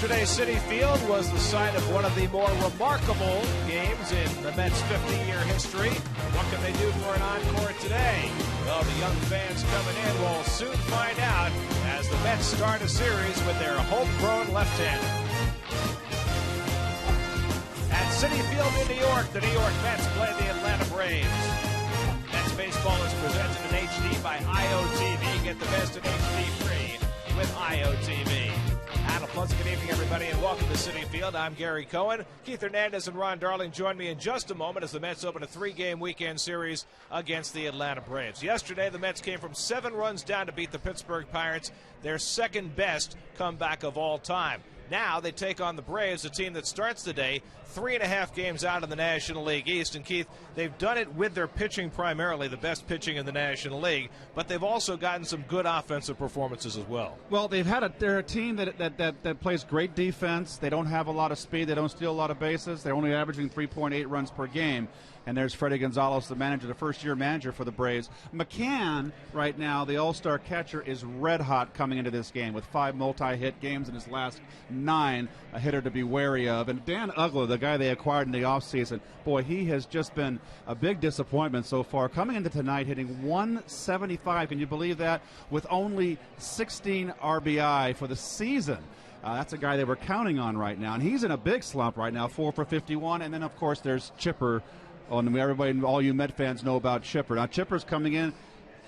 Yesterday's Citi Field was the site of one of the more remarkable games in the Mets' 50-year history. What can they do for an encore today? Well, the young fans coming in will soon find out as the Mets start a series with their homegrown left-hander. At Citi Field in New York, the New York Mets play the Atlanta Braves. Mets baseball is presented in HD by IOTV. Get the best in HD free with IOTV. And a pleasant good evening, everybody, and welcome to Citi Field. I'm Gary Cohen. Keith Hernandez and Ron Darling join me in just a moment as the Mets open a three-game weekend series against the Atlanta Braves. Yesterday, the Mets came from 7 runs down to beat the Pittsburgh Pirates, their second-best comeback of all time. Now they take on the Braves, a team that starts the day 3.5 games out in the National League East. And Keith, they've done it with their pitching primarily, the best pitching in the National League, but they've also gotten some good offensive performances as well. Well, they're a team that plays great defense. They don't have a lot of speed. They don't steal a lot of bases. They're only averaging 3.8 runs per game. And there's Freddie Gonzalez, the manager, the first-year manager for the Braves. McCann, right now, the all-star catcher, is red hot coming into this game with 5 multi-hit games in his last 9, a hitter to be wary of. And Dan Ugler, the guy they acquired in the offseason, boy, he has just been a big disappointment so far. Coming into tonight, hitting 175, can you believe that, with only 16 RBI for the season. That's a guy they were counting on right now. And he's in a big slump right now, 4 for 51. And then, of course, there's Chipper. Everybody, all you Met fans know about Chipper. Now, Chipper's coming in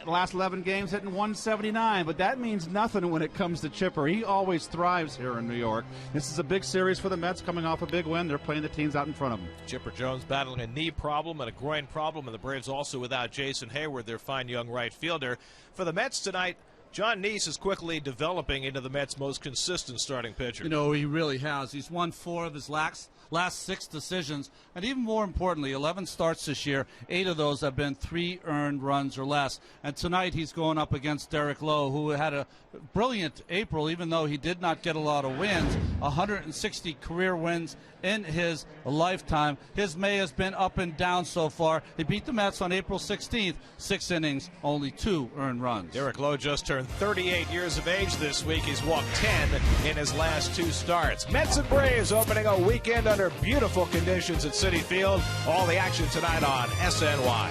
the last 11 games hitting 179, but that means nothing when it comes to Chipper. He always thrives here in New York. This is a big series for the Mets coming off a big win. They're playing the teams out in front of them. Chipper Jones battling a knee problem and a groin problem, and the Braves also without Jason Hayward, their fine young right fielder. For the Mets tonight, John Neese is quickly developing into the Mets' most consistent starting pitcher. You know, he really has. He's won 4 of his last 6 decisions, and even more importantly, 11 starts this year. 8 of those have been 3 earned runs or less. And tonight he's going up against Derek Lowe, who had a brilliant April, even though he did not get a lot of wins. 160 career wins in his lifetime. His May has been up and down so far. He beat the Mets on April 16th, 6 innings, only 2 earned runs. Derek Lowe just turned 38 years of age this week. He's walked 10 in his last 2 starts. Mets and Braves opening a weekend under beautiful conditions at Citi Field. All the action tonight on SNY.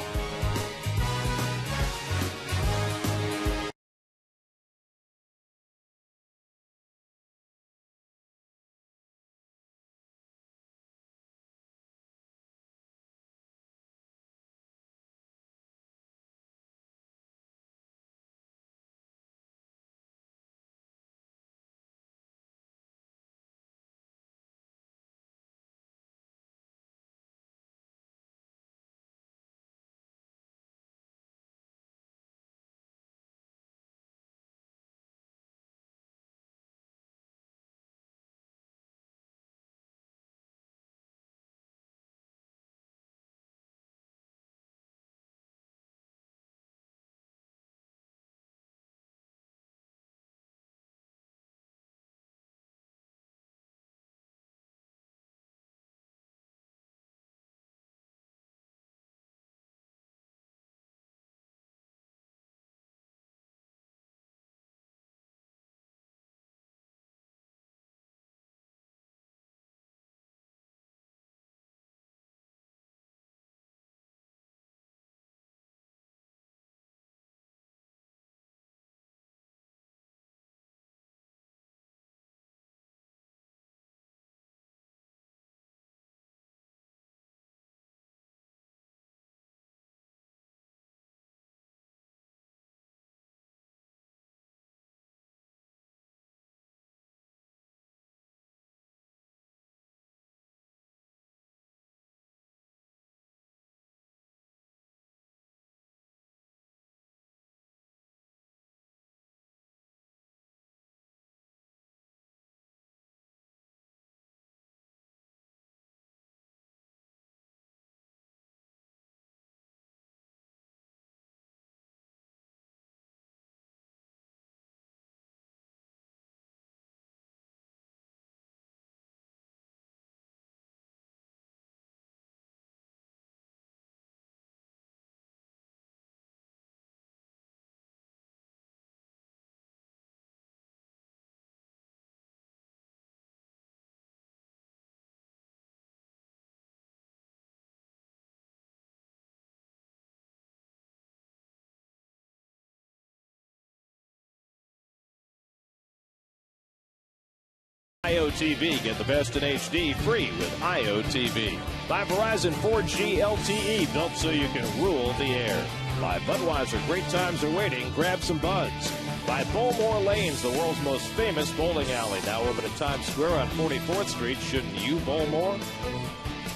IOTV. Get the best in HD free with IOTV. By Verizon 4G LTE, built so you can rule the air. By Budweiser, great times are waiting. Grab some buds. By Bowmore Lanes, the world's most famous bowling alley. Now open at Times Square on 44th Street. Shouldn't you bowl more?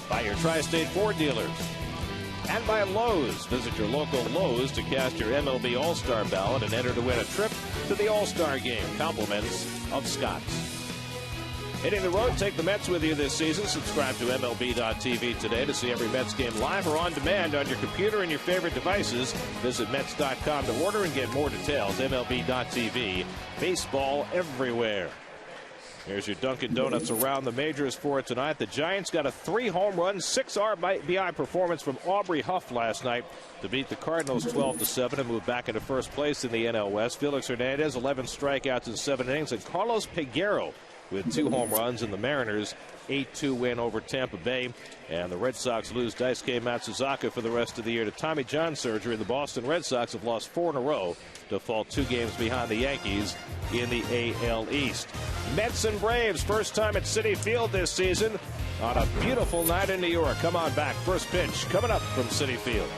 By your Tri-State Ford dealers. And by Lowe's. Visit your local Lowe's to cast your MLB All-Star ballot and enter to win a trip to the All-Star Game. Compliments of Scott's. Hitting the road, take the Mets with you this season. Subscribe to MLB.tv today to see every Mets game live or on demand on your computer and your favorite devices. Visit Mets.com to order and get more details. MLB.tv. Baseball everywhere. Here's your Dunkin' Donuts around the majors for tonight. The Giants got a 3-home run, 6 RBI performance from Aubrey Huff last night to beat the Cardinals 12-7 and move back into first place in the NL West. Felix Hernandez, 11 strikeouts in 7 innings, and Carlos Peguero with 2 home runs, and the Mariners 8-2 win over Tampa Bay. And the Red Sox lose Daisuke Matsuzaka for the rest of the year to Tommy John surgery. The Boston Red Sox have lost 4 in a row to fall 2 games behind the Yankees in the AL East. Mets and Braves, first time at Citi Field this season on a beautiful night in New York. Come on back. First pitch coming up from Citi Field.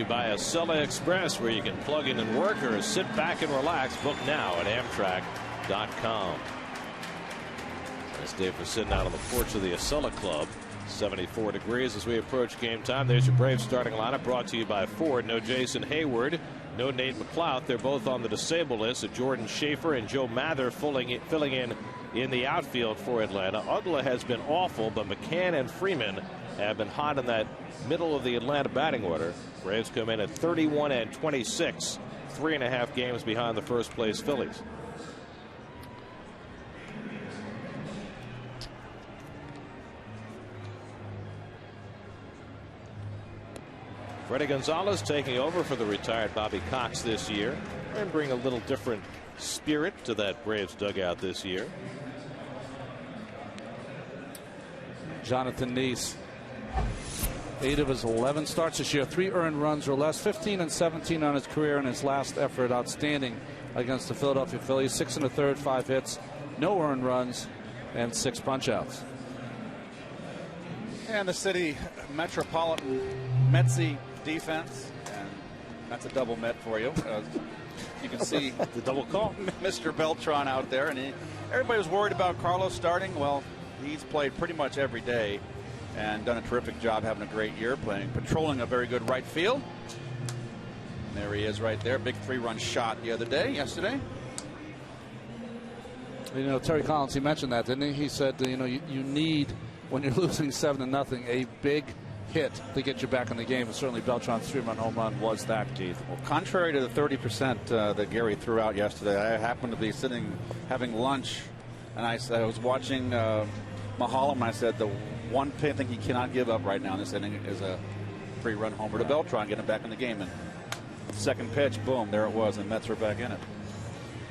By Acela Express, where you can plug in and work or sit back and relax. Book now at Amtrak.com. Nice day for sitting out on the porch of the Acela Club. 74 degrees as we approach game time. There's your Braves starting lineup, brought to you by Ford. No Jason Hayward, no Nate McLouth. They're both on the disabled list. Jordan Schaefer and Joe Mather filling in the outfield for Atlanta. Uggla has been awful, but McCann and Freeman have been hot in that middle of the Atlanta batting order. Braves come in at 31-26, 3.5 games behind the first place Phillies. Freddie Gonzalez taking over for the retired Bobby Cox this year and bring a little different spirit to that Braves dugout this year. Jonathan Neese 8 of his 11 starts this year, 3 earned runs or less, 15 and 17 on his career in his last effort. Outstanding against the Philadelphia Phillies. 6 1/3, 5 hits, no earned runs, and 6 punch-outs. And the city Metropolitan Metsy defense, and that's a double Met for you. You can see the double call. Mr. Beltran out there, and everybody was worried about Carlos starting. Well, he's played pretty much every day and done a terrific job, having a great year, patrolling a very good right field. And there he is right there. Big 3-run shot yesterday. You know, Terry Collins, he mentioned that, didn't he? He said, you know, you need, when you're losing 7-0, a big hit to get you back in the game. And certainly Beltran's 3-run home run was that, Keith. Well, contrary to the 30% that Gary threw out yesterday, I happened to be sitting having lunch, and I was watching Mahalam, and I said the one thing he cannot give up right now in this inning is a 3-run homer to Beltran, get him back in the game. And second pitch, boom, there it was, and Mets were back in it.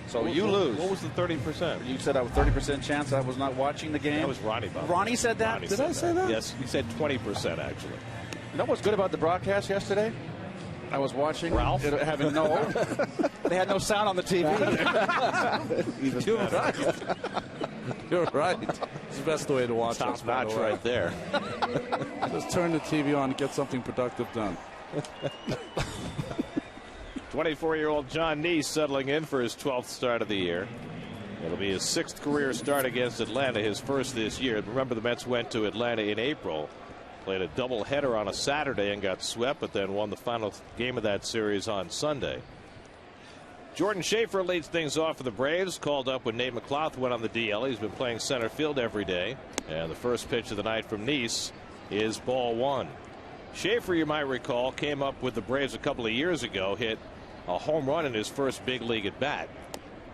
So you lose. What was the 30%? You said I was 30% chance I was not watching the game. That was Ronnie, Bob. Ronnie said that? Ronnie Did said I say that? Yes, he said 20% actually. You know what's good about the broadcast yesterday? I was watching Ralph. They had no sound on the TV. You're right. You're right. It's the best way to watch Top us, by the notch way. right there. Just turn the TV on and get something productive done. 24-year-old John Neese settling in for his 12th start of the year. It'll be his 6th career start against Atlanta, his first this year. Remember, the Mets went to Atlanta in April, played a doubleheader on a Saturday and got swept, but then won the final game of that series on Sunday. Jordan Schaefer leads things off for the Braves, called up when Nate McLouth went on the DL. He's been playing center field every day. And the first pitch of the night from Neese is ball 1. Schaefer, you might recall, came up with the Braves a couple of years ago, hit a home run in his first big league at bat,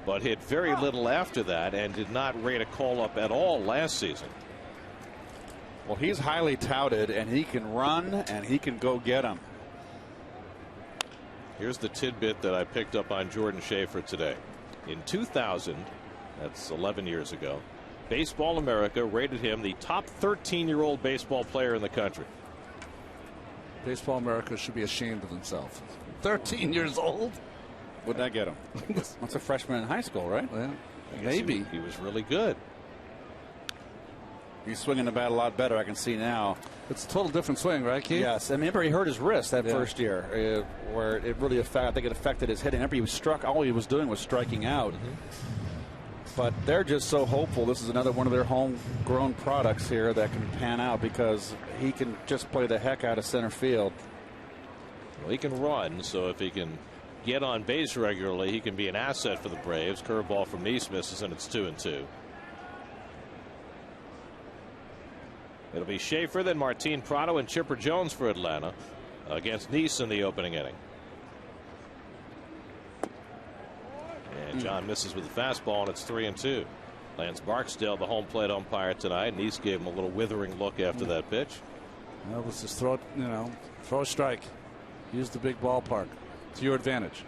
but hit very little after that and did not rate a call up at all last season. Well, he's highly touted, and he can run and he can go get them. Here's the tidbit that I picked up on Jordan Schaefer today. In 2000, that's 11 years ago, Baseball America rated him the top 13-year-old baseball player in the country. Baseball America should be ashamed of himself. 13 years old? What'd that get him? That's a freshman in high school, right? Yeah, Maybe. He was really good. He's swinging the bat a lot better, I can see now. It's a total different swing, right, Keith? Yes. I remember he hurt his wrist that first year, where it really I think it affected his hitting. I remember he was struck. All he was doing was striking out. But they're just so hopeful. This is another one of their homegrown products here that can pan out, because he can just play the heck out of center field. Well, he can run, so if he can get on base regularly, he can be an asset for the Braves. Curveball from Neese misses, and it's 2-2. It'll be Schaefer, then Martin Prado, and Chipper Jones for Atlanta against Neese in the opening inning. And John misses with the fastball, and it's 3-2. Lance Barksdale, the home plate umpire tonight. Neese gave him a little withering look after that pitch. Well, let's just throw a strike. Use the big ballpark to your advantage.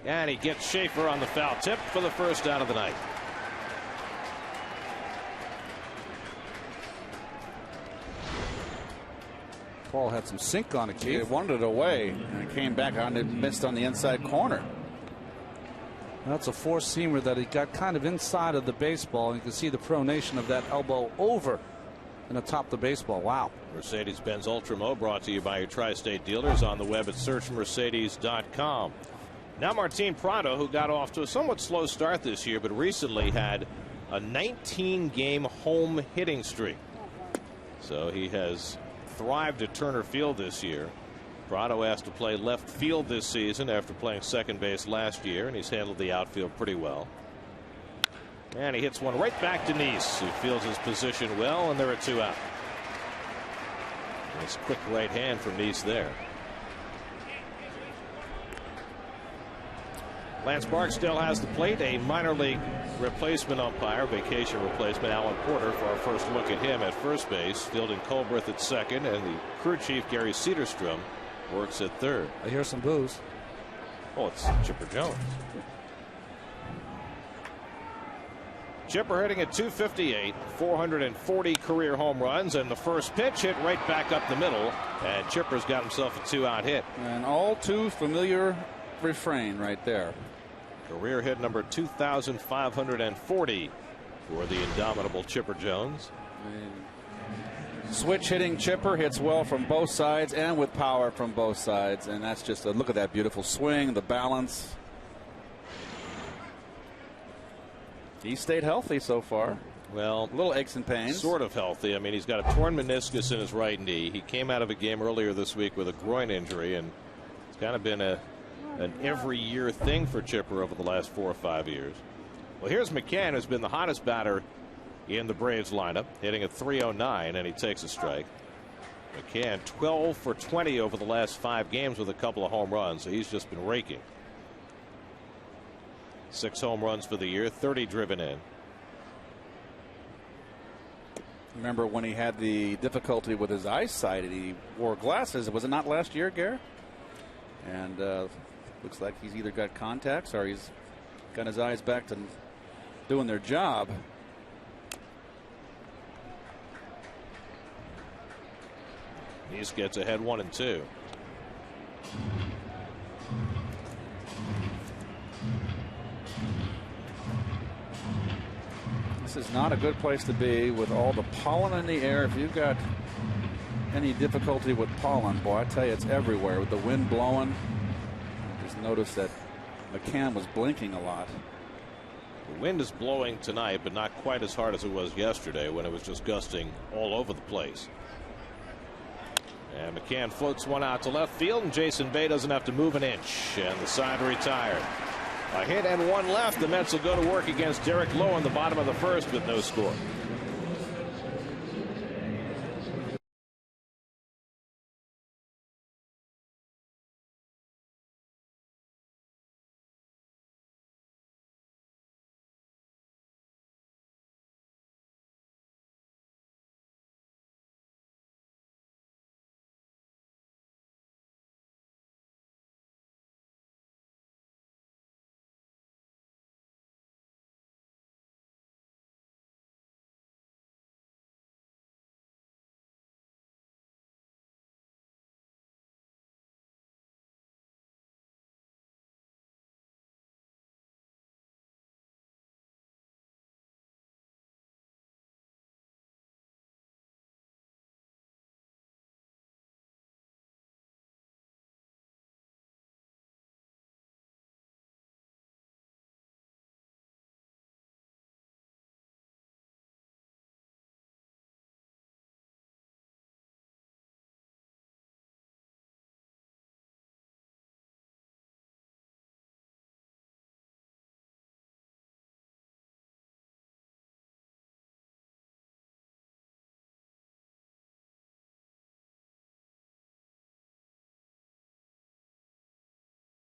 And he gets Schaefer on the foul tip for the first out of the night. Paul had some sink on it, Keith. He wanted it away, and it came back on and missed on the inside corner. That's a four-seamer that he got kind of inside of the baseball, and you can see the pronation of that elbow over and atop the baseball. Wow. Mercedes-Benz Ultra-Mo brought to you by your Tri-State dealers, on the web at searchmercedes.com. Now Martin Prado, who got off to a somewhat slow start this year, but recently had a 19-game home hitting streak. So he has thrived at Turner Field this year. Prado asked to play left field this season after playing second base last year, and he's handled the outfield pretty well. And he hits one right back to Neese, who feels his position well, and there are 2 out. Nice quick right hand from Neese there. Lance Barksdale has the plate. A minor league replacement umpire, vacation replacement, Alan Porter, for our first look at him at first base. Fielding Colbreth at second, and the crew chief, Gary Cedarstrom, works at third. I hear some boos. Oh, it's Chipper Jones. Chipper hitting at .258, 440 career home runs, and the first pitch hit right back up the middle, and Chipper's got himself a 2-out hit. An all too familiar refrain right there. Career hit number 2,540 for the indomitable Chipper Jones. Switch hitting Chipper hits well from both sides and with power from both sides, and that's just a look at that beautiful swing, the balance. He stayed healthy so far. Well, little aches and pains. Sort of healthy. I mean, he's got a torn meniscus in his right knee. He came out of a game earlier this week with a groin injury, and it's kind of been an every year thing for Chipper over the last 4 or 5 years. Well, here's McCann, who's been the hottest batter in the Braves lineup, hitting at .309, and he takes a strike. McCann 12 for 20 over the last 5 games with a couple of home runs, so he's just been raking. 6 home runs for the year, 30 driven in. Remember when he had the difficulty with his eyesight and he wore glasses? Was it not last year, Gare? And looks like he's either got contacts or he's got his eyes back to doing their job. He gets ahead 1-2. This is not a good place to be with all the pollen in the air. If you've got any difficulty with pollen, boy, I tell you, it's everywhere with the wind blowing. Just noticed that McCann was blinking a lot. The wind is blowing tonight, but not quite as hard as it was yesterday when it was just gusting all over the place. And McCann floats one out to left field, and Jason Bay doesn't have to move an inch, and the side retired. A hit and one left. The Mets will go to work against Derek Lowe in the bottom of the first with no score.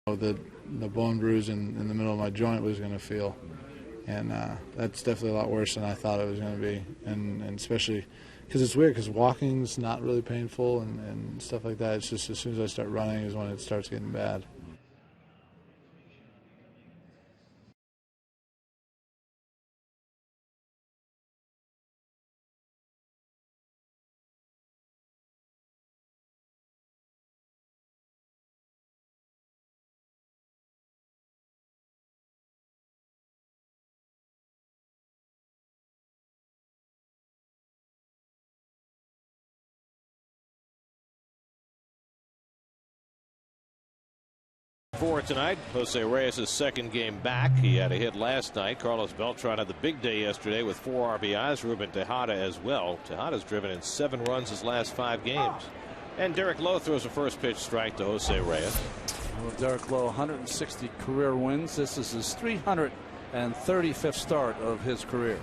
The bone bruise in the middle of my joint was going to feel, and that's definitely a lot worse than I thought it was going to be, and especially because it's weird because walking's not really painful and stuff like that. It's just as soon as I start running is when it starts getting bad. For tonight, Jose Reyes' second game back. He had a hit last night. Carlos Beltran had the big day yesterday with 4 RBIs. Ruben Tejada as well. Tejada's driven in 7 runs his last 5 games. And Derek Lowe throws a first pitch strike to Jose Reyes. Well, Derek Lowe, 160 career wins. This is his 335th start of his career.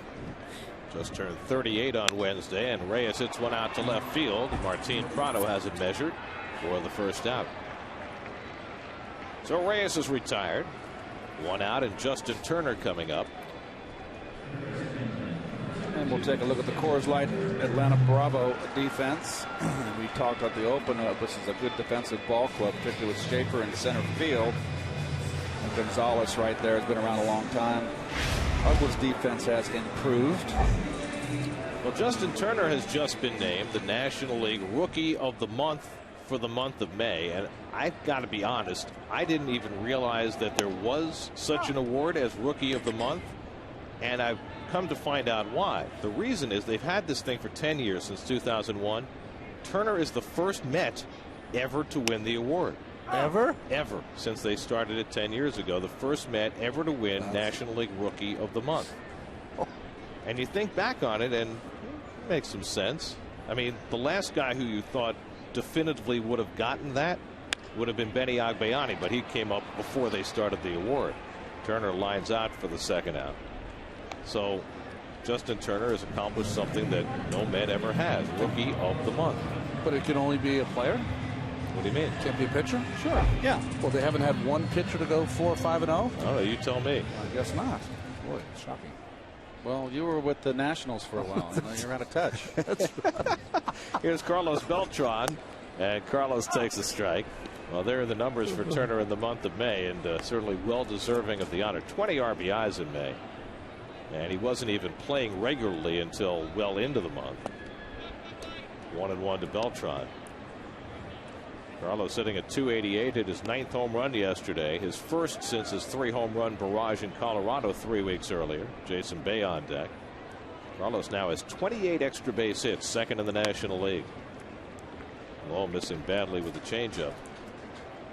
Just turned 38 on Wednesday, and Reyes hits one out to left field. Martin Prado has it measured for the first out. So Reyes is retired. 1 out, and Justin Turner coming up. And we'll take a look at the Coors Light Atlanta Bravo defense. We talked at the open. This is a good defensive ball club, particularly with Schaefer in center field. And Gonzalez right there has been around a long time. Oakland's defense has improved. Well, Justin Turner has just been named the National League Rookie of the Month for the month of May, and I've got to be honest, I didn't even realize that there was such an award as Rookie of the Month, and I've come to find out why. The reason is they've had this thing for 10 years, since 2001. Turner is the first Met ever to win the award. Ever? Ever, since they started it 10 years ago. The first Met ever to win National League Rookie of the Month. And you think back on it, and it makes some sense. I mean, the last guy who you thought definitively would have gotten that would have been Benny Agbayani, but he came up before they started the award. Turner lines out for the second out. So Justin Turner has accomplished something that no Met ever has, Rookie of the Month. But it can only be a player? What do you mean? Can't be a pitcher? Sure. Yeah. Well, they haven't had one pitcher to go 4 or 5 and 0? I don't know. You tell me. I guess not. Boy, shocking. Well, you were with the Nationals for a while. You're out of touch. Here's Carlos Beltran, and Carlos takes a strike. Well, there are the numbers for Turner in the month of May, and certainly well deserving of the honor. 20 RBIs in May, and he wasn't even playing regularly until well into the month. 1-1 to Beltran. Carlos sitting at 288, hit his 9th home run yesterday, his first since his 3-home run barrage in Colorado 3 weeks earlier. Jason Bay on deck. Carlos now has 28 extra base hits, second in the National League. Lowe missing badly with the changeup.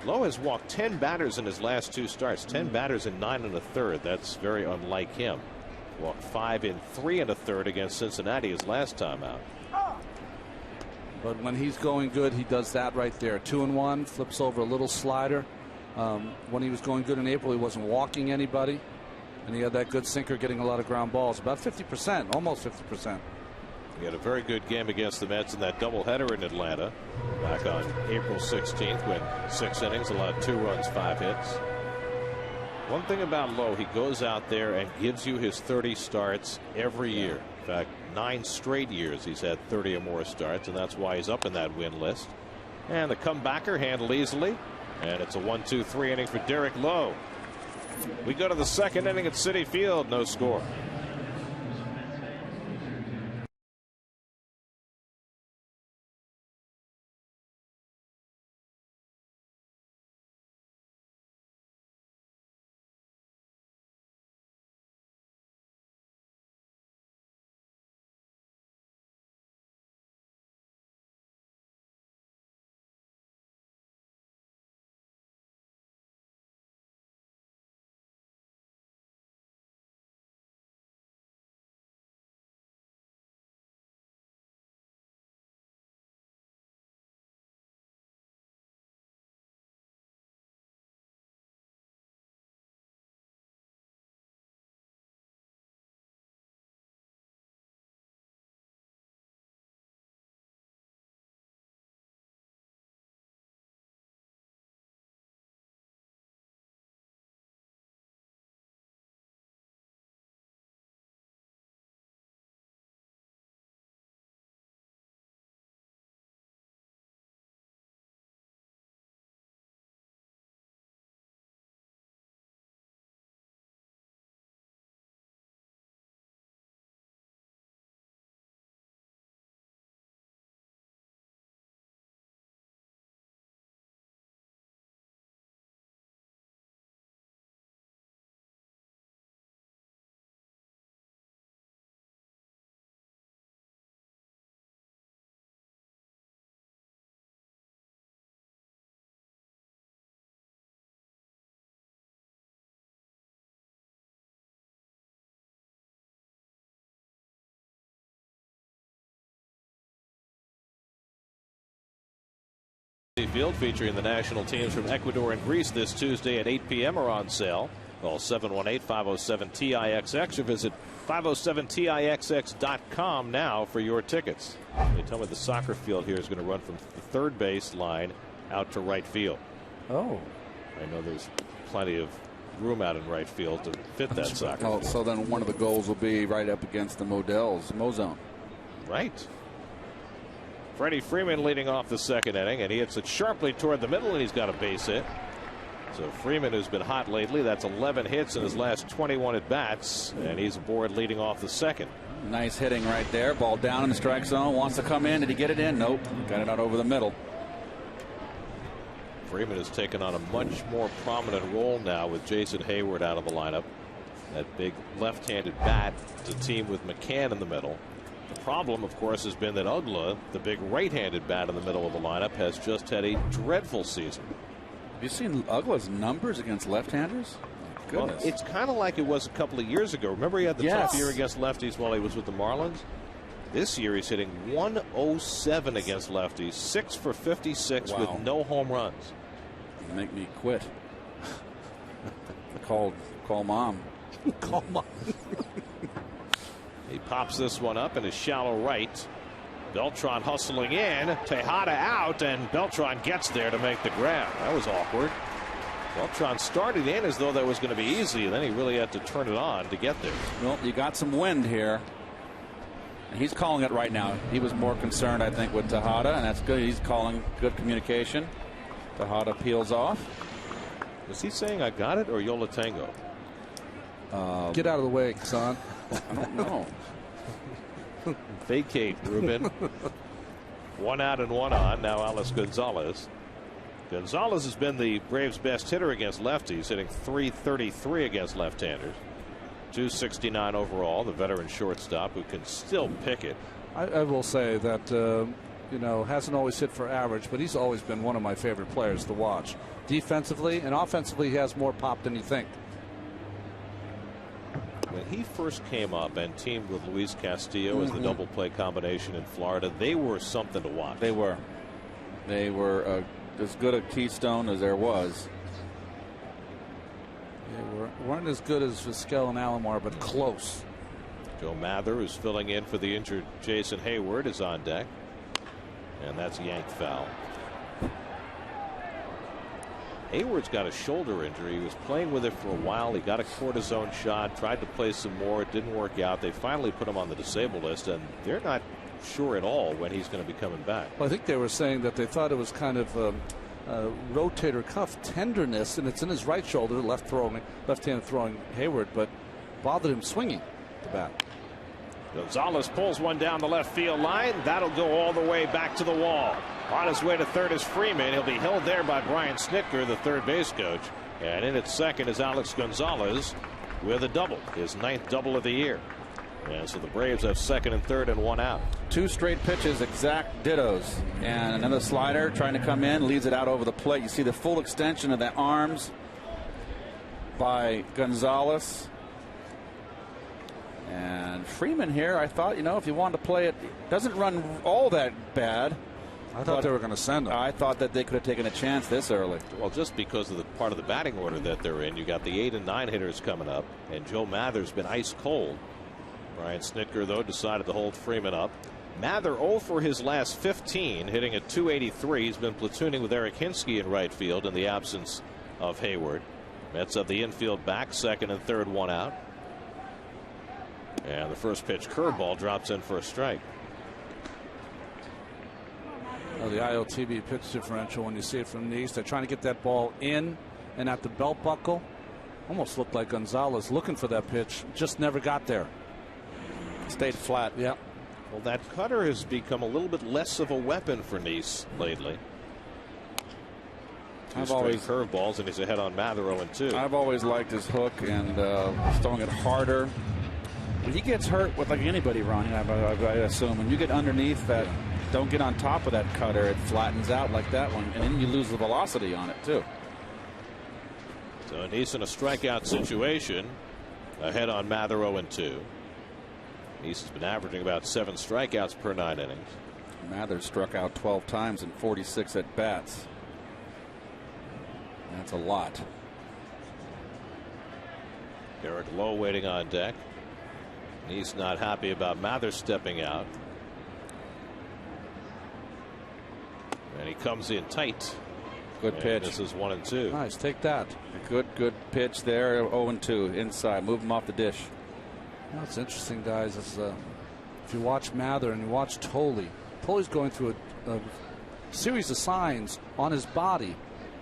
Lowe has walked 10 batters in his last 2 starts, 10 batters in 9 1/3. That's very unlike him. Walked 5 in 3 1/3 against Cincinnati his last time out. But when he's going good, he does that right there. 2-1, flips over a little slider. When he was going good in April, he wasn't walking anybody. And he had that good sinker getting a lot of ground balls. About 50%, almost 50%. He had a very good game against the Mets in that doubleheader in Atlanta back on April 16th, when 6 innings, allowed 2 runs, 5 hits. One thing about Lowe, he goes out there and gives you his 30 starts every year. In fact, 9 straight years he's had 30 or more starts, and that's why he's up in that win list. And the comebacker handled easily, and it's a 1-2-3 inning for Derek Lowe. We go to the second inning at Citi Field, no score. Field featuring the national teams from Ecuador and Greece this Tuesday at 8 p.m. are on sale. Call 718-507-TIXX or visit 507TIXX.com now for your tickets. They tell me the soccer field here is going to run from the third base line out to right field. Oh. I know there's plenty of room out in right field to fit that soccer field. So then one of the goals will be right up against the Mo zone. Right. Freddie Freeman leading off the second inning, and he hits it sharply toward the middle, and he's got a base hit. So Freeman, who's been hot lately, that's 11 hits in his last 21 at bats, and he's aboard leading off the second. Nice hitting right there. Ball down in the strike zone. Wants to come in. Did he get it in? Nope. Got it out over the middle. Freeman has taken on a much more prominent role now with Jason Hayward out of the lineup. That big left-handed bat to team with McCann in the middle. The problem, of course, has been that Ugla, the big right-handed bat in the middle of the lineup, has just had a dreadful season. Have you seen Ugla's numbers against left-handers? Well, it's kind of like it was a couple of years ago. Remember, he had the tough year against lefties while he was with the Marlins? This year, he's hitting 107 against lefties, 6 for 56 with no home runs. Make me quit. Call mom. Call mom. He pops this one up in his shallow right. Beltran hustling in. Tejada out, and Beltran gets there to make the grab. That was awkward. Beltran started in as though that was going to be easy, and then he really had to turn it on to get there. Well, you got some wind here. And he's calling it right now. He was more concerned, I think, with Tejada, and that's good. He's calling good communication. Tejada peels off. Was he saying I got it or Yola Tango? Get out of the way, son. I don't know. Vacate, Ruben. 1 out and 1 on. Now Alex Gonzalez. Gonzalez has been the Braves' best hitter against lefties, hitting .333 against left-handers. .269 overall. The veteran shortstop who can still pick it. I will say that you know, hasn't always hit for average, but he's always been one of my favorite players to watch. Defensively and offensively, he has more pop than you think. When he first came up and teamed with Luis Castillo as the double play combination in Florida, they were something to watch. They were. They were as good a keystone as there was. They weren't as good as Vizquel and Alomar, but close. Joe Mather, who's filling in for the injured Jason Hayward, is on deck. And that's yanked foul. Hayward's got a shoulder injury. He was playing with it for a while. He got a cortisone shot, tried to play some more. It didn't work out. They finally put him on the disabled list, and they're not sure at all when he's going to be coming back. Well, I think they were saying that they thought it was kind of rotator cuff tenderness, and it's in his right shoulder, left-handed throwing Hayward, but bothered him swinging the bat. Gonzalez pulls one down the left field line. That'll go all the way back to the wall. On his way to third is Freeman. He'll be held there by Brian Snitker, the third base coach. And in at second is Alex Gonzalez with a double, his 9th double of the year. And so the Braves have second and third and 1 out. 2 straight pitches, exact dittos. And another slider trying to come in, leaves it out over the plate. You see the full extension of the arms by Gonzalez. And Freeman here, I thought, you know, if you wanted to play it, doesn't run all that bad. I thought they were going to send him. I thought that they could have taken a chance this early. Well, just because of the part of the batting order that they're in, you got the 8 and 9 hitters coming up, and Joe Mather's been ice cold. Brian Snitker, though, decided to hold Freeman up. Mather 0 for his last 15, hitting at .283. He's been platooning with Eric Hinsky in right field in the absence of Hayward. Mets have the infield back, second and third, 1 out. And the first pitch curveball drops in for a strike. Oh, the IOTB pitch differential, when you see it from the east, they're trying to get that ball in and at the belt buckle. Almost looked like Gonzalez looking for that pitch, just never got there. Stayed flat. Yeah. Well, that cutter has become a little bit less of a weapon for Nice lately. Two straight curveballs, and he's ahead on Mather 0-2. I've always liked his hook and throwing it harder. He gets hurt with like anybody, Ronnie, I assume. When you get underneath that, don't get on top of that cutter, it flattens out like that one, and then you lose the velocity on it, too. So Nice in a strikeout situation, ahead on Mather 0-2. Nice has been averaging about 7 strikeouts per 9 innings. Mather struck out 12 times in 46 at bats. That's a lot. Eric Lowe waiting on deck. Nice not happy about Mather stepping out. And he comes in tight. Good pitch. This is 1-2. Nice, take that. A good pitch there. 0-2 inside. Move him off the dish. You know, what's interesting, guys, is if you watch Mather and you watch Tolley, Tolley's going through a series of signs on his body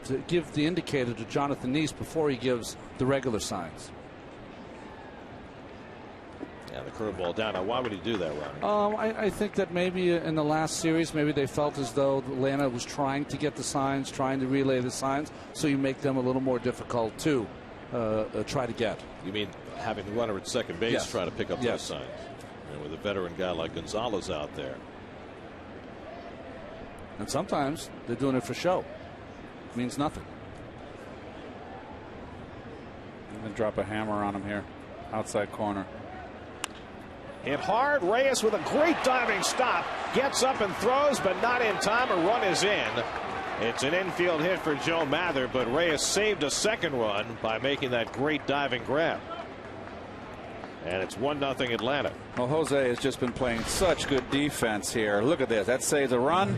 to give the indicator to Jonathan Neese before he gives the regular signs. Yeah, the curveball down. Now, why would he do that, Ronnie? I think that maybe in the last series, maybe they felt as though Atlanta was trying to get the signs, trying to relay the signs, so you make them a little more difficult to try to get. You mean having the runner at second base Yes. try to pick up those signs? You know, with a veteran guy like Gonzalez out there. And sometimes they're doing it for show. It means nothing. I'm going to drop a hammer on him here. Outside corner. Hit hard. Reyes with a great diving stop. Gets up and throws, but not in time. A run is in. It's an infield hit for Joe Mather, but Reyes saved a second run by making that great diving grab. And it's 1-0 Atlanta. Well, Jose has just been playing such good defense here. Look at this. That saves a run.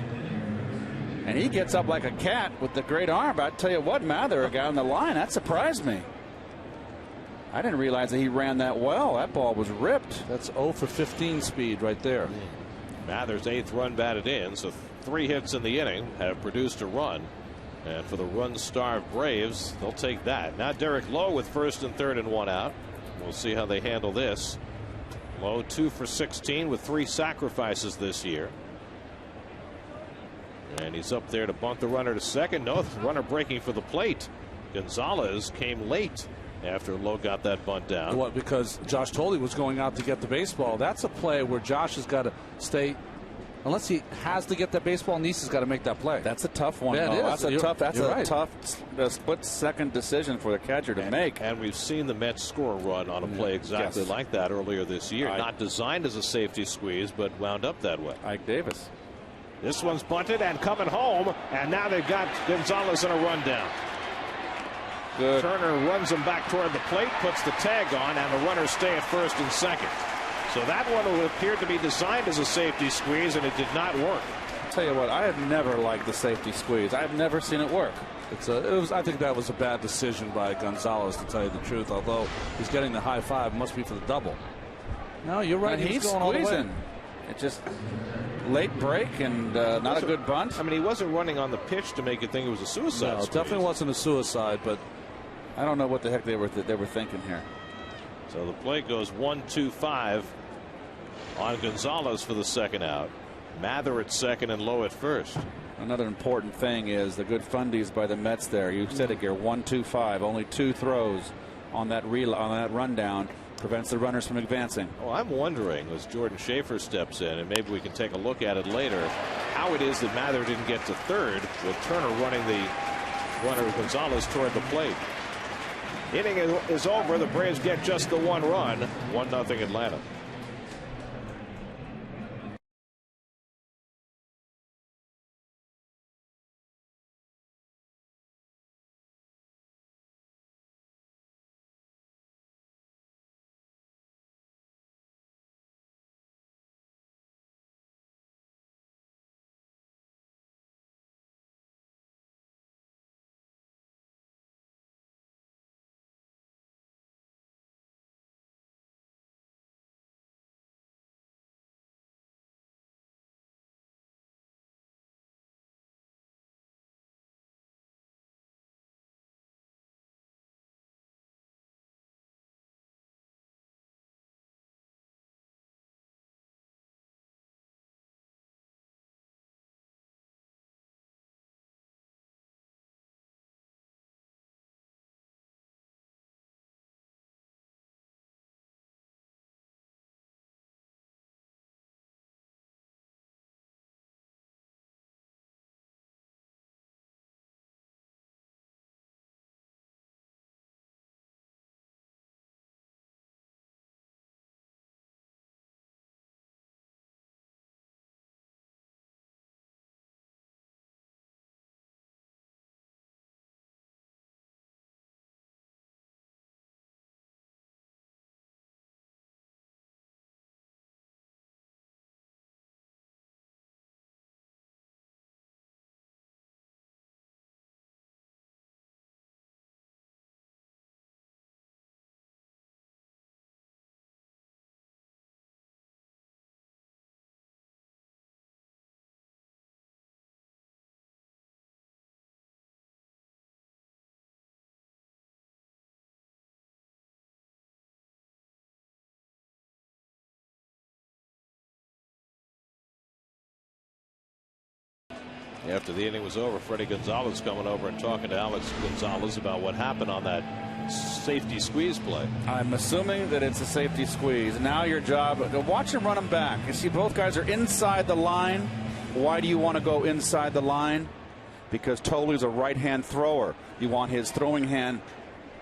And he gets up like a cat with the great arm. But I tell you what, Mather, a guy on the line, that surprised me. I didn't realize that he ran that well. That ball was ripped. That's 0 for 15 speed right there. Mather's 8th run batted in, so 3 hits in the inning have produced a run. And for the run-starved Braves, they'll take that. Now Derek Lowe with first and third and 1 out. We'll see how they handle this. Lowe 2 for 16 with 3 sacrifices this year. And he's up there to bunt the runner to second. No runner breaking for the plate. Gonzalez came late after Lowe got that bunt down. What? Because Josh Tolley was going out to get the baseball. That's a play where Josh has got to stay. Unless he has to get that baseball, Neese has got to make that play. That's a tough one. Yeah, it is. That's a Right. tough split-second decision for the catcher to make. And we've seen the Mets score a run on a play exactly like that earlier this year. Not designed as a safety squeeze, but wound up that way. Ike Davis. This one's bunted and coming home, and now they've got Gonzalez in a rundown. Good. Turner runs him back toward the plate, puts the tag on, and the runners stay at first and second. So that one appeared to be designed as a safety squeeze, and it did not work. I'll tell you what, I have never liked the safety squeeze. I've never seen it work. I think that was a bad decision by Gonzalez, to tell you the truth. Although he's getting the high five, must be for the double. No, you're right. And he's going all the way. squeezing. It just late break and not a good bunt. I mean, he wasn't running on the pitch to make you think it was a suicide. No, it squeeze. definitely wasn't a suicide, but I don't know what the heck they were thinking here. So the play goes 1-2-5 on Gonzalez for the second out. Mather at second and Lowe at first. Another important thing is the good fundies by the Mets there. You said it here, 1-2-5. Only 2 throws on that rundown prevents the runners from advancing. Well, I'm wondering, as Jordan Schaefer steps in, and maybe we can take a look at it later, how it is that Mather didn't get to third with Turner running the runner Gonzalez toward the plate. Inning is over. The Braves get just the 1 run. 1-0 Atlanta. After the inning was over, Freddie Gonzalez coming over and talking to Alex Gonzalez about what happened on that safety squeeze play. I'm assuming that it's a safety squeeze. Now your job, watch him run him back. You see both guys are inside the line. Why do you want to go inside the line? Because Toley's a right-hand thrower. You want his throwing hand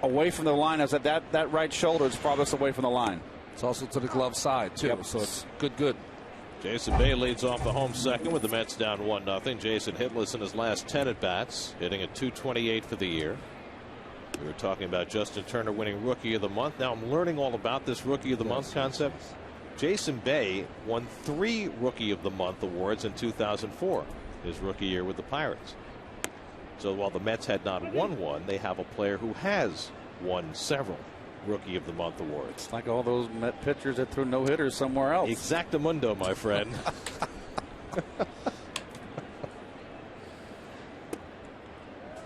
away from the line. As that right shoulder is farthest away from the line. It's also to the glove side, too. Yep. So it's good. Jason Bay leads off the home second with the Mets down 1-0. Jason hitless in his last 10 at-bats, hitting at .228 for the year. We were talking about Justin Turner winning Rookie of the Month. Now I'm learning all about this Rookie of the Month concept. Jason Bay won 3 Rookie of the Month awards in 2004, his rookie year with the Pirates. So while the Mets had not won one, they have a player who has won several Rookie of the Month awards. It's like all those Met pitchers that threw no-hitters somewhere else. Exactamundo, my friend.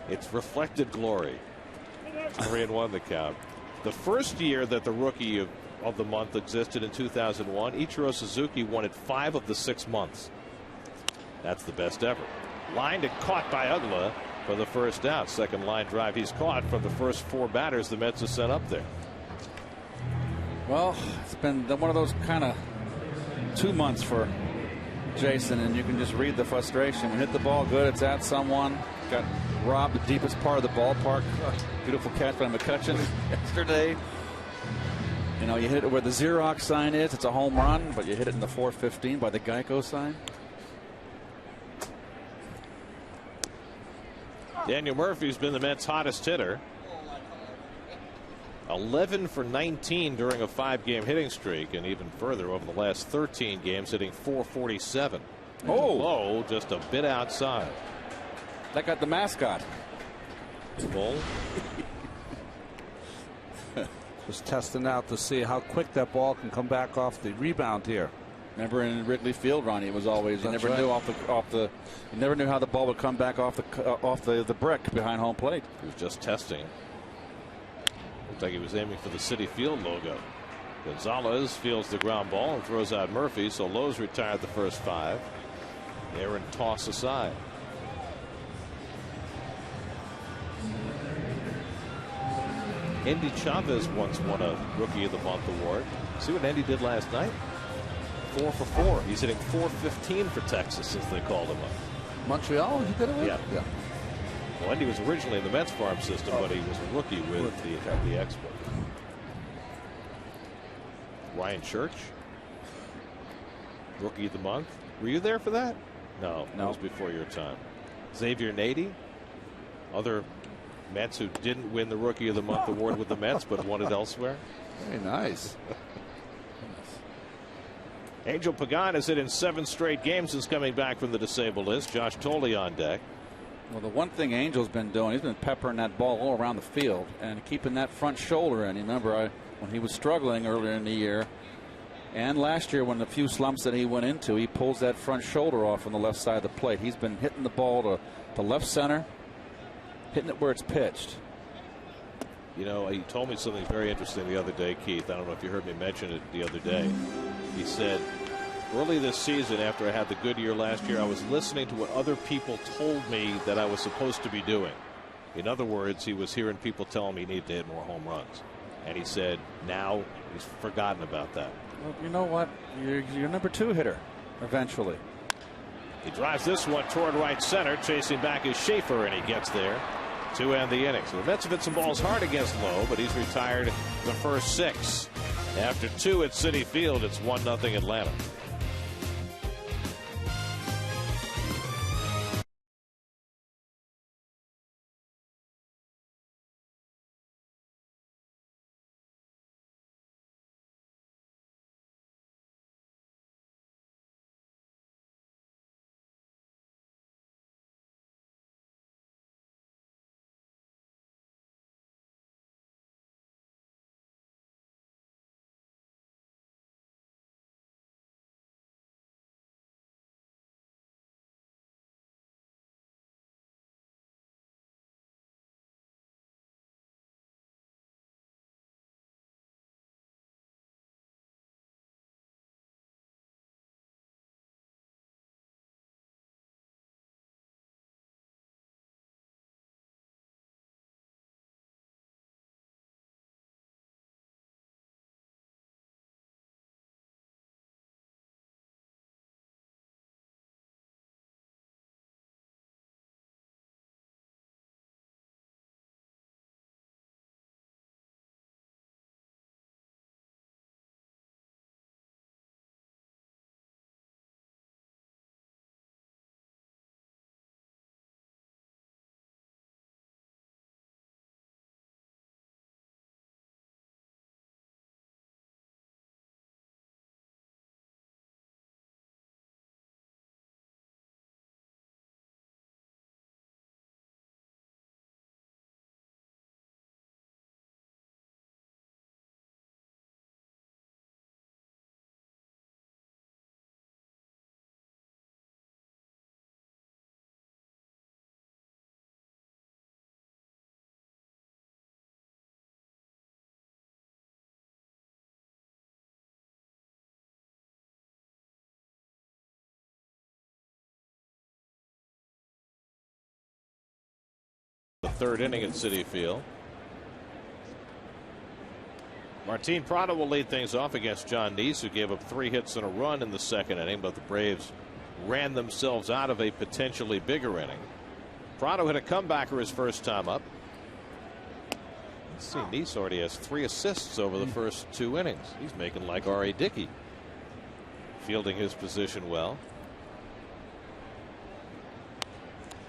It's reflected glory. 3-1 the count. The first year that the Rookie of the Month existed in 2001, Ichiro Suzuki won it 5 of the 6 months. That's the best ever. Lined and caught by Ugla for the first out. Second line drive he's caught from the first 4 batters the Mets have sent up there. Well, it's been one of those kind of 2 months for Jason, and you can just read the frustration. We hit the ball good, it's at someone. Got robbed the deepest part of the ballpark. Beautiful catch by McCutcheon yesterday. You know, you hit it where the Xerox sign is, it's a home run, but you hit it in the 415 by the Geico sign. Daniel Murphy's been the Mets' hottest hitter. 11 for 19 during a 5-game hitting streak, and even further over the last 13 games, hitting .447. Oh, low, just a bit outside. That got the mascot. Bull. Just testing out to see how quick that ball can come back off the rebound here. Remember in Wrigley Field, Ronnie, it was always you That's never right. knew you never knew how the ball would come back off the brick behind home plate. He was just testing. Looked like he was aiming for the Citi Field logo. Gonzalez fields the ground ball and throws out Murphy, so Lowe's retired the first 5. Aaron toss aside. Andy Chavez once won a Rookie of the Month award. See what Andy did last night? 4 for 4. He's hitting .415 for Texas since they called him up. Montreal, he did it with? Yeah. Well, Andy was originally in the Mets farm system, but he was a rookie with the Expos. Ryan Church, Rookie of the Month. Were you there for that? No, that was before your time. Xavier Nady, other Mets who didn't win the Rookie of the Month award with the Mets but won it elsewhere. Very nice. Angel Pagan has hit in 7 straight games since coming back from the disabled list. Josh Toley on deck. Well, the one thing Angel's been doing, he's been peppering that ball all around the field and keeping that front shoulder in. You remember when he was struggling earlier in the year and last year when the few slumps that he went into, he pulls that front shoulder off on the left side of the plate. He's been hitting the ball to left center, hitting it where it's pitched. You know, he told me something very interesting the other day, Keith. I don't know if you heard me mention it the other day. He said, early this season, after I had the good year last year, I was listening to what other people told me that I was supposed to be doing. In other words, he was hearing people telling me he needed to hit more home runs. And he said now he's forgotten about that. Well, you know what? You're number 2 hitter eventually. He drives this one toward right center. Chasing back is Schaefer, and he gets there to end the inning. So the Mets have hit some balls hard against Lowe, but he's retired the first 6. After 2 at Citi Field, it's 1-0 Atlanta. the third inning at Citi Field. Martin Prado will lead things off against John Neese, who gave up 3 hits and a run in the second inning, but the Braves ran themselves out of a potentially bigger inning. Prado hit a comebacker his first time up. Let's see, Neese already has 3 assists over the first 2 innings. He's making like R.A. Dickey, fielding his position well.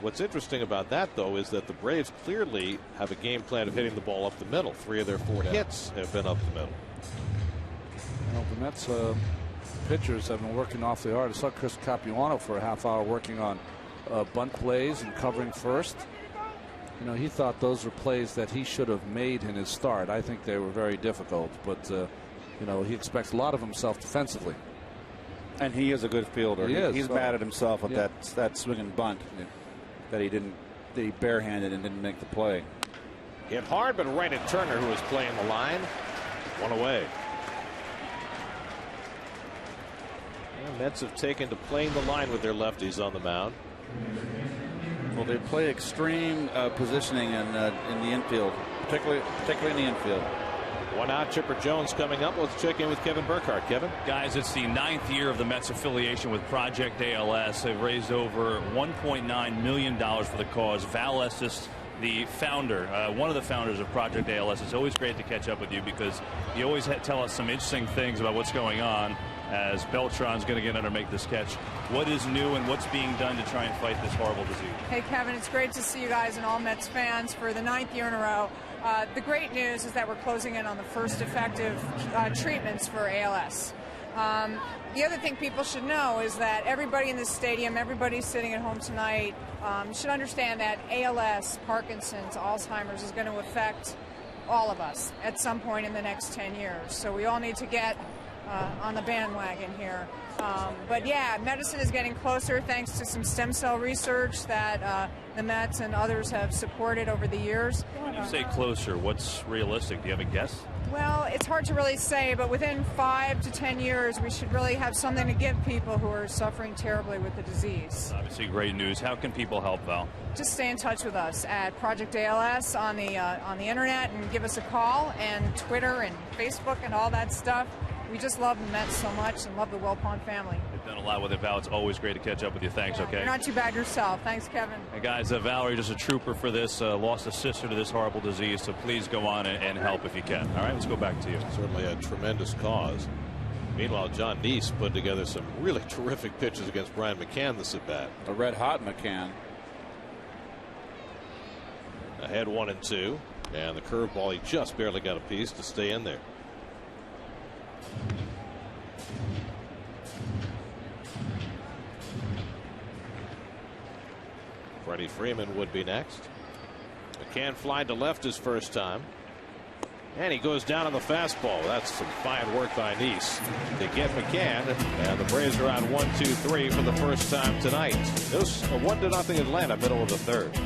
What's interesting about that, though, is that the Braves clearly have a game plan of hitting the ball up the middle. 3 of their 4 hits have been up the middle. Well, the Mets pitchers have been working awfully hard. I saw Chris Capuano for a half hour working on bunt plays and covering first. You know, he thought those were plays that he should have made in his start. I think they were very difficult, but you know, he expects a lot of himself defensively. And he is a good fielder. He's mad at himself with yeah. that swinging bunt that he barehanded and didn't make the play. Hit hard, but right at Turner, who was playing the line. 1 away. The Mets have taken to playing the line with their lefties on the mound. Well, they play extreme positioning in the infield, particularly in the infield. 1 out, Chipper Jones coming up. Let's check in with Kevin Burkhardt. Kevin? Guys, it's the 9th year of the Mets affiliation with Project ALS. They've raised over $1.9 million for the cause. Val Estes, the founder, one of the founders of Project ALS. It's always great to catch up with you because you always tell us some interesting things about what's going on as Beltran's going to get under make this catch. What is new and what's being done to try and fight this horrible disease? Hey, Kevin, it's great to see you guys and all Mets fans for the 9th year in a row. The great news is that we're closing in on the first effective treatments for ALS. The other thing people should know is that everybody in this stadium, everybody sitting at home tonight, should understand that ALS, Parkinson's, Alzheimer's is going to affect all of us at some point in the next 10 years. So we all need to get on the bandwagon here. But yeah, medicine is getting closer thanks to some stem cell research that the Mets and others have supported over the years. When you say closer, what's realistic? Do you have a guess? Well, it's hard to really say, but within 5 to 10 years, we should really have something to give people who are suffering terribly with the disease. Obviously, great news. How can people help, Val? Just stay in touch with us at Project ALS on the internet and give us a call, and Twitter and Facebook and all that stuff. We just love the Mets so much and love the Wilpon family. You've done a lot with it, Val. It's always great to catch up with you. Thanks, okay? You're not too bad yourself. Thanks, Kevin. Hey, guys, Valerie, just a trooper for this, lost a sister to this horrible disease, so please go on and help if you can. All right, let's go back to you. Certainly a tremendous cause. Meanwhile, John Neese put together some really terrific pitches against Brian McCann this at-bat. A red-hot McCann. Ahead 1-2, and the curveball, he just barely got a piece to stay in there. Freddie Freeman would be next. McCann flied to left his first time. And he goes down on the fastball. That's some fine work by Neese to get McCann. And the Braves are on 1-2-3 for the first time tonight. It was a 1-0 Atlanta, middle of the third.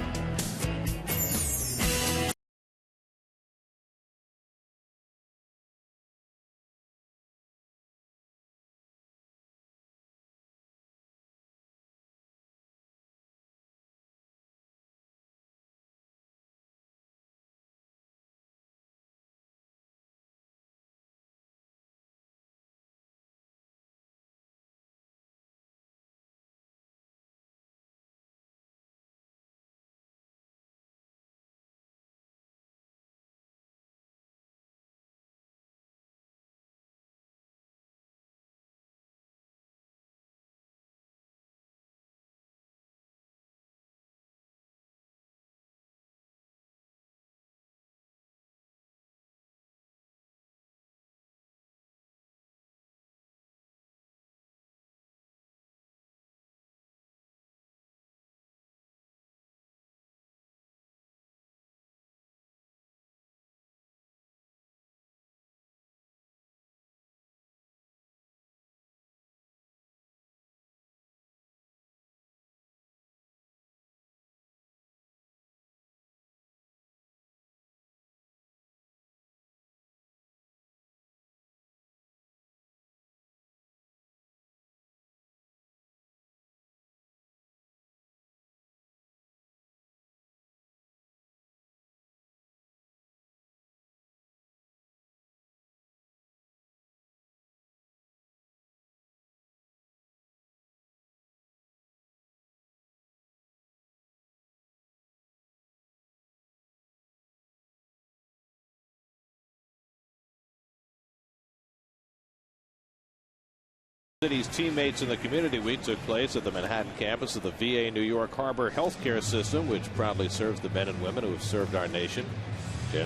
City's Teammates in the Community Week took place at the Manhattan campus of the VA New York Harbor Healthcare System, which proudly serves the men and women who have served our nation.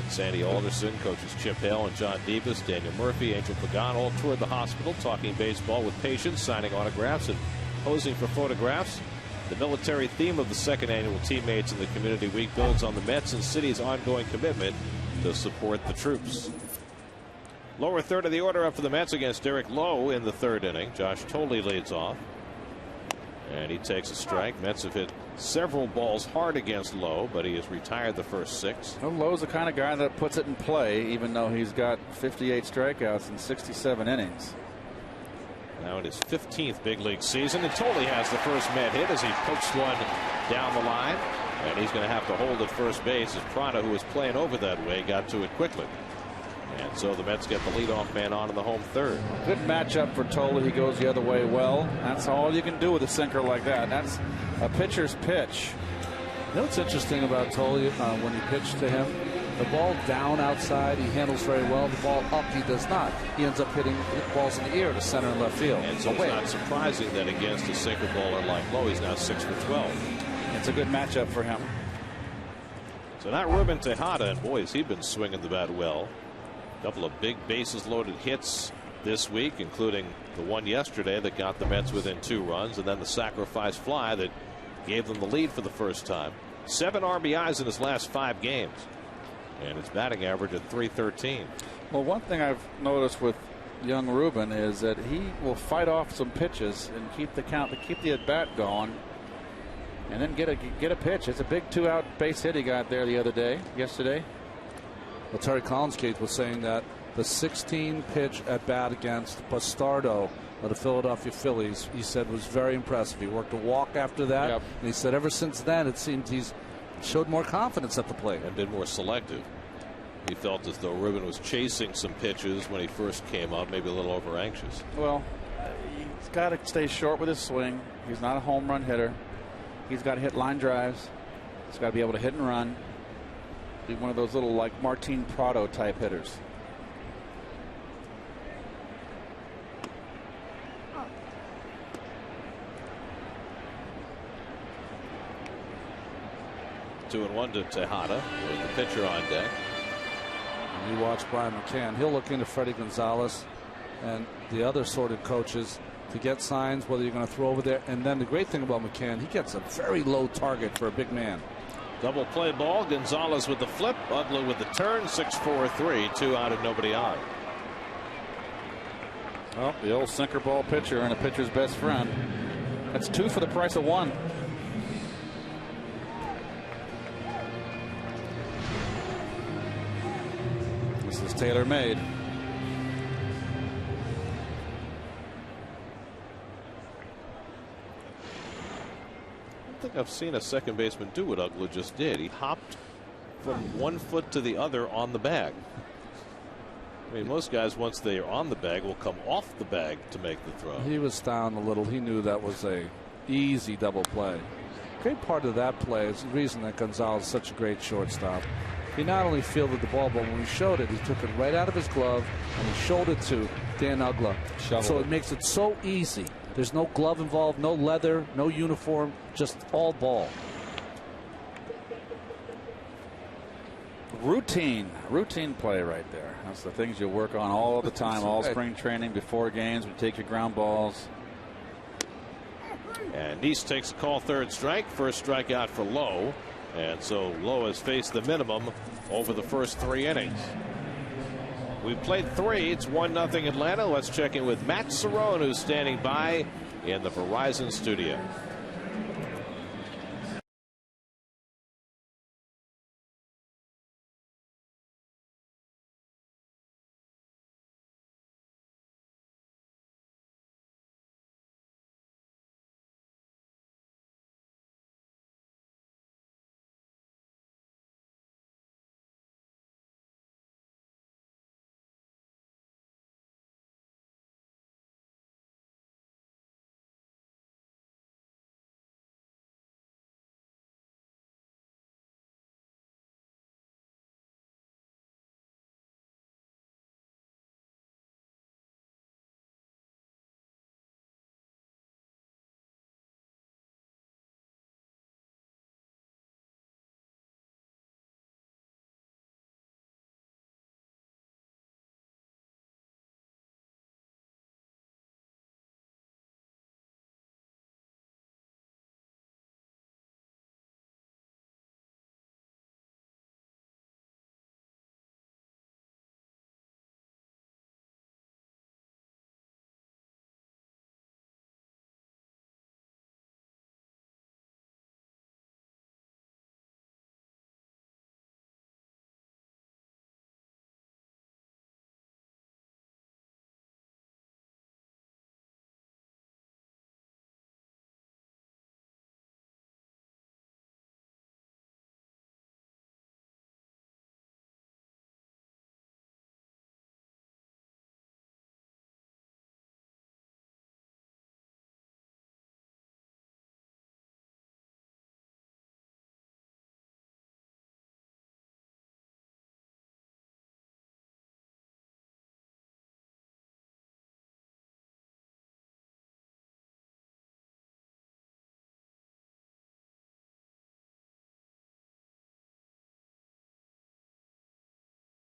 Sandy Alderson, coaches Chip Hale and John Davis, Daniel Murphy, Angel Pagan all toured the hospital, talking baseball with patients, signing autographs, and posing for photographs. The military theme of the second annual Teammates in the Community Week builds on the Mets and City's ongoing commitment to support the troops. Lower third of the order up for the Mets against Derek Lowe in the third inning. Josh Thole leads off, and he takes a strike. Mets have hit several balls hard against Lowe, but he has retired the first 6. Well, Lowe's the kind of guy that puts it in play, even though he's got 58 strikeouts in 67 innings. Now in his 15th big league season, and Thole has the first Met hit as he pokes one down the line, and he's going to have to hold at first base as Prada, who was playing over that way, got to it quickly. And so the Mets get the leadoff man on in the home third. Good matchup for Thole. He goes the other way well. That's all you can do with a sinker like that. That's a pitcher's pitch. You know what's interesting about Thole when he pitched to him? The ball down outside, he handles very well. The ball up, he does not. He ends up hitting balls in the air to center and left field. And so it's not surprising that against a sinker baller like Lowe, he's now 6 for 12. It's a good matchup for him. So now Ruben Tejada, and boy, has he been swinging the bat well. Couple of big bases loaded hits this week, including the one yesterday that got the Mets within 2 runs, and then the sacrifice fly that gave them the lead for the first time. 7 RBIs in his last 5 games, and his batting average at .313. Well, one thing I've noticed with young Ruben is that he will fight off some pitches and keep the count, to keep the at bat going, and then get a pitch. It's a big 2-out base hit he got there the other yesterday. Well, Terry Collins was saying that the 16 pitch at bat against Bastardo of the Philadelphia Phillies, he said, was very impressive. He worked a walk after that, and he said ever since then it seems he's showed more confidence at the plate and been more selective. He felt as though Ruben was chasing some pitches when he first came up, maybe a little over anxious. Well, he's got to stay short with his swing. He's not a home run hitter. He's got to hit line drives. He's got to be able to hit and run. Be one of those little, like, Martin Prado type hitters. Two and one to Tejada with the pitcher on deck. And you watch Brian McCann. He'll look into Freddie Gonzalez and the other sorted coaches to get signs whether you're going to throw over there. And then the great thing about McCann, he gets a very low target for a big man. Double play ball. Gonzalez with the flip. Uggla with the turn. 6-4-3. 2 out and nobody on. Well, the old sinker ball pitcher and a pitcher's best friend. That's 2 for the price of 1. This is tailor made. I think I've seen a second baseman do what Uggla just did. He hopped from one foot to the other on the bag. I mean, most guys, once they are on the bag, will come off the bag to make the throw. He was down a little. He knew that was a easy double play. Great part of that play is the reason that Gonzalez is such a great shortstop. He not only fielded the ball, but when he showed it, he took it right out of his glove and he showed it to Dan Uggla. So it makes it so easy. There's no glove involved, no leather, no uniform, just all ball. Routine play right there. That's the things you work on all the time, all spring training, before games. We take your ground balls. And Neese takes a call, 3rd strike. First strikeout for Lowe. And so Lowe has faced the minimum over the first 3 innings. We've played 3. It's 1-0 Atlanta. Let's check in with Matt Cerrone, who's standing by in the Verizon studio.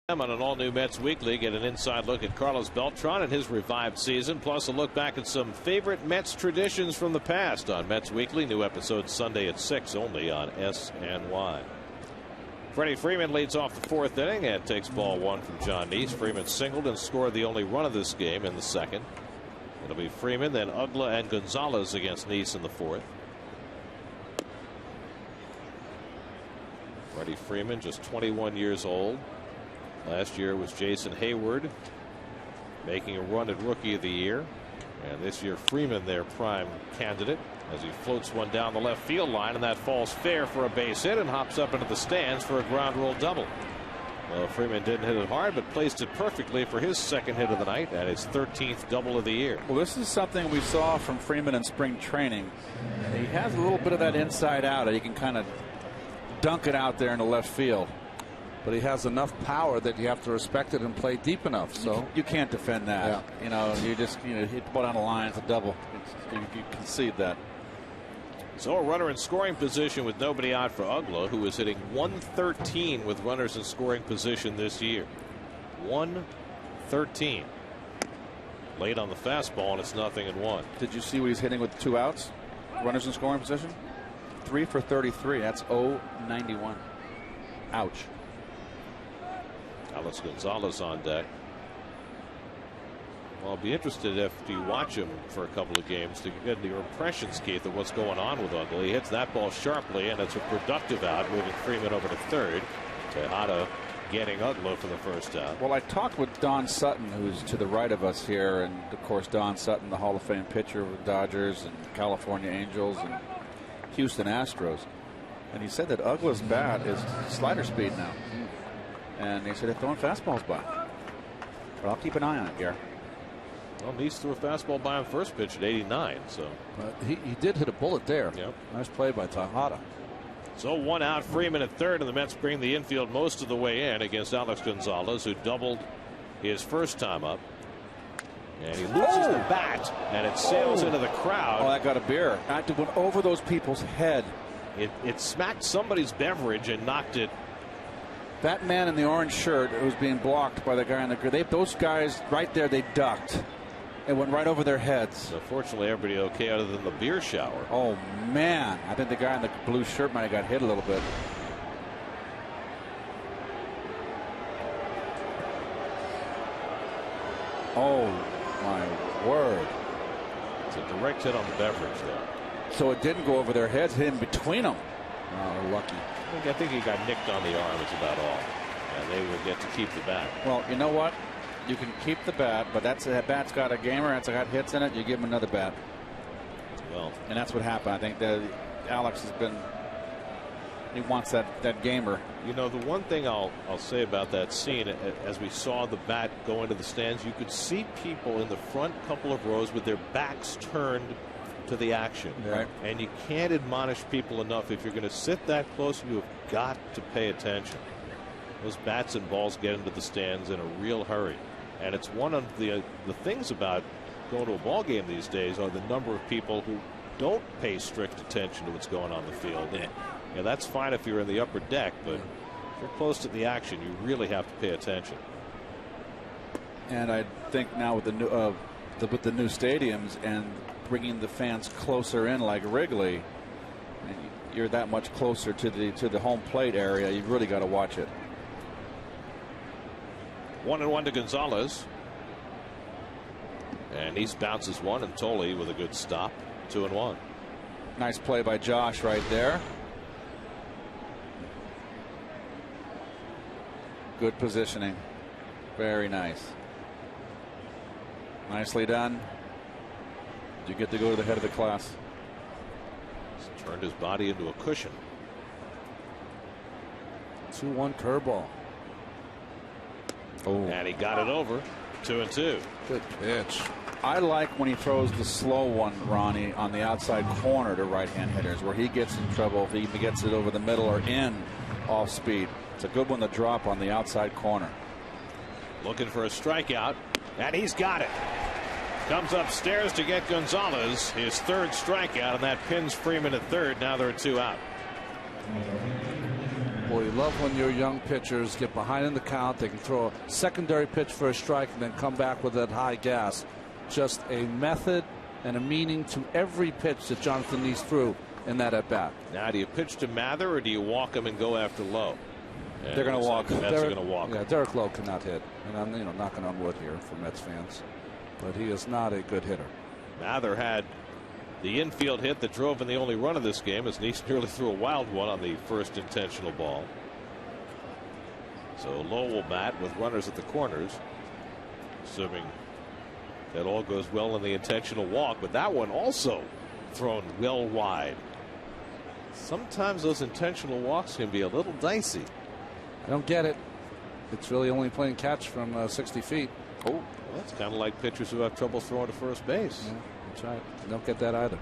On an all-new Mets Weekly, get an inside look at Carlos Beltran and his revived season, plus a look back at some favorite Mets traditions from the past on Mets Weekly. New episode Sunday at 6 only on SNY. Freddie Freeman leads off the 4th inning and takes ball 1 from John Neese. Freeman singled and scored the only run of this game in the 2nd. It'll be Freeman, then Ugla and Gonzalez against Neese in the 4th. Freddie Freeman, just 21 years old. Last year was Jason Hayward making a run at Rookie of the Year. And this year Freeman, their prime candidate, as he floats one down the left field line, and that falls fair for a base hit and hops up into the stands for a ground rule double. Well, Freeman didn't hit it hard, but placed it perfectly for his 2nd hit of the night and his 13th double of the year. Well, this is something we saw from Freeman in spring training. He has a little bit of that inside out. He can kind of dunk it out there in the left field. But he has enough power that you have to respect it and play deep enough. So you can't defend that. Yeah. You know, you just hit the ball down the line. It's a double. You concede that. So a runner in scoring position with nobody out for Ugla, who is hitting 113 with runners in scoring position this year. 113. Late on the fastball, and it's 0-1. Did you see what he's hitting with 2 outs? Runners in scoring position? 3 for 33. That's 0-91. Ouch. Alex Gonzalez on deck. Well, I'll be interested if you watch him for a couple of games to get your impressions, Keith, of what's going on with Ugla. He hits that ball sharply, and it's a productive out, moving Freeman over to 3rd. Tejada getting Ugla for the first out. Well, I talked with Don Sutton, who's to the right of us here, and of course Don Sutton, the Hall of Fame pitcher with Dodgers and California Angels and Houston Astros, and he said that Ugla's bat is slider speed now. And he said they're throwing fastballs by. But I'll keep an eye on it, Gary. Well, Neese threw a fastball by him first pitch at 89. So he did hit a bullet there. Yep. Nice play by Tejada. So 1 out, Freeman at 3rd, and the Mets bring the infield most of the way in against Alex Gonzalez, who doubled his first time up. And he loses the bat, and it sails into the crowd. Oh, that got a beer. It went over those people's head. It smacked somebody's beverage and knocked it. That man in the orange shirt was being blocked by the guy in the green. Those guys right there, they ducked. It went right over their heads. So fortunately, everybody okay other than the beer shower. Oh, man. I think the guy in the blue shirt might have got hit a little bit. Oh, my word. It's a direct hit on the beverage there. So it didn't go over their heads, hit in between them. Oh, lucky. I think he got nicked on the arm. It's about all. And they will get to keep the bat. Well, you know what? You can keep the bat, but that bat's got a gamer. That's got hits in it. You give him another bat. Well, and that's what happened. I think that Alex has been. He wants that gamer. You know, the one thing I'll say about that scene, as we saw the bat go into the stands, you could see people in the front couple of rows with their backs turned to the action. Right. And you can't admonish people enough. If you're going to sit that close, you have got to pay attention. Those bats and balls get into the stands in a real hurry. And it's one of the things about going to a ball game these days are the number of people who don't pay strict attention to what's going on in the field. And that's fine if you're in the upper deck, but if you're close to the action, you really have to pay attention. And I think now with the new stadiums and bringing the fans closer in like Wrigley, you're that much closer to the home plate area. You've really got to watch it. 1-1 to Gonzalez. And he bounces one, and Tolley with a good stop. 2-1. Nice play by Josh right there. Good positioning. Very nice. Nicely done. You get to go to the head of the class. He's turned his body into a cushion. 2-1 curveball. Oh. And he got it over. 2-2. Good pitch. I like when he throws the slow one, Ronnie, on the outside corner to right-hand hitters, where he gets in trouble if he gets it over the middle or in off speed. It's a good one to drop on the outside corner. Looking for a strikeout, and he's got it. Comes upstairs to get Gonzalez, his 3rd strikeout, and that pins Freeman at 3rd. Now there are 2 out. Well, you love when your young pitchers get behind in the count. They can throw a secondary pitch for a strike and then come back with that high gas. Just a method and a meaning to every pitch that Jonathan Neese threw in that at bat. Now, do you pitch to Mather or do you walk him and go after Lowe? And they're going to walk. The Mets are going to walk. Yeah, Derek Lowe cannot hit, and I'm knocking on wood here for Mets fans, but he is not a good hitter. Mather had the infield hit that drove in the only run of this game as Neese nearly threw a wild one on the first intentional ball. So Lowe will bat with runners at the corners, assuming that all goes well in the intentional walk, but that one also thrown well wide. Sometimes those intentional walks can be a little dicey. I don't get it. It's really only playing catch from 60 feet. Oh, well, that's kind of like pitchers who have trouble throwing to first base. Yeah, that's right. I don't get that either.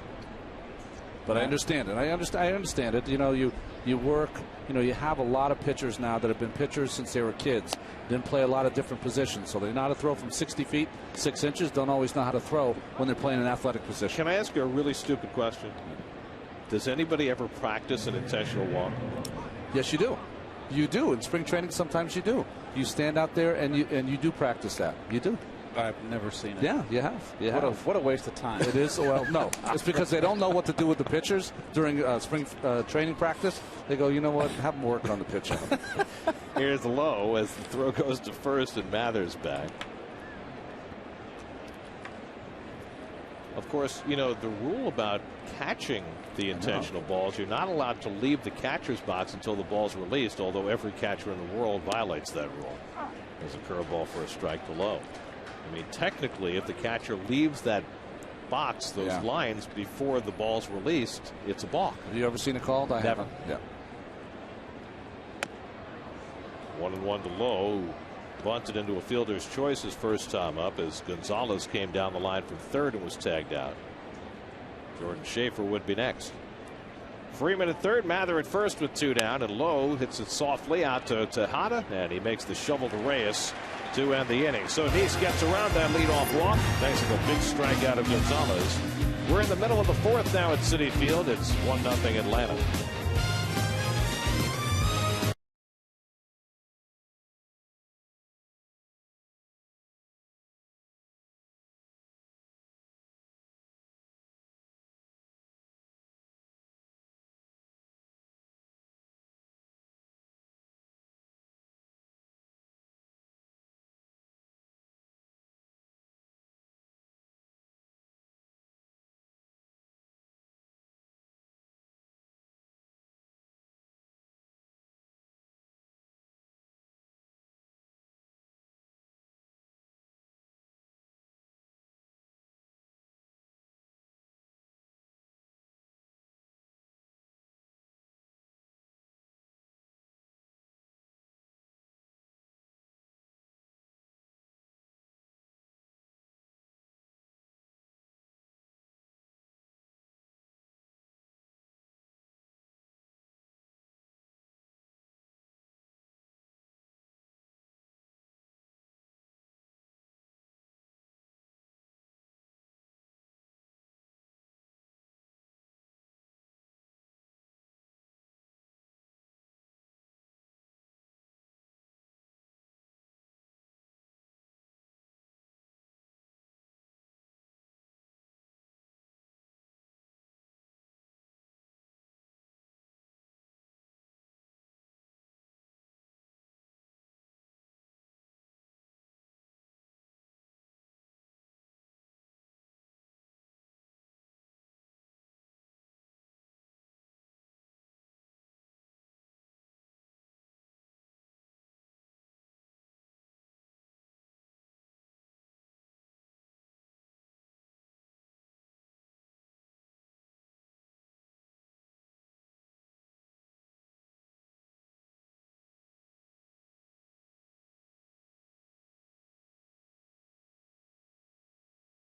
But I understand it. I understand it. You work. You have a lot of pitchers now that have been pitchers since they were kids. Didn't play a lot of different positions, so they know how to throw from 60 feet, 6 inches. Don't always know how to throw when they're playing an athletic position. Can I ask you a really stupid question? Does anybody ever practice an intentional walk? Yes, you do. You do. In spring training, sometimes you do. You stand out there and you do practice that. You do. I've never seen it. Yeah, you have. What a waste of time. It is. Well, no. It's because they don't know what to do with the pitchers during spring training practice. They go, you know what? Have them work on the pitcher. Here's Lowe as the throw goes to first and Mather's back. Of course, the rule about catching the intentional balls, you're not allowed to leave the catcher's box until the ball's released, although every catcher in the world violates that rule. There's a curveball for a strike to Lowe. I mean, technically, if the catcher leaves that box, those lines, before the ball's released, it's a balk. Have you ever seen it called? I haven't. Yeah. 1-1 to Lowe. Bunted into a fielder's choice his first time up as Gonzalez came down the line from third and was tagged out. Jordan Schaefer would be next. Freeman at third, Mather at first with 2 down, and Lowe hits it softly out to Tejada, and he makes the shovel to Reyes to end the inning. So Neese gets around that leadoff walk thanks to the big strikeout of Gonzalez. We're in the middle of the fourth now at Citi Field. It's 1-0 Atlanta.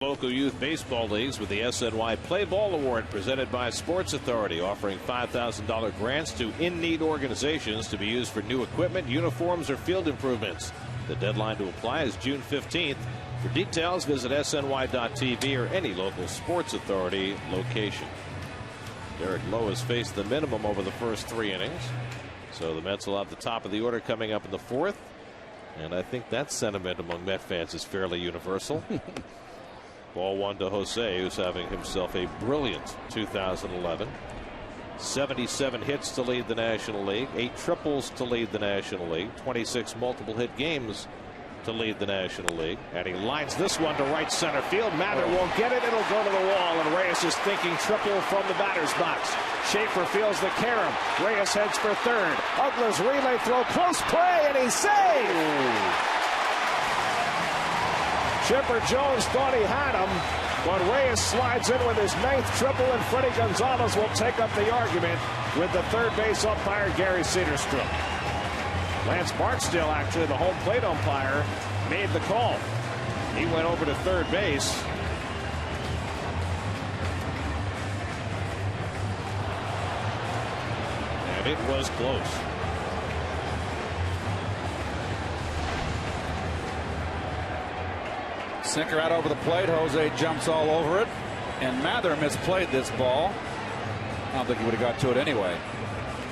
Local youth baseball leagues with the SNY Play Ball Award presented by Sports Authority, offering $5,000 grants to in-need organizations to be used for new equipment, uniforms, or field improvements. The deadline to apply is June 15th. For details, visit sny.tv or any local Sports Authority location. Derek Lowe has faced the minimum over the first 3 innings. So the Mets will have the top of the order coming up in the 4th. And I think that sentiment among Met fans is fairly universal. Ball 1 to Jose, who's having himself a brilliant 2011. 77 hits to lead the National League, 8 triples to lead the National League, 26 multiple hit games to lead the National League. And he lines this one to right center field. Mather won't get it. It'll go to the wall. And Reyes is thinking triple from the batter's box. Schaefer feels the carom. Reyes heads for third. Uggla's relay throw. Close play. And he's saved. Chipper Jones thought he had him. But Reyes slides in with his 9th triple. And Freddie Gonzalez will take up the argument with the third base umpire, Gary Cedarstrom. Lance Barksdale, actually, the home plate umpire, made the call. He went over to third base. And it was close. Sinker out over the plate. Jose jumps all over it. And Mather misplayed this ball. I don't think he would have got to it anyway.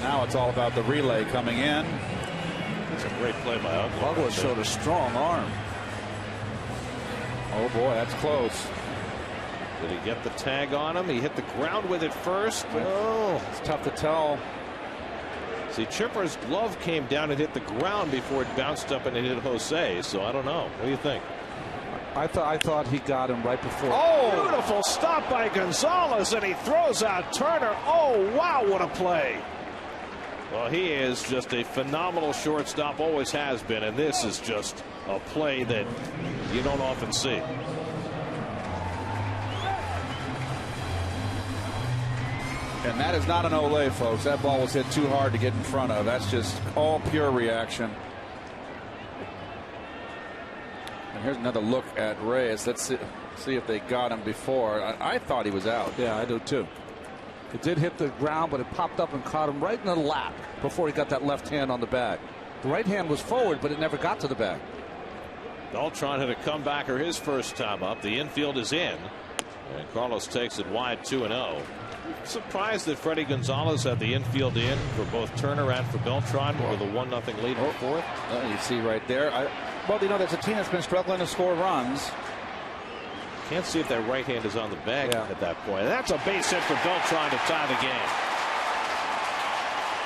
Now it's all about the relay coming in. It's a great play by Uggla. Uggla showed a strong arm. Oh boy, that's close. Did he get the tag on him? He hit the ground with it first. Oh, it's tough to tell. See, Chipper's glove came down and hit the ground before it bounced up and it hit Jose. So I don't know. What do you think? I thought he got him right before. Oh, beautiful stop by Gonzalez, and he throws out Turner. Oh, wow, what a play. Well, he is just a phenomenal shortstop, always has been, and this is just a play that you don't often see. And that is not an Olay, folks. That ball was hit too hard to get in front of. That's just all pure reaction. And here's another look at Reyes. Let's see if they got him before. I thought he was out. Yeah, I do too. It did hit the ground, but it popped up and caught him right in the lap before he got that left hand on the bag. The right hand was forward, but it never got to the bag. Beltran had a comebacker his first time up. The infield is in, and Carlos takes it wide 2-0. Surprised that Freddie Gonzalez had the infield in for both Turner and for Beltran with a 1-0 lead in the 4th. You see right there. Well, you know, that's a team that's been struggling to score runs. Can't see if that right hand is on the bag at that point. That's a base hit for Beltran to tie the game.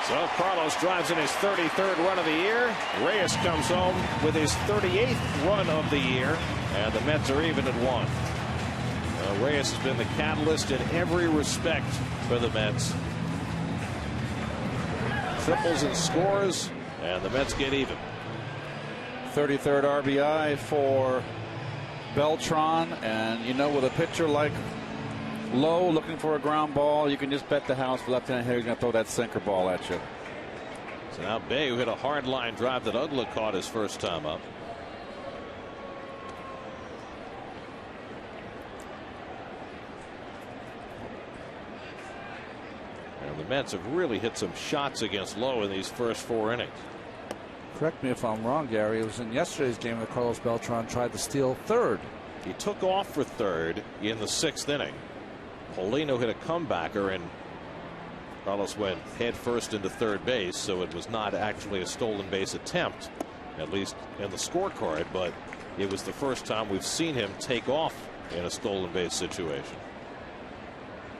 So Carlos drives in his 33rd run of the year. Reyes comes home with his 38th run of the year. And the Mets are even at 1. Reyes has been the catalyst in every respect for the Mets. Triples and scores, and the Mets get even. 33rd RBI for Beltran, and you know, with a pitcher like Lowe looking for a ground ball, you can just bet the house for left-handed hitter he's going to throw that sinker ball at you. So now Bay, who hit a hard line drive that Uggla caught his first time up. And the Mets have really hit some shots against Lowe in these first 4 innings. Correct me if I'm wrong, Gary. It was in yesterday's game that Carlos Beltran tried to steal third. He took off for third in the 6th inning. Polino hit a comebacker, and Carlos went head first into third base, so it was not actually a stolen base attempt, at least in the scorecard, but it was the first time we've seen him take off in a stolen base situation.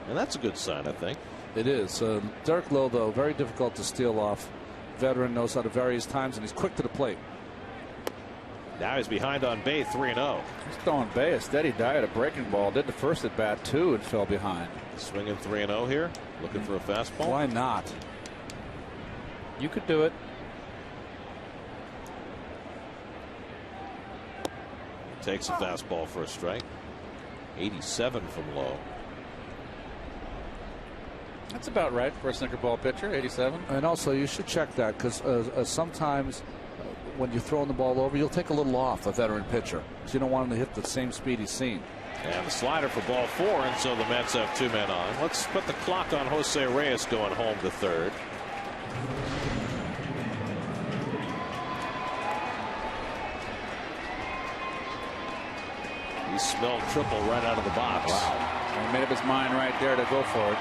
And that's a good sign, I think. It is. Derek Lowe, though, very difficult to steal off. Veteran, knows how to vary his times, and he's quick to the plate. Now he's behind on Bay, 3-0. He's throwing Bay a steady diet of breaking ball. Did the first at bat too and fell behind. Swinging 3-0 here, looking for a fastball. Why not? You could do it. Takes a fastball for a strike. 87 from Lowe. That's about right for a sinker ball pitcher, 87. And also, you should check that, because sometimes when you're throwing the ball over, you'll take a little off a veteran pitcher, so you don't want him to hit the same speed he's seen. And the slider for ball 4, and so the Mets have 2 men on. Let's put the clock on Jose Reyes going home to third. He smelled triple right out of the box. Wow. He made up his mind right there to go for it.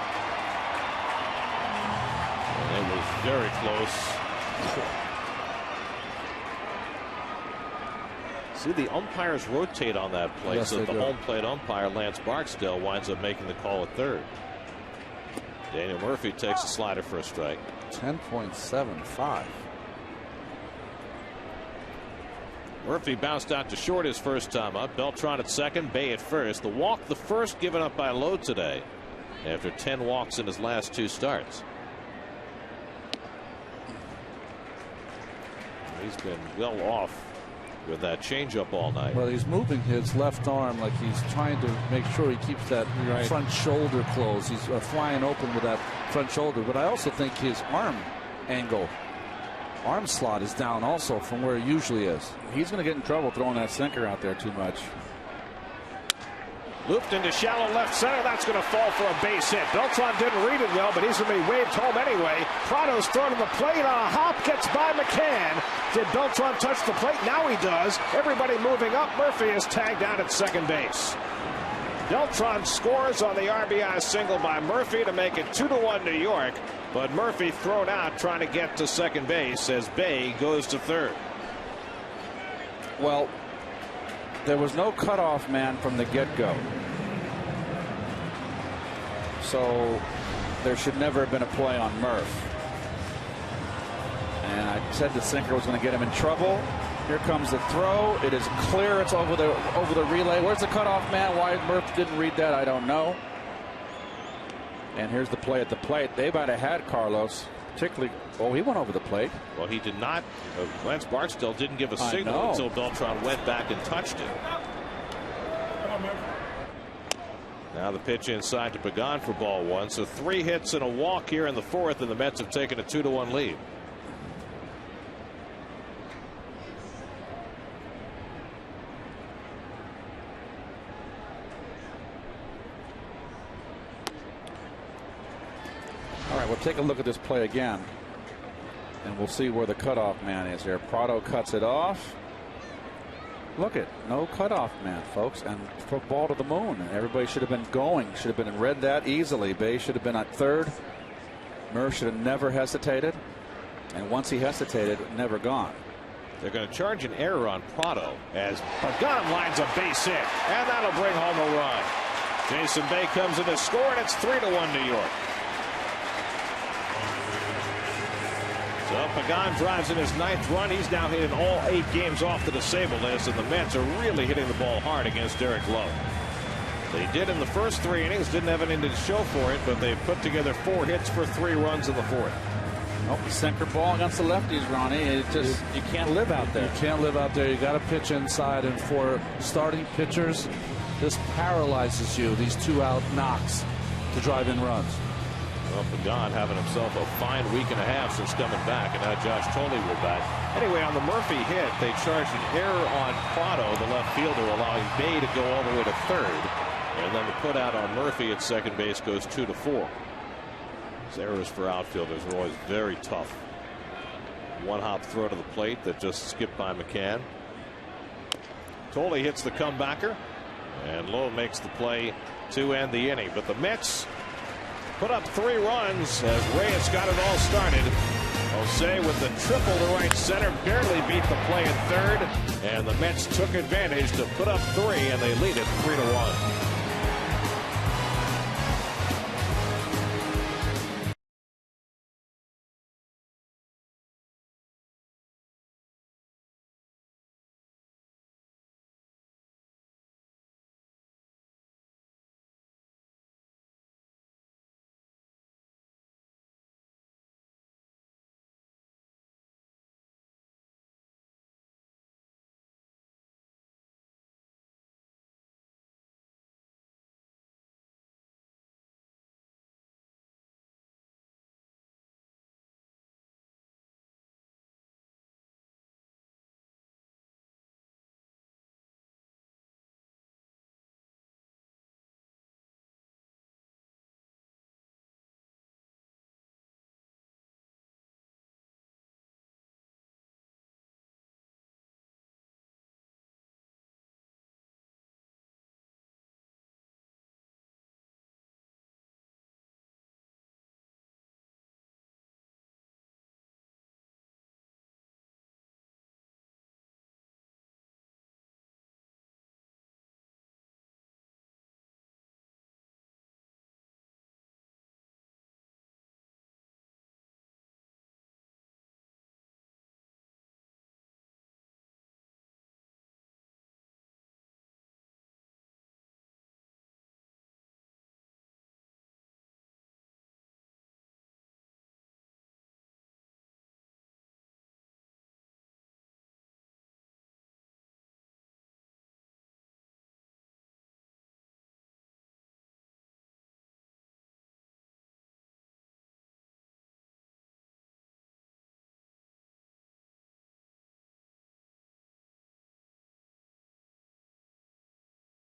And it was very close. See, the umpires rotate on that play, Yes, so the do. home plate umpire, Lance Barksdale, winds up making the call at third. Daniel Murphy takes a slider for a strike. 10.75. Murphy bounced out to short his first time up. Beltran at second, Bay at first. The walk, the first given up by Lowe today after 10 walks in his last 2 starts. He's been well off with that changeup all night. Well, he's moving his left arm like he's trying to make sure he keeps that front shoulder closed. He's flying open with that front shoulder. But I also think his arm angle, arm slot is down also from where he usually is. He's going to get in trouble throwing that sinker out there too much. Looped into shallow left center. That's going to fall for a base hit. Beltran didn't read it well, but he's going to be waved home anyway. Prado's thrown to the plate on a hop, gets by McCann. Did Beltran touch the plate? Now he does. Everybody moving up. Murphy is tagged out at second base. Beltran scores on the RBI single by Murphy to make it 2-1 New York. But Murphy thrown out trying to get to second base as Bay goes to third. Well, there was no cutoff man from the get-go. So there should never have been a play on Murph. And I said the sinker was going to get him in trouble. Here comes the throw. It is clear. It's over the relay. Where's the cutoff man? Why Murph didn't read that, I don't know. And here's the play at the plate. They might have had Carlos, particularly. Oh, he went over the plate. Well, he did not. Lance Barksdale didn't give a signal until Beltran went back and touched it. Now the pitch inside to Pagan for ball 1. So 3 hits and a walk here in the 4th, and the Mets have taken a 2-1 lead. All right, we'll take a look at this play again, and we'll see where the cutoff man is here. Prado cuts it off. Look at no cutoff man, folks, and for ball to the moon. Everybody should have been going. Should have been read that easily. Bay should have been at third. Murph should have never hesitated, and once he hesitated, never gone. They're going to charge an error on Prado as Pagan lines a base hit, and that'll bring home a run. Jason Bay comes in to score, and it's 3-1 New York. So Pagan drives in his 9th run. He's now hitting all 8 games off the disabled list, and the Mets are really hitting the ball hard against Derek Lowe. They did in the first 3 innings, didn't have anything to show for it, but they put together 4 hits for 3 runs in the 4th. Oh, sinker ball against the lefties, Ronnie. It just you can't live out there. You can't live out there. You got to pitch inside, and for starting pitchers, this paralyzes you. These 2-out knocks to drive in runs. Well, Pagan having himself a fine week and a half since coming back, and now Josh Toley will bat. Anyway, on the Murphy hit, they charged an error on Prado, the left fielder, allowing Bay to go all the way to third. And then the put out on Murphy at second base goes 2-4. These errors for outfielders are always very tough. One-hop throw to the plate that just skipped by McCann. Toley hits the comebacker, and Lowe makes the play to end the inning. But the Mets put up 3 runs as Reyes got it all started. Jose with the triple to right center barely beat the play at third, and the Mets took advantage to put up 3, and they lead it 3-1.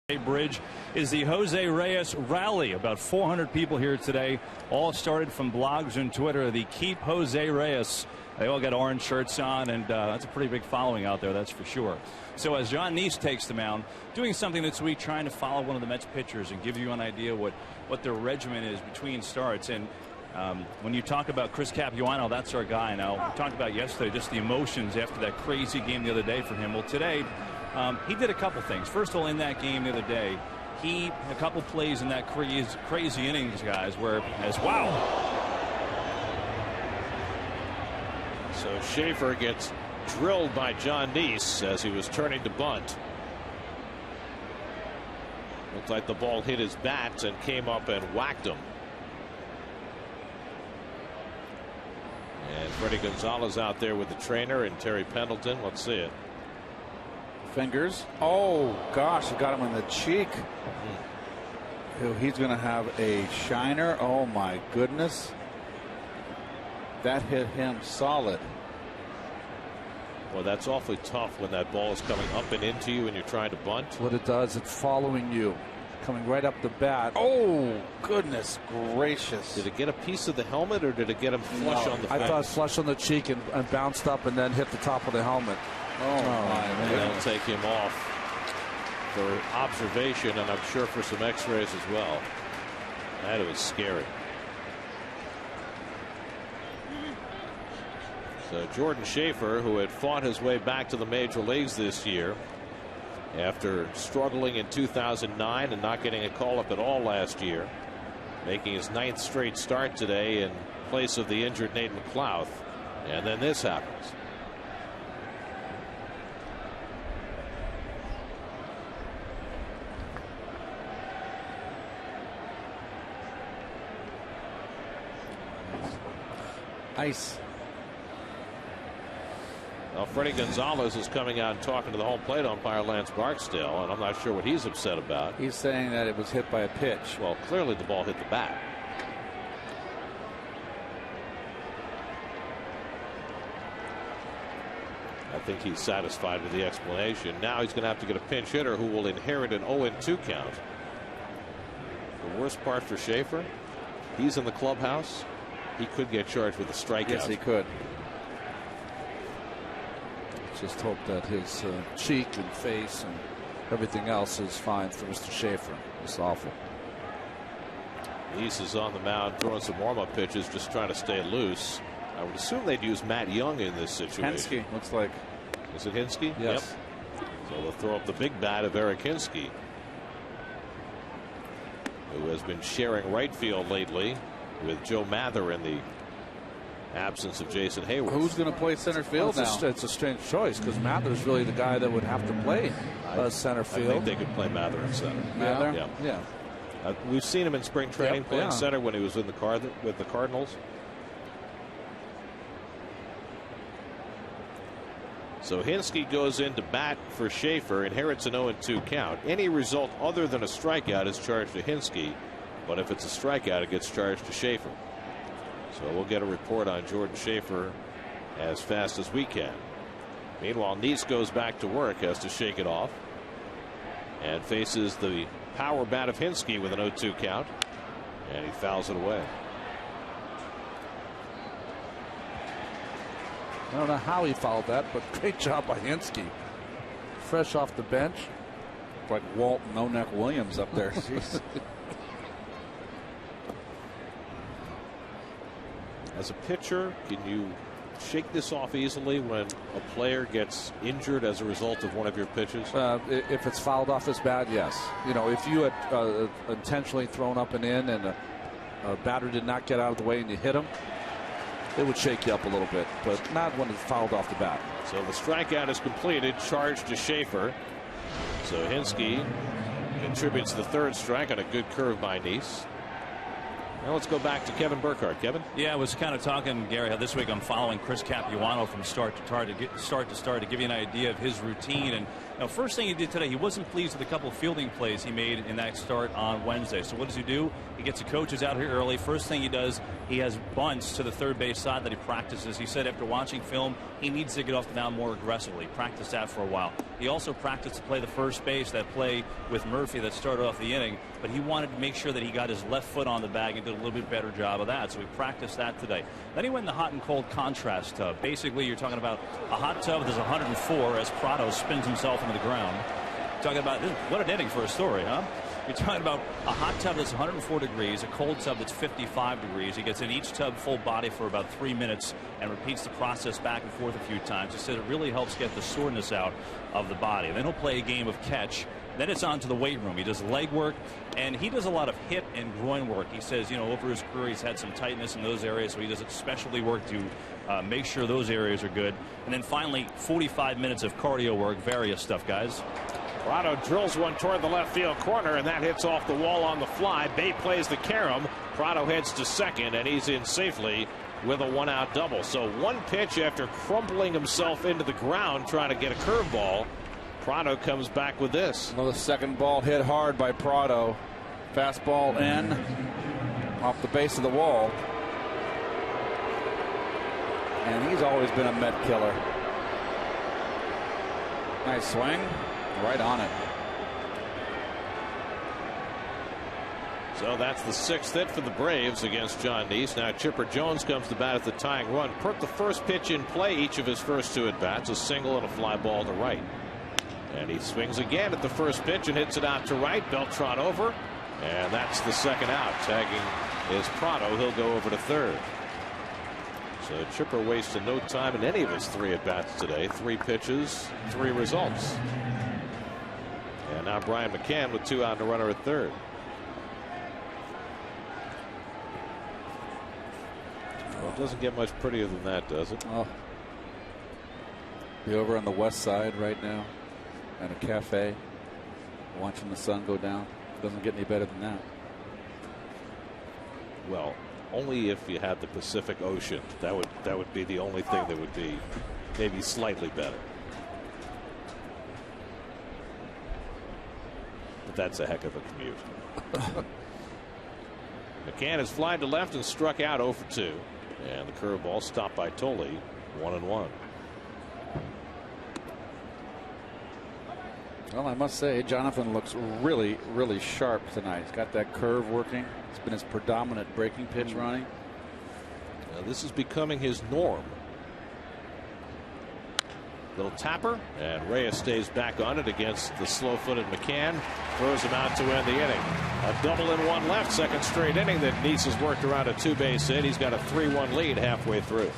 Bridge is the Jose Reyes Rally. About 400 people here today, all started from blogs and Twitter. The Keep Jose Reyes. They all got orange shirts on, and that's a pretty big following out there, that's for sure. So as John Neese takes the mound, doing something that's sweet, trying to follow one of the Mets pitchers and give you an idea what their regimen is between starts. And when you talk about Chris Capuano, that's our guy. Now, we talked about yesterday just the emotions after that crazy game the other day for him. Well, today, he did a couple things. First of all, in that game the other day, he a couple plays in that crazy innings, guys, where as wow. So Schaefer gets drilled by John Neese as he was turning to bunt. Looked like the ball hit his bat and came up and whacked him. And Freddie Gonzalez out there with the trainer and Terry Pendleton. Let's see it. Fingers. Oh, gosh, he got him in the cheek. He's going to have a shiner. Oh, my goodness. That hit him solid. Well, that's awfully tough when that ball is coming up and into you and you're trying to bunt. What it does, it's following you. Coming right up the bat. Oh, goodness gracious. Did it get a piece of the helmet or did it get him flush on the face? I thought flush on the cheek and bounced up and then hit the top of the helmet. Oh, my man. They'll take him off for observation and I'm sure for some x-rays as well. That was scary. So Jordan Schaefer, who had fought his way back to the major leagues this year after struggling in 2009 and not getting a call up at all last year, making his 9th straight start today in place of the injured Nate McLouth. And then this happens. Ice. Well, Freddie Gonzalez is coming out and talking to the home plate umpire Lance Barksdale, and I'm not sure what he's upset about. He's saying that it was hit by a pitch. Well, clearly the ball hit the bat. I think he's satisfied with the explanation. Now he's going to have to get a pinch hitter who will inherit an 0-2 count. The worst part for Schaefer, he's in the clubhouse. He could get charged with a strikeout. Yes, he could. Just hope that his cheek and face and everything else is fine for Mr. Schaefer. It's awful. Neese is on the mound throwing some warm-up pitches, just trying to stay loose. I would assume they'd use Matt Young in this situation. Hinske, looks like. Is it Hinske? Yes. Yep. So they'll throw up the big bat of Eric Hinske, who has been sharing right field lately with Joe Mather in the absence of Jason Hayward. Who's going to play center field now? It's a strange choice because Mather's really the guy that would have to play center field. I think they could play Mather in center. Mather? Yeah. We've seen him in spring training playing center when he was in the with the Cardinals. So Hinske goes in to bat for Schaefer, inherits an 0-2 count. Any result other than a strikeout is charged to Hinske, but if it's a strikeout, it gets charged to Schaefer. So we'll get a report on Jordan Schaefer as fast as we can. Meanwhile, Neese goes back to work, has to shake it off, and faces the power bat of Hinske with an 0-2 count, and he fouls it away. I don't know how he fouled that, but great job by Hinske. Fresh off the bench. Like Walt No-Neck Williams up there. As a pitcher, can you shake this off easily when a player gets injured as a result of one of your pitches? If it's fouled off his bat, yes. You know, if you had intentionally thrown up and in and a batter did not get out of the way and you hit him, it would shake you up a little bit, but not when it's fouled off the bat. So the strikeout is completed, charged to Schaefer. So Hinske contributes the third strike on a good curve by Neese. Now let's go back to Kevin Burkhardt. Kevin? Yeah, I was kind of talking, Gary, how this week I'm following Chris Capuano from start to start to give you an idea of his routine. And Now, first thing he did today, he wasn't pleased with a couple of fielding plays he made in that start on Wednesday. So what does he do? He gets the coaches out here early. First thing he does, he has bunts to the third base side that he practices. He said after watching film, he needs to get off the mound more aggressively. Practice that for a while. He also practiced to play the first base, that play with Murphy that started off the inning, but he wanted to make sure that he got his left foot on the bag and did a little bit better job of that. So he practiced that today. Then he went in the hot and cold contrast tub. Basically, you're talking about a hot tub that's 104 as Prado spins himself into the ground. Talking about what an inning for a story, huh? You're talking about a hot tub that's 104 degrees, a cold tub that's 55 degrees. He gets in each tub full body for about 3 minutes and repeats the process back and forth a few times. He said it really helps get the soreness out of the body. Then he'll play a game of catch. Then it's on to the weight room. He does leg work, and he does a lot of hip and groin work. He says, over his career, he's had some tightness in those areas, so he does specialty work to make sure those areas are good. And then finally, 45 minutes of cardio work, various stuff, guys. Prado drills one toward the left field corner, and that hits off the wall on the fly. Bay plays the carom. Prado heads to second, and he's in safely with a one-out double. So one pitch after crumpling himself into the ground trying to get a curveball, Prado comes back with this. Another second ball hit hard by Prado. Fastball in off the base of the wall. And he's always been a Met killer. Nice swing. Right on it. So that's the 6th hit for the Braves against John Neese. Now Chipper Jones comes to bat at the tying run. Put the first pitch in play each of his first 2 at-bats, a single and a fly ball to right. And he swings again at the first pitch and hits it out to right. Beltran over, and that's the second out. Tagging is Prado. He'll go over to third. So Chipper wasted no time in any of his 3 at-bats today. 3 pitches, 3 results. And now Brian McCann with 2 out and a runner at third. Well, it doesn't get much prettier than that, does it? Oh. Be over on the west side right now at a cafe watching the sun go down. Doesn't get any better than that. Well, only if you had the Pacific Ocean. That would be the only thing that would be maybe slightly better. But that's a heck of a commute. McCann is flying to left and struck out 0 for 2. And the curveball stopped by Tolle, 1-1. Well, I must say, Jonathan looks really, really sharp tonight. He's got that curve working. It's been his predominant breaking pitch running. Now, this is becoming his norm. Little tapper, and Reyes stays back on it against the slow-footed McCann. Throws him out to end the inning. A double in 1 left, second straight inning that Neese has worked around a 2-base hit. He's got a 3-1 lead halfway through.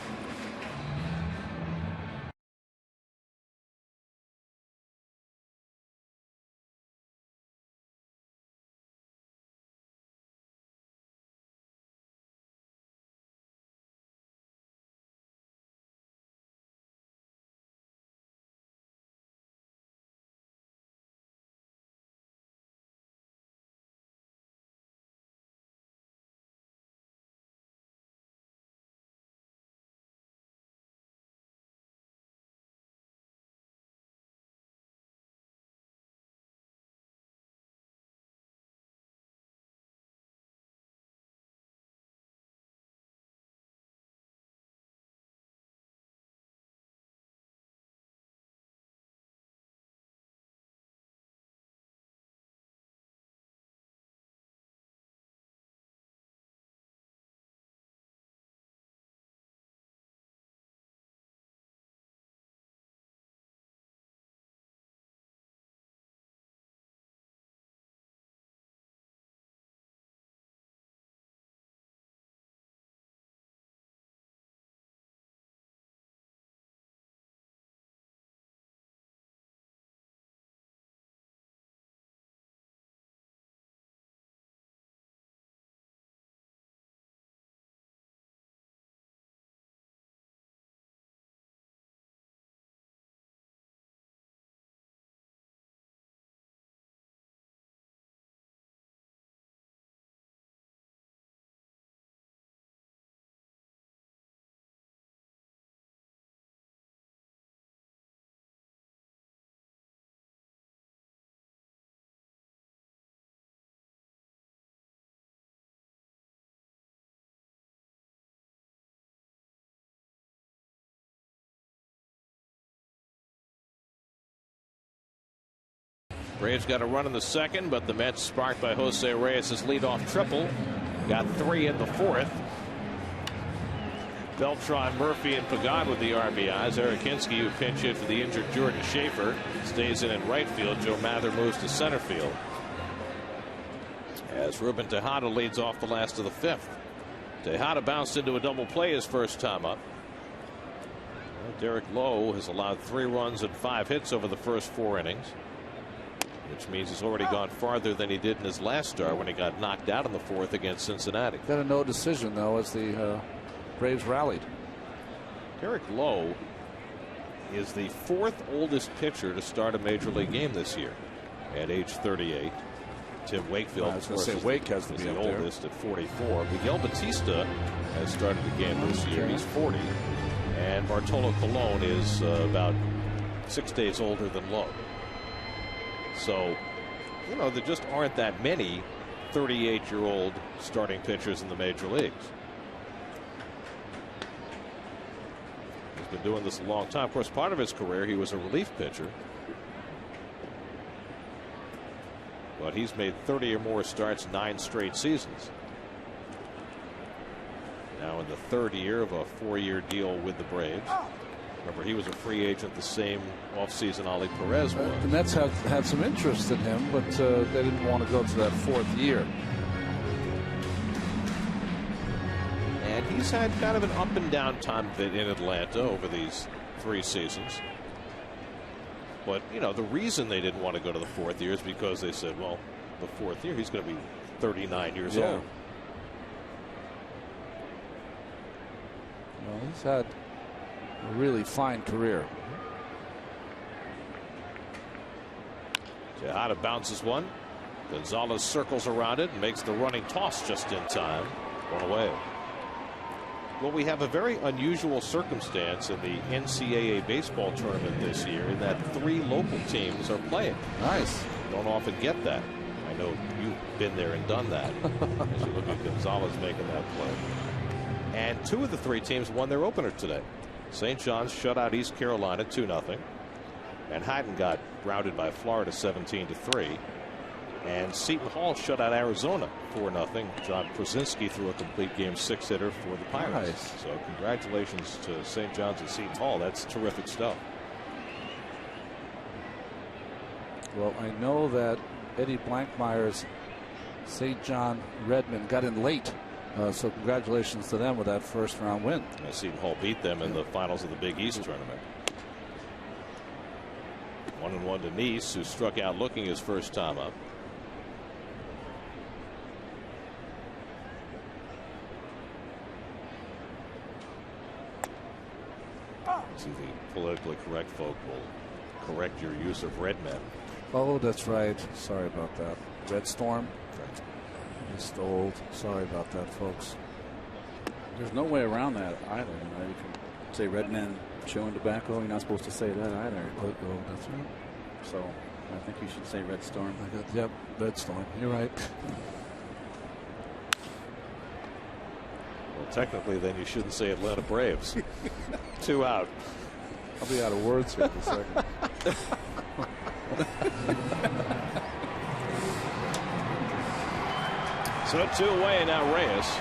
Braves got a run in the second, but the Mets, sparked by Jose Reyes' leadoff triple, got 3 in the 4th. Beltran, Murphy, and Pagan with the RBIs. Eric Hinske, who pinch hit for the injured Jordan Schaefer, stays in right field. Joe Mather moves to center field, as Ruben Tejada leads off the last of the 5th. Tejada bounced into a double play his first time up. Derek Lowe has allowed 3 runs and 5 hits over the first 4 innings, which means he's already gone farther than he did in his last start when he got knocked out in the 4th against Cincinnati. Got a no decision, though, as the Braves rallied. Derek Lowe is the 4th oldest pitcher to start a major league game this year at age 38. Tim Wakefield, I was going to say Wake has to be the up there. oldest at 44. Miguel Batista has started the game this year. He's 40. And Bartolo Colon is about 6 days older than Lowe. So, you know, there just aren't that many 38-year-old starting pitchers in the major leagues. He's been doing this a long time. Of course, part of his career, he was a relief pitcher. But he's made 30 or more starts 9 straight seasons. Now in the 3rd year of a 4-year deal with the Braves. Remember, he was a free agent the same offseason Ali Perez was. The Mets have had some interest in him, but they didn't want to go to that 4th year. And he's had kind of an up and down time in Atlanta over these 3 seasons. But, you know, the reason they didn't want to go to the 4th year is because they said, well, the 4th year, he's going to be 39 years old. Well, he's had a really fine career. Tejada bounces one. Gonzalez circles around it and makes the running toss just in time. 1 away. Well, we have a very unusual circumstance in the NCAA baseball tournament this year in that 3 local teams are playing. Nice. You don't often get that. I know you've been there and done that as you look at Gonzalez making that play. And 2 of the 3 teams won their opener today. St. John's shut out East Carolina 2-0. Manhattan got routed by Florida 17-3. And Seton Hall shut out Arizona 4-0. John Krasinski threw a complete game 6-hitter for the Pirates. Nice. So congratulations to St. John's and Seton Hall. That's terrific stuff. Well, I know that Eddie Blankmeyer's St. John Redmond got in late. So congratulations to them with that 1st round win. Seton Hall beat them in the finals of the Big East tournament. 1-1 to Nice, who struck out looking his first time up. See, the politically correct folk will correct your use of red men. Oh, that's right. Sorry about that. Red Storm. Just old. Sorry about that, folks. There's no way around that either. You know, you can say red men chewing tobacco. You're not supposed to say that either. Oh, that's right. So I think you should say Red Storm. Yep, Red Storm. You're right. Well, technically, then you shouldn't say Atlanta Braves. 2 out. I'll be out of words here in a second. So 2 away now Reyes.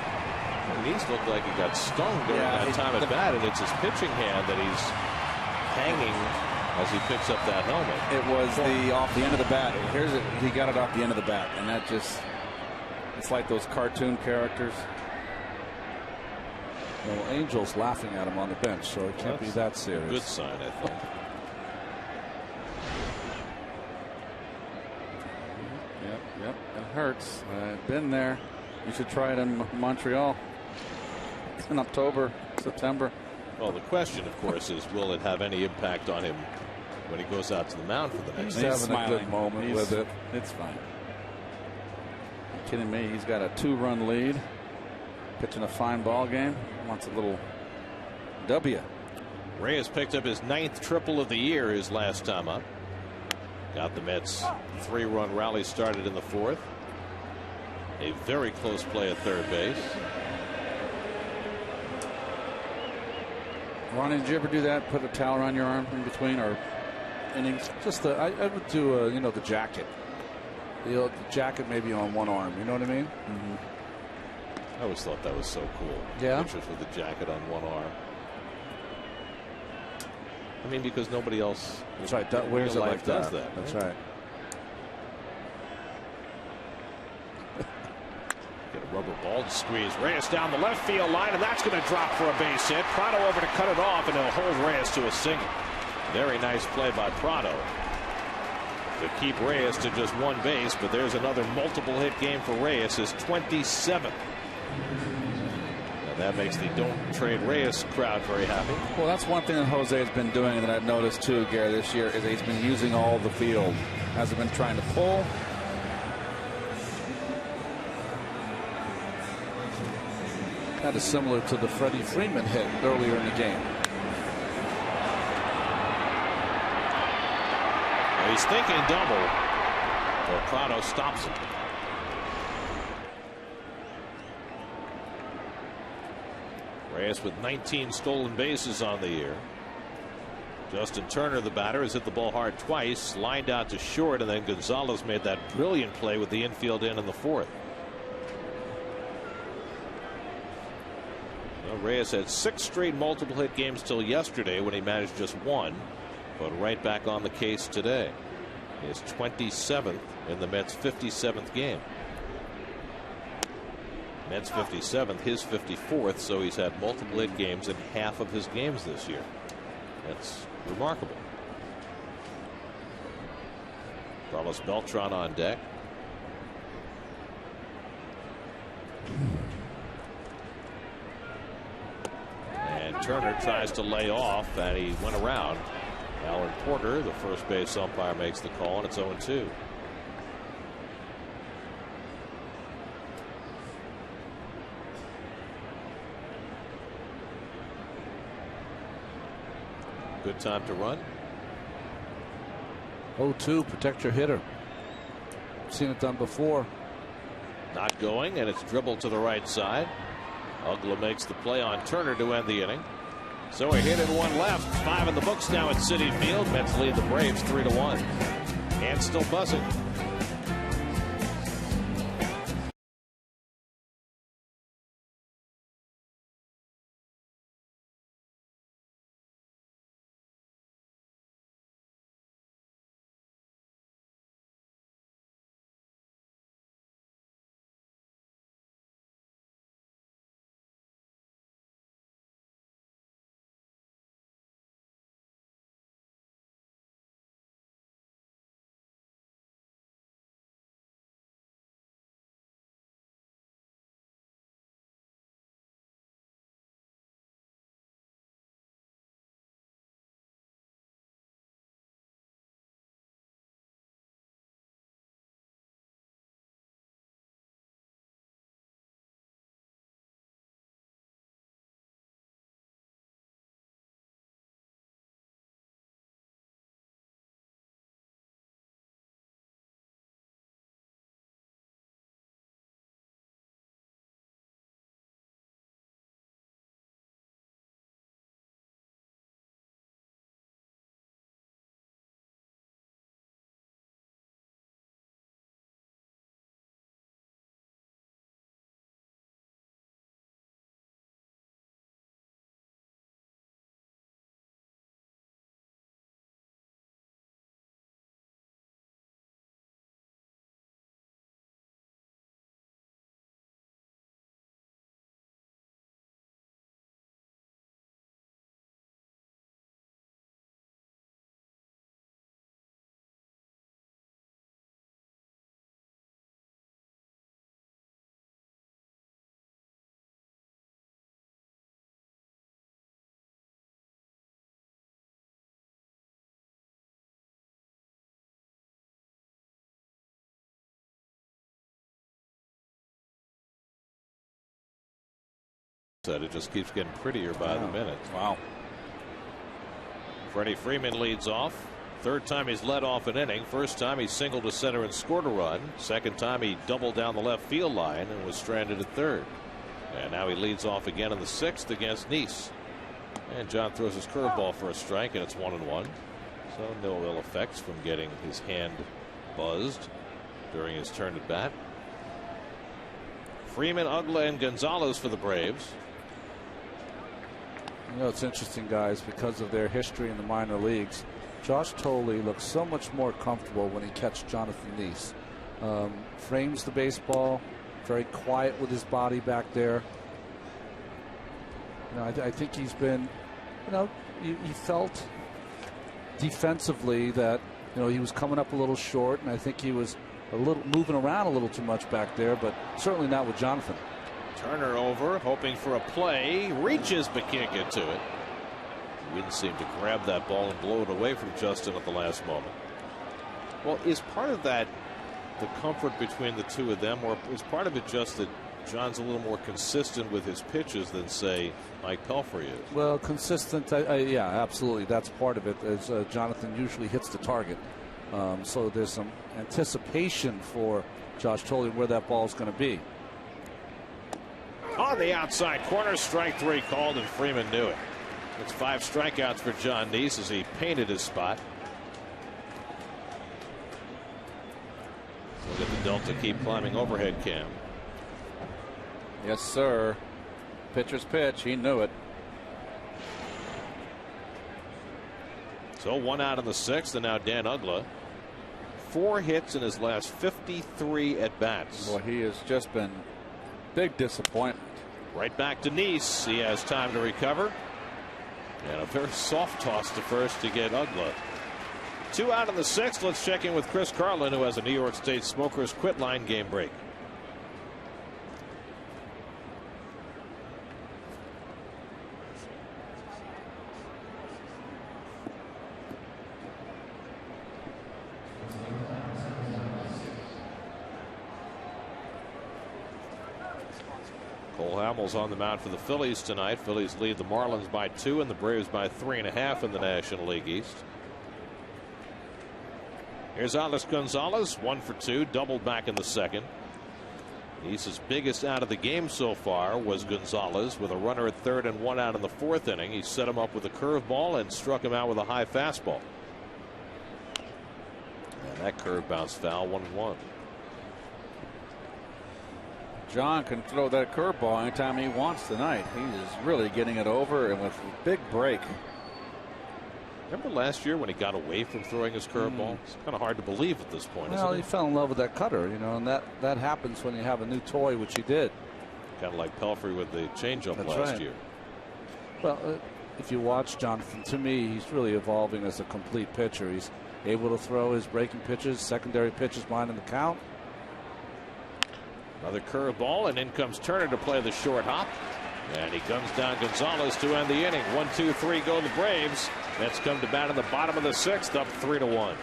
He's looked like he got stung during that time at bat, and it's his pitching hand that he's hanging as he picks up that helmet. It was the off the end of the bat. He got it off the end of the bat, and that just, it's like those cartoon characters. Well, Angel's laughing at him on the bench, so it can't be that serious. Good sign, I think. Yep, it hurts. I've been there. You should try it in Montreal in October, September. Well, the question, of course, is will it have any impact on him when he goes out to the mound for the next He's having a good moment with it. It's fine. You're kidding me? He's got a 2-run lead. Pitching a fine ball game. Wants a little W. Reyes picked up his 9th triple of the year his last time up. Got the Mets 3-run rally started in the 4th. A very close play at third base. Ronnie, did you ever do that? Put a towel around your arm in between, or innings? Just I would do you know, the jacket. The jacket maybe on one arm. You know what I mean? Mm-hmm. I always thought that was so cool. Yeah. Pictures with the jacket on one arm. I mean, because nobody else. That's right. That wears it like does that. That's right? right. Get a rubber ball to squeeze. Reyes down the left field line, and that's going to drop for a base hit. Prado over to cut it off, and he'll hold Reyes to a single. Very nice play by Prado to keep Reyes to just one base, but there's another multiple hit game for Reyes, his 27th. And that makes the Don't Trade Reyes crowd very happy. Well, that's one thing that Jose has been doing that I've noticed too, Gary, this year, is that he's been using all the field. Hasn't been trying to pull. That is similar to the Freddie Freeman hit earlier in the game. Well, he's thinking double, but Prado stops him. Reyes with 19 stolen bases on the year. Justin Turner, the batter, has hit the ball hard twice, lined out to short, and then Gonzalez made that brilliant play with the infield in the fourth. Well, Reyes had 6 straight multiple hit games till yesterday when he managed just one, but right back on the case today. His 27th in the Mets' 57th game. Mets 57th, his 54th, so he's had multiple hit games in half of his games this year. That's remarkable. Carlos Beltran on deck. And Turner tries to lay off, and he went around. Alan Porter, the first base umpire, makes the call, and it's 0-2. Good time to run. 0-2, protect your hitter. Seen it done before. Not going, and it's dribbled to the right side. Uggla makes the play on Turner to end the inning. So a hit and one left. 5 in the books now at Citi Field. Mets lead the Braves 3-1. And still buzzing. It just keeps getting prettier by the minute. Wow. Freddie Freeman leads off. Third time he's led off an inning. First time he singled to center and scored a run. Second time he doubled down the left field line and was stranded at third. And now he leads off again in the 6th against Nice. And John throws his curveball for a strike, and it's 1-1. So no ill effects from getting his hand buzzed during his turn at bat. Freeman, Ugla, and Gonzalez for the Braves. You know, it's interesting, guys, because of their history in the minor leagues. Josh Tolle looks so much more comfortable when he catches Jonathan Neese. Frames the baseball, very quiet with his body back there. You know, I think he's been, you know, he felt defensively that, you know, he was coming up a little short, and I think he was a little moving around a little too much back there, but certainly not with Jonathan. Turner over, hoping for a play, reaches but can't get to it. We didn't seem to grab that ball and blow it away from Justin at the last moment. Well, is part of that the comfort between the two of them, or is part of it just that John's a little more consistent with his pitches than, say, Mike Pelfrey is? Well, consistent, yeah, absolutely. That's part of it, as Jonathan usually hits the target. So there's some anticipation for Josh Tolle where that ball is going to be. On the outside corner, strike three called, and Freeman knew it. It's 5 strikeouts for John Neese as he painted his spot. Look at the Delta keep climbing overhead cam. Yes, sir. Pitcher's pitch. He knew it. So 1 out in the 6th, and now Dan Ugla. 4 hits in his last 53 at bats. Boy, he has just been big disappointment. Right back to Neese. He has time to recover. And a very soft toss to first to get Ugla. 2 out in the 6th. Let's check in with Chris Carlin, who has a New York State Smokers Quit Line game break. Cole Hamels on the mound for the Phillies tonight. Phillies lead the Marlins by 2 and the Braves by 3.5 in the National League East. Here's Alex Gonzalez, 1 for 2, doubled back in the 2nd. Neese's biggest out of the game so far was Gonzalez with a runner at 3rd and 1 out in the 4th inning. He set him up with a curveball and struck him out with a high fastball. And that curve bounced foul, 1-1. John can throw that curveball anytime he wants tonight. He is really getting it over, and with a big break. Remember last year when he got away from throwing his curveball? It's kind of hard to believe at this point. Well, isn't he it? fell in love with that cutter, you know, and that happens when you have a new toy, which he did. Kind of like Pelfrey with the changeup That's last right. year. Well, if you watch Jonathan, to me, he's really evolving as a complete pitcher. He's able to throw his breaking pitches, secondary pitches minding the count. Another curveball, and in comes Turner to play the short hop. And he guns down Gonzalez to end the inning. 1-2-3 go the Braves. Mets come to bat in the bottom of the 6th, up 3-1.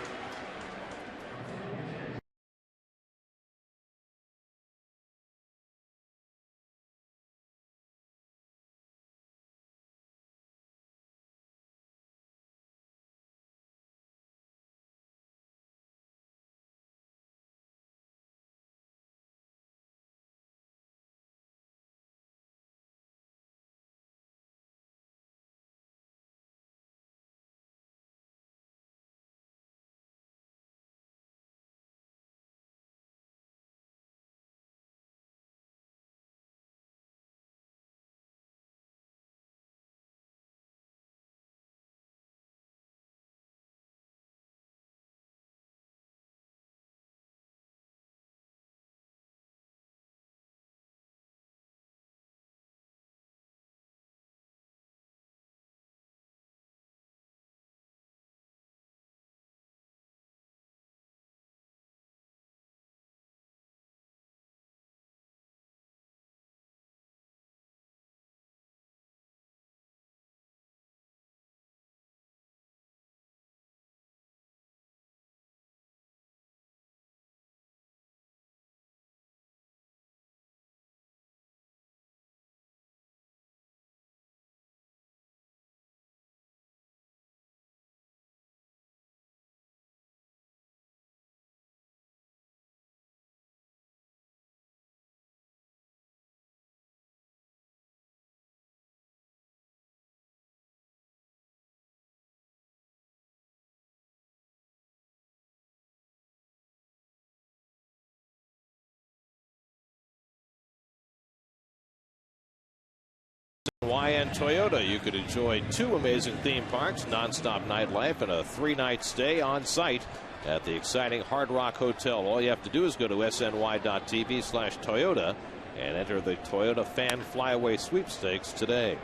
NYN Toyota. You could enjoy 2 amazing theme parks, nonstop nightlife, and a 3-night stay on site at the exciting Hard Rock Hotel. All you have to do is go to sny.tv/Toyota and enter the Toyota Fan Flyaway Sweepstakes today.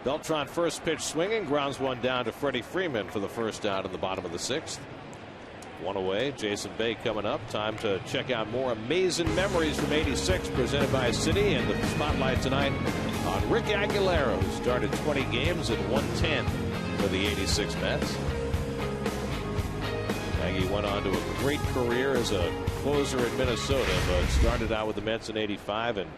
Beltran first pitch swinging, grounds one down to Freddie Freeman for the first out in the bottom of the 6th. 1 away. Jason Bay coming up. Time to check out more amazing memories from '86 presented by Citi, and the spotlight tonight on Rick Aguilera, who started 20 games at 110 for the '86 Mets. Aggie went on to a great career as a closer in Minnesota, but started out with the Mets in '85 and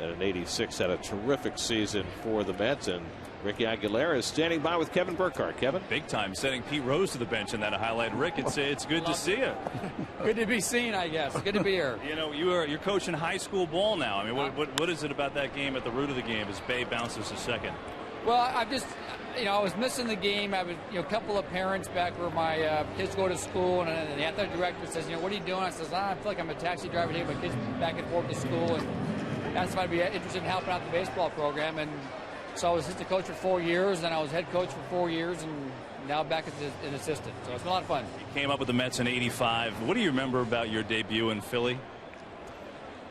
in '86 had a terrific season for the Mets. And Ricky Aguilera is standing by with Kevin Burkhardt. Kevin, big time, setting Pete Rose to the bench in that highlight. Rick, it's good to see you. Good to be seen, I guess. Good to be here. You know, you're coaching high school ball now. I mean, what is it about that game at the root of the game as Bay bounces to second? Well, I was missing the game. I was, a couple of parents back where my kids go to school, and the athletic director says, what are you doing? I says, I feel like I'm a taxi driver taking my kids back and forth to school, and asked if I'd be interested in helping out the baseball program. And so I was assistant coach for 4 years, and I was head coach for 4 years, and now back as an assistant. So it's been a lot of fun. You came up with the Mets in '85. What do you remember about your debut in Philly?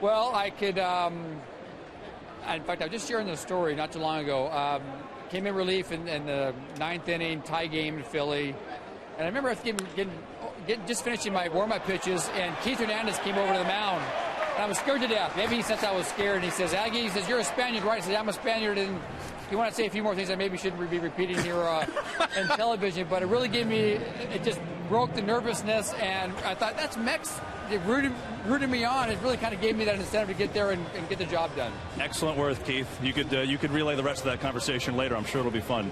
Well, I could. In fact, I was just sharing this story not too long ago. Came in relief in the 9th inning tie game in Philly, and I remember just finishing my warm-up pitches, and Keith Hernandez came over to the mound. And I was scared to death. Maybe he says I was scared. And he says, Aggie, he says, you're a Spaniard, right? I said, I'm a Spaniard. And if you want to say a few more things I maybe shouldn't be repeating here on television, but it really gave me, it just broke the nervousness. And I thought, that's Mex. It rooted me on. It really kind of gave me that incentive to get there and get the job done. Excellent work, Keith. You could relay the rest of that conversation later. I'm sure it'll be fun.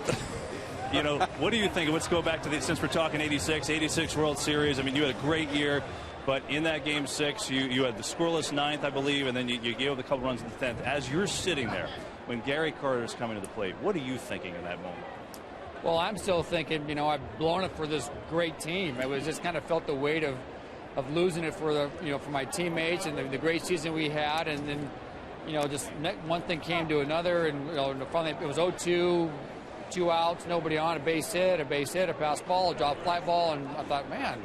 What do you think? Let's go back to since we're talking '86 World Series. I mean, you had a great year. But in that game 6, you had the scoreless 9th, I believe, and then you gave up a couple runs in the 10th. As you're sitting there, when Gary Carter is coming to the plate, what are you thinking in that moment? Well, I'm still thinking, I've blown it for this great team. I was just kind of felt the weight of losing it for for my teammates and the great season we had, and then just one thing came to another, and finally it was 0-2, 2 outs, nobody on, a base hit, a pass ball, a drop fly ball, and I thought, man,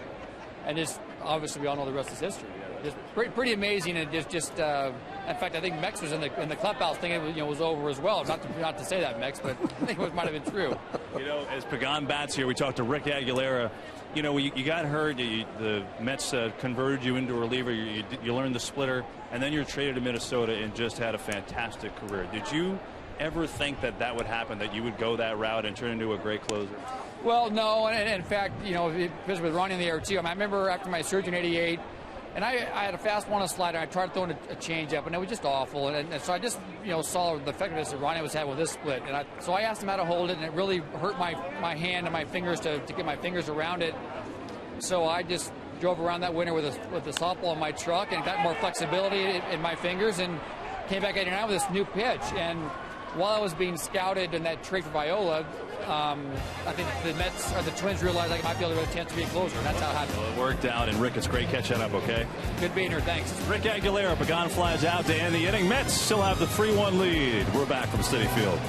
and just. Obviously, we all know the rest is history. Just pretty amazing, and just in fact, I think Mex was in the clubhouse thinking it was over as well. Not to say that, Mex, but I think it might have been true. As Pagan bats here, we talked to Rick Aguilera. You got hurt. The Mets converted you into a reliever. You learned the splitter, and then you're traded to Minnesota and just had a fantastic career. Did you ever think that would happen, that you would go that route and turn into a great closer? Well, no, and in fact, because with Ronnie in the air too. I remember after my surgery in '88, and I had a fast one, a slider. I tried throwing a changeup, and it was just awful. And so I just saw the effectiveness that Ronnie was having with this split, and so I asked him how to hold it, and it really hurt my hand and my fingers to get my fingers around it. So I just drove around that winter with a softball in my truck and got more flexibility in my fingers, and came back 89 with this new pitch. And while I was being scouted in that trade for Viola, I think the Mets or the Twins realized I might be able to have a chance to be a closer, and that's how it happened. Well, it worked out, and Rick, it's great catching up, okay? Good being here, thanks. Rick Aguilera, Pagan flies out to end the inning. Mets still have the 3-1 lead. We're back from Citi Field.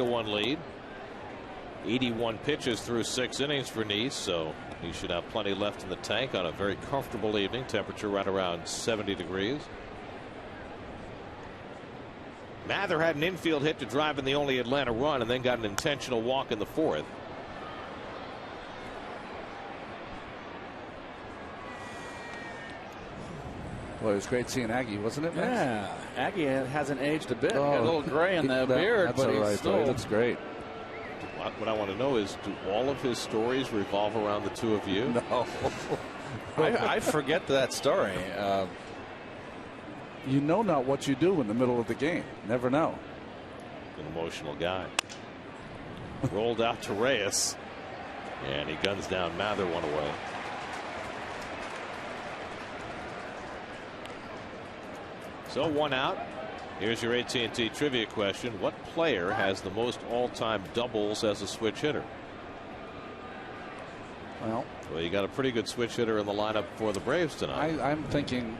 1 lead. 81 pitches through 6 innings for Nice, so he should have plenty left in the tank on a very comfortable evening. Temperature right around 70 degrees. Mather had an infield hit to drive in the only Atlanta run and then got an intentional walk in the 4th. Well, it was great seeing Aggie, wasn't it, Max? Yeah, Aggie hasn't aged a bit. Oh, Got a little gray in the beard, that's but all he's right, still. he looks great. What I want to know is, do all of his stories revolve around the two of you? No. I forget that story. You know not what you do in the middle of the game. Never know. An emotional guy. Rolled out to Reyes, and he guns down Mather 1 away. So 1 out. Here's your AT&T trivia question. What player has the most all-time doubles as a switch hitter? Well, you got a pretty good switch hitter in the lineup for the Braves tonight. I'm thinking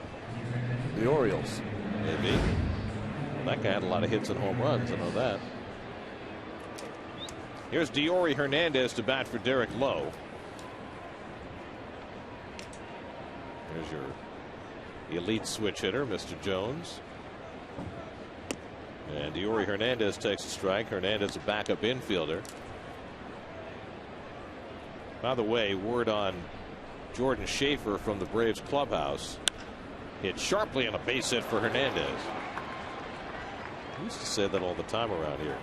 the Orioles. Maybe. Well, that guy had a lot of hits and home runs. I know that. Here's Diori Hernandez to bat for Derek Lowe. Here's your elite switch hitter, Mr. Jones. And Diori Hernandez takes a strike. Hernandez a backup infielder. By the way, word on Jordan Schaefer from the Braves clubhouse. Hit sharply on a base hit for Hernandez. We used to say that all the time around here.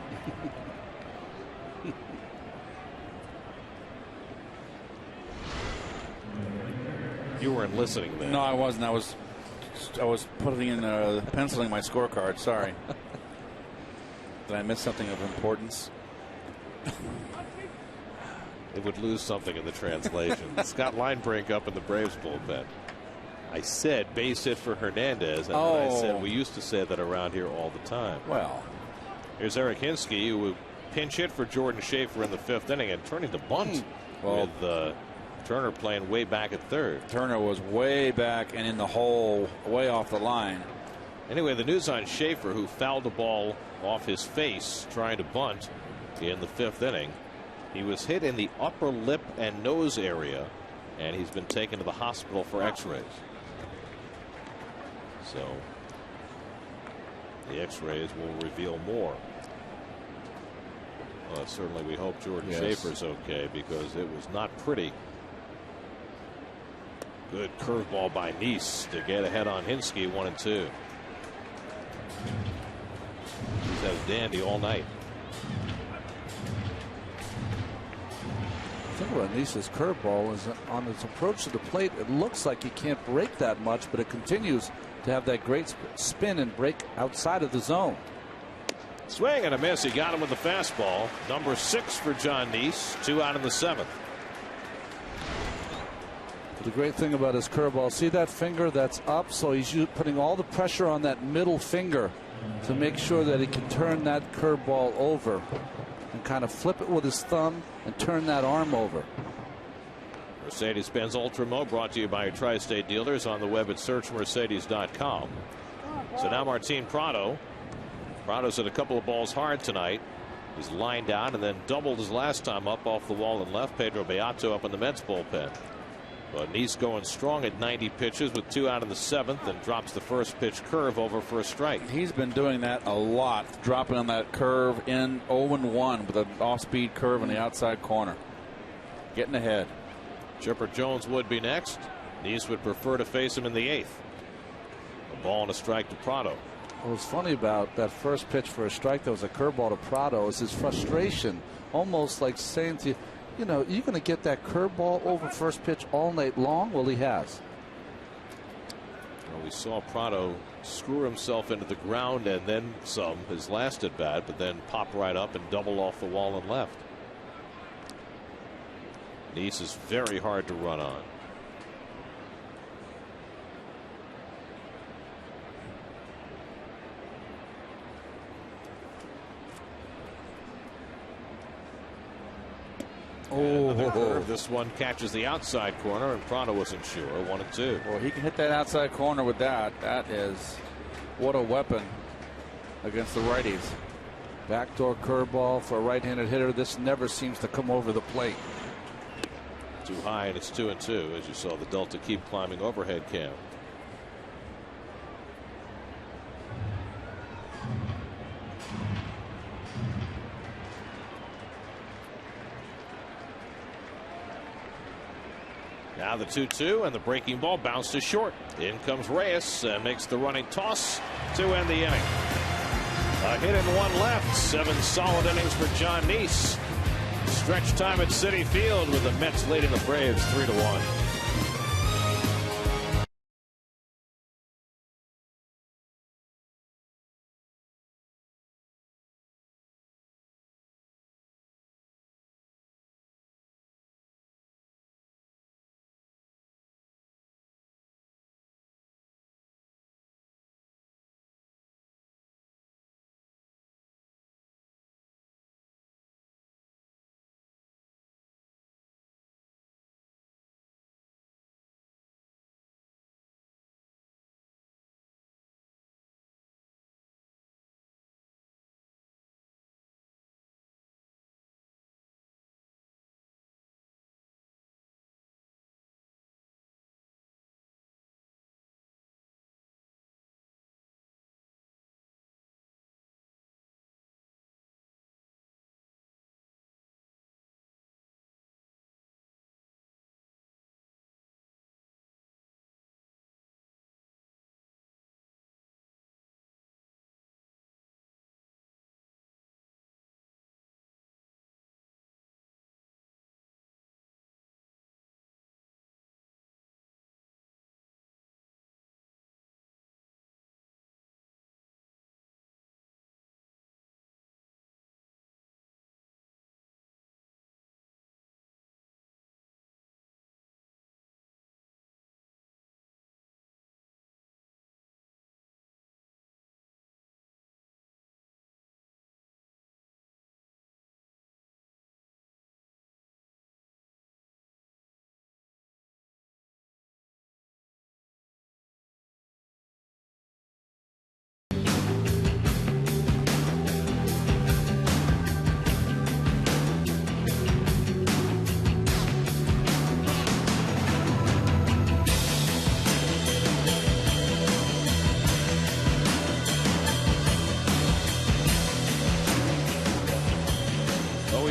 You weren't listening then. No, I wasn't. I was putting in penciling my scorecard. Sorry. Did I miss something of importance? It would lose something in the translation. Scott Linebrink up in the Braves bullpen. I said base hit for Hernandez, and then I said we used to say that around here all the time. Well, here's Eric Hinsky, who pinch hit for Jordan Schaefer in the 5th inning and turning to bunt with Turner playing way back at 3rd. Turner was way back and in the hole, way off the line. Anyway, the news on Schaefer, who fouled the ball off his face trying to bunt in the 5th inning. He was hit in the upper lip and nose area, and he's been taken to the hospital for x-rays. So the x-rays will reveal more. Certainly we hope Jordan Schaefer's okay, because it was not pretty. Good curveball by Nice to get ahead on Hinsky. 1-2. He's had a dandy all night. The thing about Nice's curveball is on its approach to the plate, it looks like he can't break that much, but it continues to have that great spin and break outside of the zone. Swing and a miss. He got him with the fastball. Number 6 for John Nice. 2 out in the 7th. The great thing about his curveball, see that finger that's up, so he's putting all the pressure on that middle finger to make sure that he can turn that curveball over and kind of flip it with his thumb and turn that arm over. Mercedes-Benz Ultra-Mo brought to you by your tri-state dealers on the web at searchmercedes.com. So now Martin Prado. Prado's hit a couple of balls hard tonight. He's lined out and then doubled his last time up off the wall and left. Pedro Beato up in the Mets bullpen. But Nice going strong at 90 pitches with 2 out in the 7th, and drops the first pitch curve over for a strike. He's been doing that a lot, dropping on that curve in 0-1 with an off-speed curve in the outside corner. Getting ahead. Chipper Jones would be next. Nice would prefer to face him in the 8th. A ball and a strike to Prado. What was funny about that first pitch for a strike that was a curveball to Prado is his frustration, almost like saying to you know, you're going to get that curveball over first pitch all night long. Well, he has. Well, we saw Prado screw himself into the ground and then some his last at bat, but then pop right up and double off the wall and left. Nice is very hard to run on. Curve. This one catches the outside corner, and Prado wasn't sure. 1-2. Well, he can hit that outside corner with that. That is what a weapon against the righties. Backdoor curveball for a right-handed hitter. This never seems to come over the plate. Too high, and it's 2-2 as you saw the Delta keep climbing overhead, Cam. Now the 2-2, and the breaking ball bounces short. In comes Reyes and makes the running toss to end the inning. A hit and one left. 7 solid innings for John Neese. Stretch time at Citi Field with the Mets leading the Braves 3-1.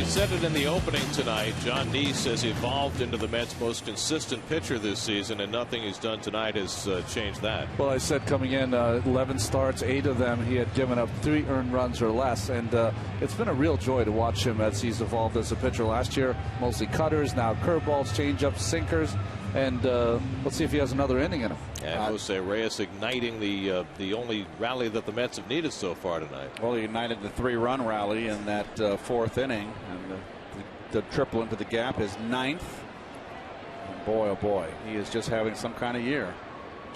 Said it in the opening tonight. John Neese has evolved into the Mets' most consistent pitcher this season, and nothing he's done tonight has changed that. Well, I said coming in 11 starts, 8 of them he had given up 3 earned runs or less, and it's been a real joy to watch him as he's evolved as a pitcher. Last year mostly cutters, now curveballs, changeups, sinkers, and let's see if he has another inning in him. And Jose Reyes igniting the only rally that the Mets have needed so far tonight. Well, he ignited the 3-run rally in that 4th inning, and the triple into the gap is 9th. And boy, oh boy, he is just having some kind of year.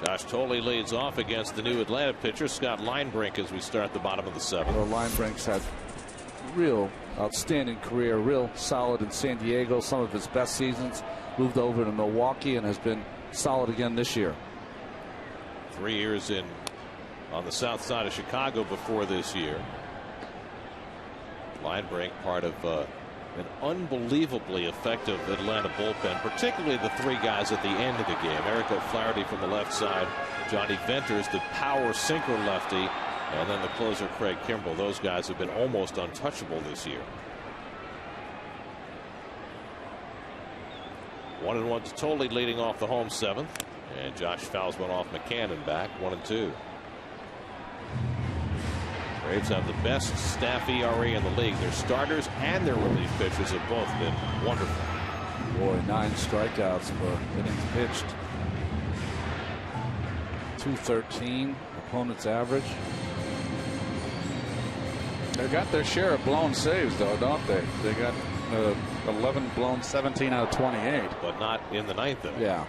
Josh Thole leads off against the new Atlanta pitcher Scott Linebrink as we start the bottom of the 7th. Well, Linebrink's had real outstanding career, real solid in San Diego. Some of his best seasons. Moved over to Milwaukee and has been solid again this year. 3 years in on the south side of Chicago before this year. Linebrink part of an unbelievably effective Atlanta bullpen, particularly the 3 guys at the end of the game. Eric O'Flaherty from the left side, Johnny Venters, the power sinker lefty, and then the closer Craig Kimbrell. Those guys have been almost untouchable this year. 1-1 to Thole leading off the home 7th. And Josh fouls one off McCann and back. 1-2. Braves have the best staff ERA in the league. Their starters and their relief pitchers have both been wonderful. Boy, 9 strikeouts per innings pitched. 213 opponent's average. They got their share of blown saves, though, don't they? They got 11 blown, 17 out of 28. But not in the 9th inning. Yeah.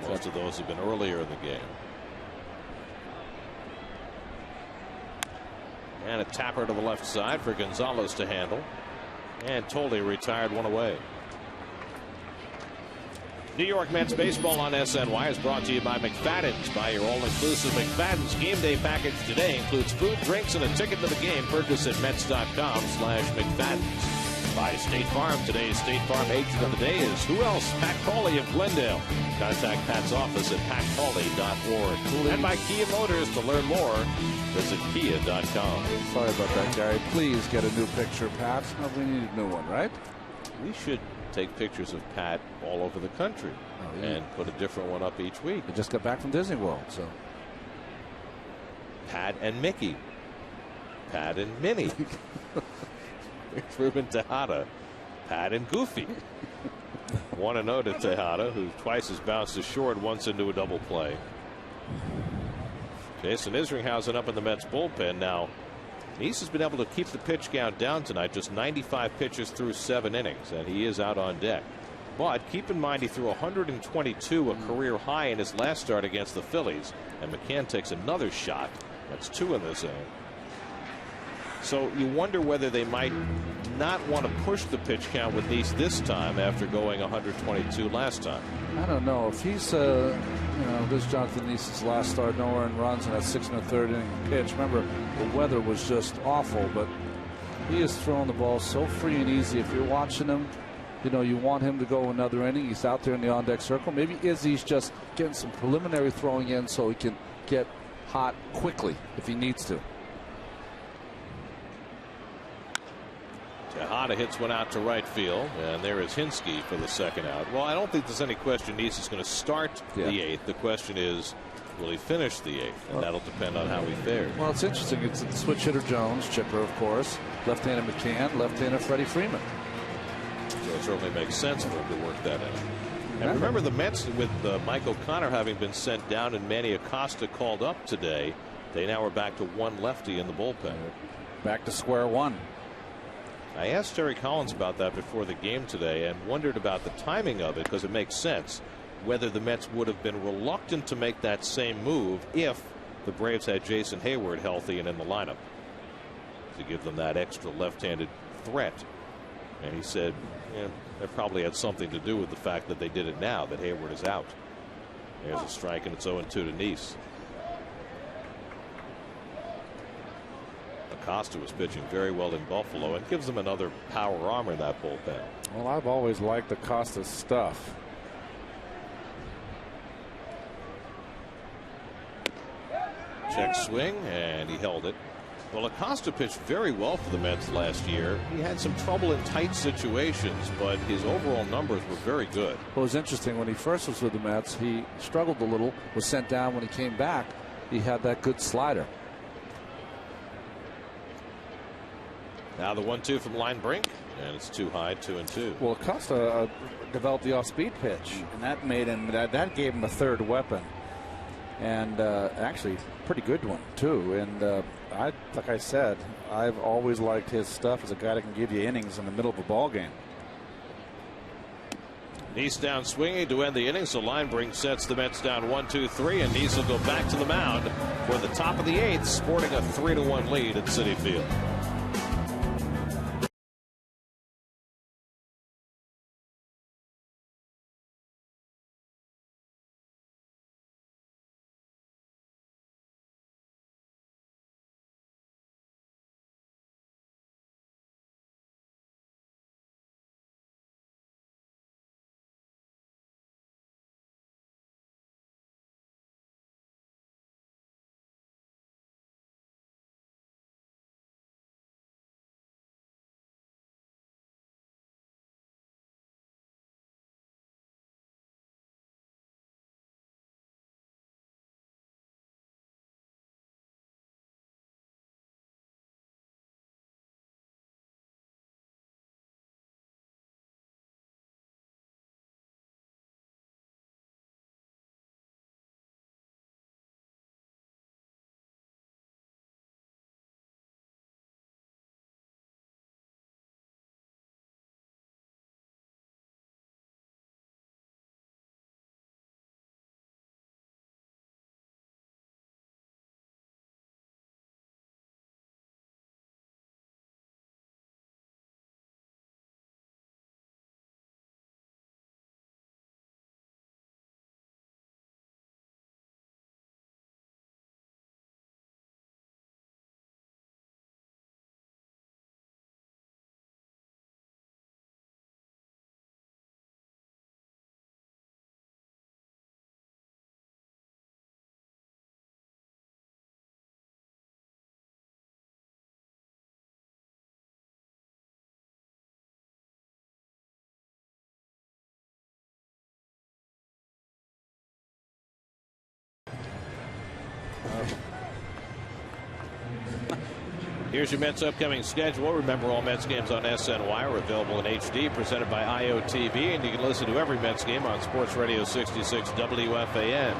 Most of those have been earlier in the game. And a tapper to the left side for Gonzalez to handle. And Thole retired one away. New York Mets baseball on SNY is brought to you by McFadden's. Buy your all-inclusive McFadden's game day package today. Includes food, drinks, and a ticket to the game. Purchase at Mets.com/McFadden's. By State Farm. Today's State Farm agent of the day is who else? Pat Cawley of Glendale. Contact Pat's office at patcawley.org. And by Kia Motors. To learn more, visit kia.com. Sorry about that, Gary. Please get a new picture, Pat. We need a new one, right? We should take pictures of Pat all over the country and put a different one up each week. I just got back from Disney World, so. Pat and Mickey. Pat and Minnie. Ruben Tejada. Pat and Goofy. 1-0 to Tejada, who twice has bounced as short once into a double play. Jason Isringhausen up in the Mets bullpen now. Nice has been able to keep the pitch count down tonight, just 95 pitches through 7 innings, and he is out on deck. But keep in mind he threw 122, a career high in his last start against the Phillies, and McCann takes another shot. That's 2 in this inning. So you wonder whether they might not want to push the pitch count with Nice this time after going 122 last time. I don't know if he's this Jonathan Nice's last start, no earned runs in that 6 1/3 inning pitch. Remember, the weather was just awful, but he is throwing the ball so free and easy. If you're watching him, you want him to go another inning. He's out there in the on-deck circle. Maybe Izzy's just getting some preliminary throwing in so he can get hot quickly if he needs to. Tejada hits one out to right field, and there is Hinske for the second out. Well, I don't think there's any question Nice is going to start the 8th. The question is, will he finish the 8th? And that'll depend on how he fares. Well, it's interesting. It's the switch hitter Jones, chipper, of course, left-handed McCann, left-handed Freddie Freeman. So it certainly makes sense for him to work that in. And remember, the Mets, with Mike O'Connor having been sent down and Manny Acosta called up today, they now are back to 1 lefty in the bullpen. Back to square one. I asked Terry Collins about that before the game today and wondered about the timing of it, because it makes sense, whether the Mets would have been reluctant to make that same move if the Braves had Jason Hayward healthy and in the lineup, to give them that extra left-handed threat. And he said, that probably had something to do with the fact that they did it now, that Hayward is out. There's a strike, and it's 0-2 to Nice. Acosta was pitching very well in Buffalo and gives them another power arm in that bullpen. Well, I've always liked Acosta's stuff. Check swing, and he held it. Well, Acosta pitched very well for the Mets last year. He had some trouble in tight situations, but his overall numbers were very good. Well, it was interesting. When he first was with the Mets, he struggled a little, was sent down. When he came back, he had that good slider. Now the 1-2 from line brink, and it's too high, 2-2. Well, Acosta developed the off-speed pitch, and that made him that gave him a third weapon, and actually pretty good one too. And like I said, I've always liked his stuff as a guy that can give you innings in the middle of a ball game. Nice down swinging to end the inning, so line brink sets the Mets down 1-2-3, and Nice will go back to the mound for the top of the 8th, sporting a 3-1 lead at Citi Field. Here's your Mets upcoming schedule. Remember, all Mets games on SNY are available in HD, presented by IOTV, and you can listen to every Mets game on Sports Radio 66 WFAN.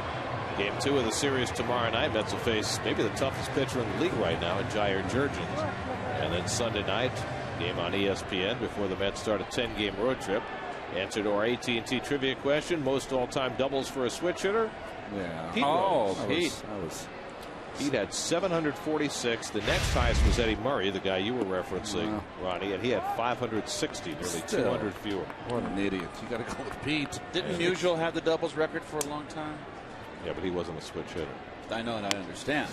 Game 2 of the series tomorrow night. Mets will face maybe the toughest pitcher in the league right now, Jair Jurgens. And then Sunday night, game on ESPN before the Mets start a 10-game road trip. Answer to our AT&T trivia question: most all-time doubles for a switch hitter? Yeah. Pete. Pete had 746. The next highest was Eddie Murray, the guy you were referencing, Ronnie, and he had 560, nearly 200 fewer. What an idiot. You got to go with Pete. Didn't Musial have the doubles record for a long time? Yeah, but he wasn't a switch hitter. I know and I understand.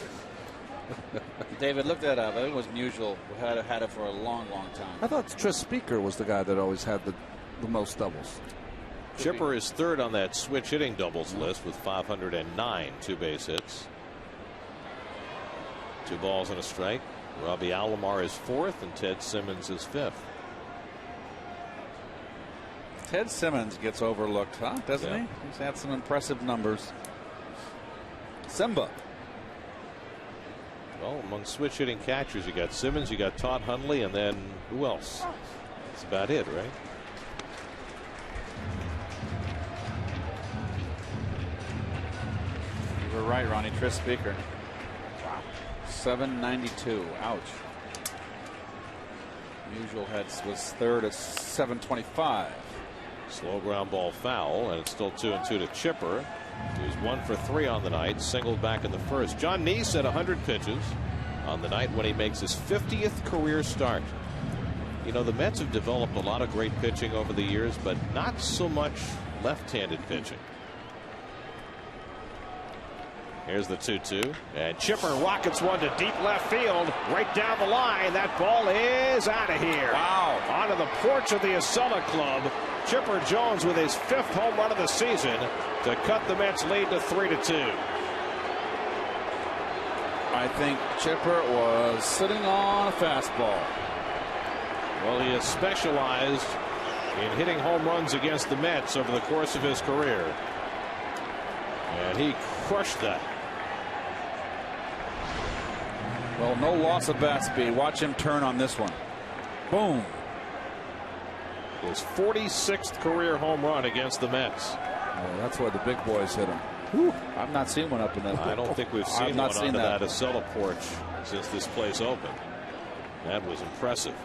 David, look that up. I think it was Musial who had it for a long, long time. I thought Tris Speaker was the guy that always had the most doubles. Chipper is third on that switch hitting doubles list with 509 two-base hits. 2 balls and a strike. Robbie Alomar is fourth, and Ted Simmons is fifth. Ted Simmons gets overlooked, huh? Doesn't he? He's had some impressive numbers. Simba. Well, among switch hitting catchers, you got Simmons, you got Todd Hundley, and then who else? That's about it, right? You were right, Ronnie. Tris Speaker. Wow. 792. Ouch. Usual heads was third at 725. Slow ground ball foul, and it's still 2-2 to Chipper, who's 1 for 3 on the night, singled back in the first. John Neese at 100 pitches on the night when he makes his 50th career start. You know, the Mets have developed a lot of great pitching over the years, but not so much left-handed pitching. Here's the 2-2, and Chipper rockets one to deep left field, right down the line. That ball is out of here. Wow. Onto the porch of the Acela Club. Chipper Jones with his 5th home run of the season to cut the Mets lead to 3-2. I think Chipper was sitting on a fastball. Well, he has specialized in hitting home runs against the Mets over the course of his career, and he crushed that. Well, no loss of bat speed. Watch him turn on this one. Boom. His 46th career home run against the Mets. Oh, that's where the big boys hit him. Whew. I've not seen one up in that. I don't think we've seen one onto that Acela porch since this place opened. That was impressive.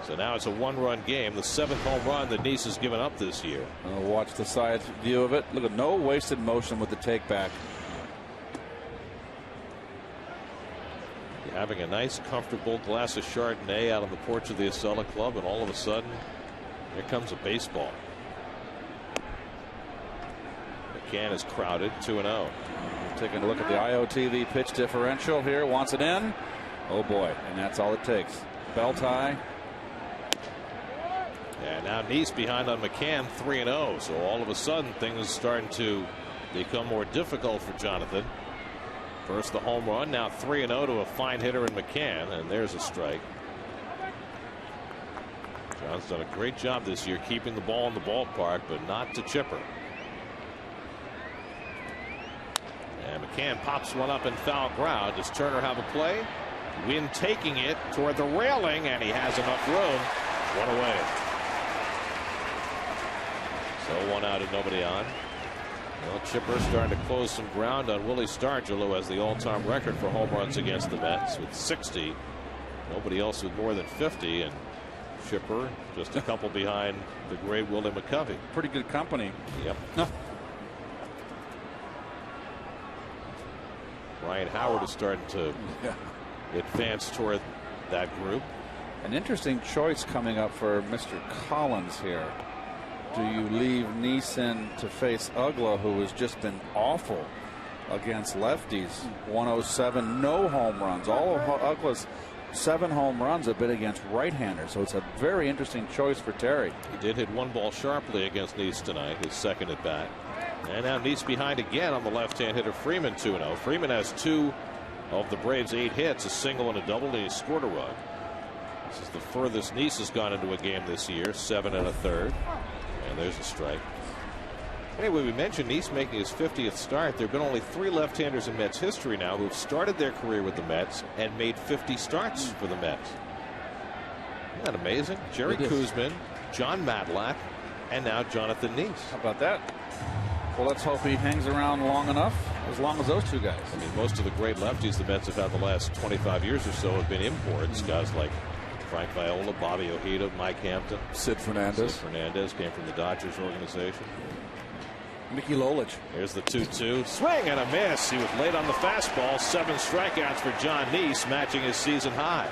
So now it's a 1-run game, the 7th home run that Neese has given up this year. Watch the side view of it. Look at no wasted motion with the take back. Having a nice, comfortable glass of Chardonnay out on the porch of the Acela Club, and all of a sudden, here comes a baseball. McCann is crowded, 2-0. Taking a look at the IOTV pitch differential here. Wants it in. Oh boy, and that's all it takes. Bell tie. And now Neese behind on McCann, 3-0. So all of a sudden, things starting to become more difficult for Jonathan. First the home run, now 3-0 to a fine hitter in McCann, and there's a strike. John's done a great job this year keeping the ball in the ballpark, but not to Chipper. And McCann pops one up in foul ground. Does Turner have a play? Wynn taking it toward the railing, and he has enough room. One away. So 1 out and nobody on. Well, Chipper starting to close some ground on Willie Stargell, who has the all-time record for home runs against the Mets with 60. Nobody else with more than 50, and Chipper just a couple behind the great Willie McCovey. Pretty good company. Yep. Ryan Howard is starting to advance toward that group. An interesting choice coming up for Mr. Collins here. Do you leave Neeson to face Ugla, who has just been awful against lefties? 107, no home runs. All of Ugla's 7 home runs have been against right-handers, so it's a very interesting choice for Terry. He did hit one ball sharply against Neese tonight, his second at bat. And now Neese behind again on the left-hand hitter Freeman, 2-0. Freeman has 2 of the Braves' 8 hits, a single and a double, and he scored a run. This is the furthest Neese has gone into a game this year, 7 1/3. And there's a strike. Anyway, we mentioned Nice making his 50th start. There have been only 3 left-handers in Mets history now who've started their career with the Mets and made 50 starts for the Mets. Isn't that amazing? Jerry Koosman, John Matlack, and now Jonathan Nice. How about that? Well, let's hope he hangs around long enough, as long as those two guys. I mean, most of the great lefties the Mets have had the last 25 years or so have been imports. Guys like Frank Viola, Bobby Ojeda, Mike Hampton. Sid Fernandez. Sid Fernandez came from the Dodgers organization. Mickey Lolich. Here's the 2-2. Swing and a miss. He was late on the fastball. 7 strikeouts for John Nice, matching his season high.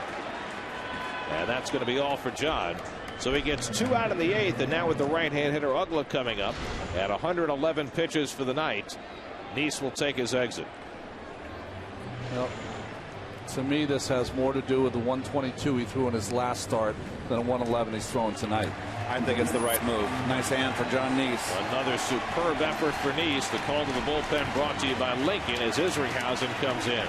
And that's going to be all for John. So he gets 2 out in the 8th, and now with the right-hand hitter Ugla coming up at 111 pitches for the night, Nice will take his exit. Well, to me, this has more to do with the 122 he threw in his last start than a 111 he's throwing tonight. I think it's the right move. Nice hand for John Nice. Another superb effort for Nice. The call to the bullpen brought to you by Lincoln as Isringhausen comes in.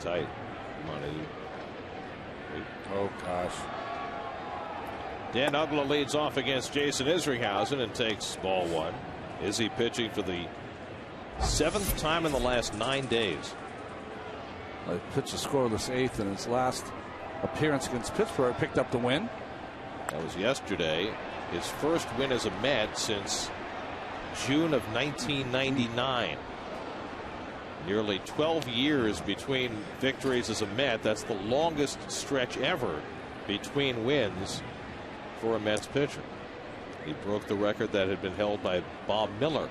Tight. Come on, Izzy. Oh, gosh. Dan Ugla leads off against Jason Isringhausen and takes ball 1. Izzy pitching for the 7th time in the last 9 days. He pitched a scoreless 8th in his last appearance against Pittsburgh. Picked up the win. That was yesterday. His first win as a Met since June of 1999. Nearly 12 years between victories as a Met. That's the longest stretch ever between wins for a Mets pitcher. He broke the record that had been held by Bob Miller,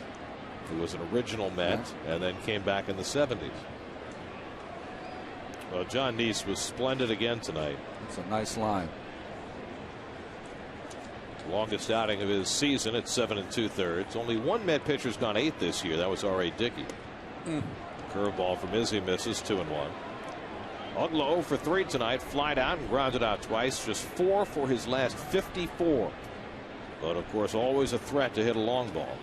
who was an original Met and then came back in the 70s. Well, John Nice was splendid again tonight. It's a nice line. Longest outing of his season at 7 2/3. Only one Met pitcher's gone 8 this year. That was R.A. Dickey. Curveball from Izzy misses. 2-1. Ugla 0 for 3 tonight. Flied out and grounded out twice. Just 4 for his last 54. But of course always a threat to hit a long ball.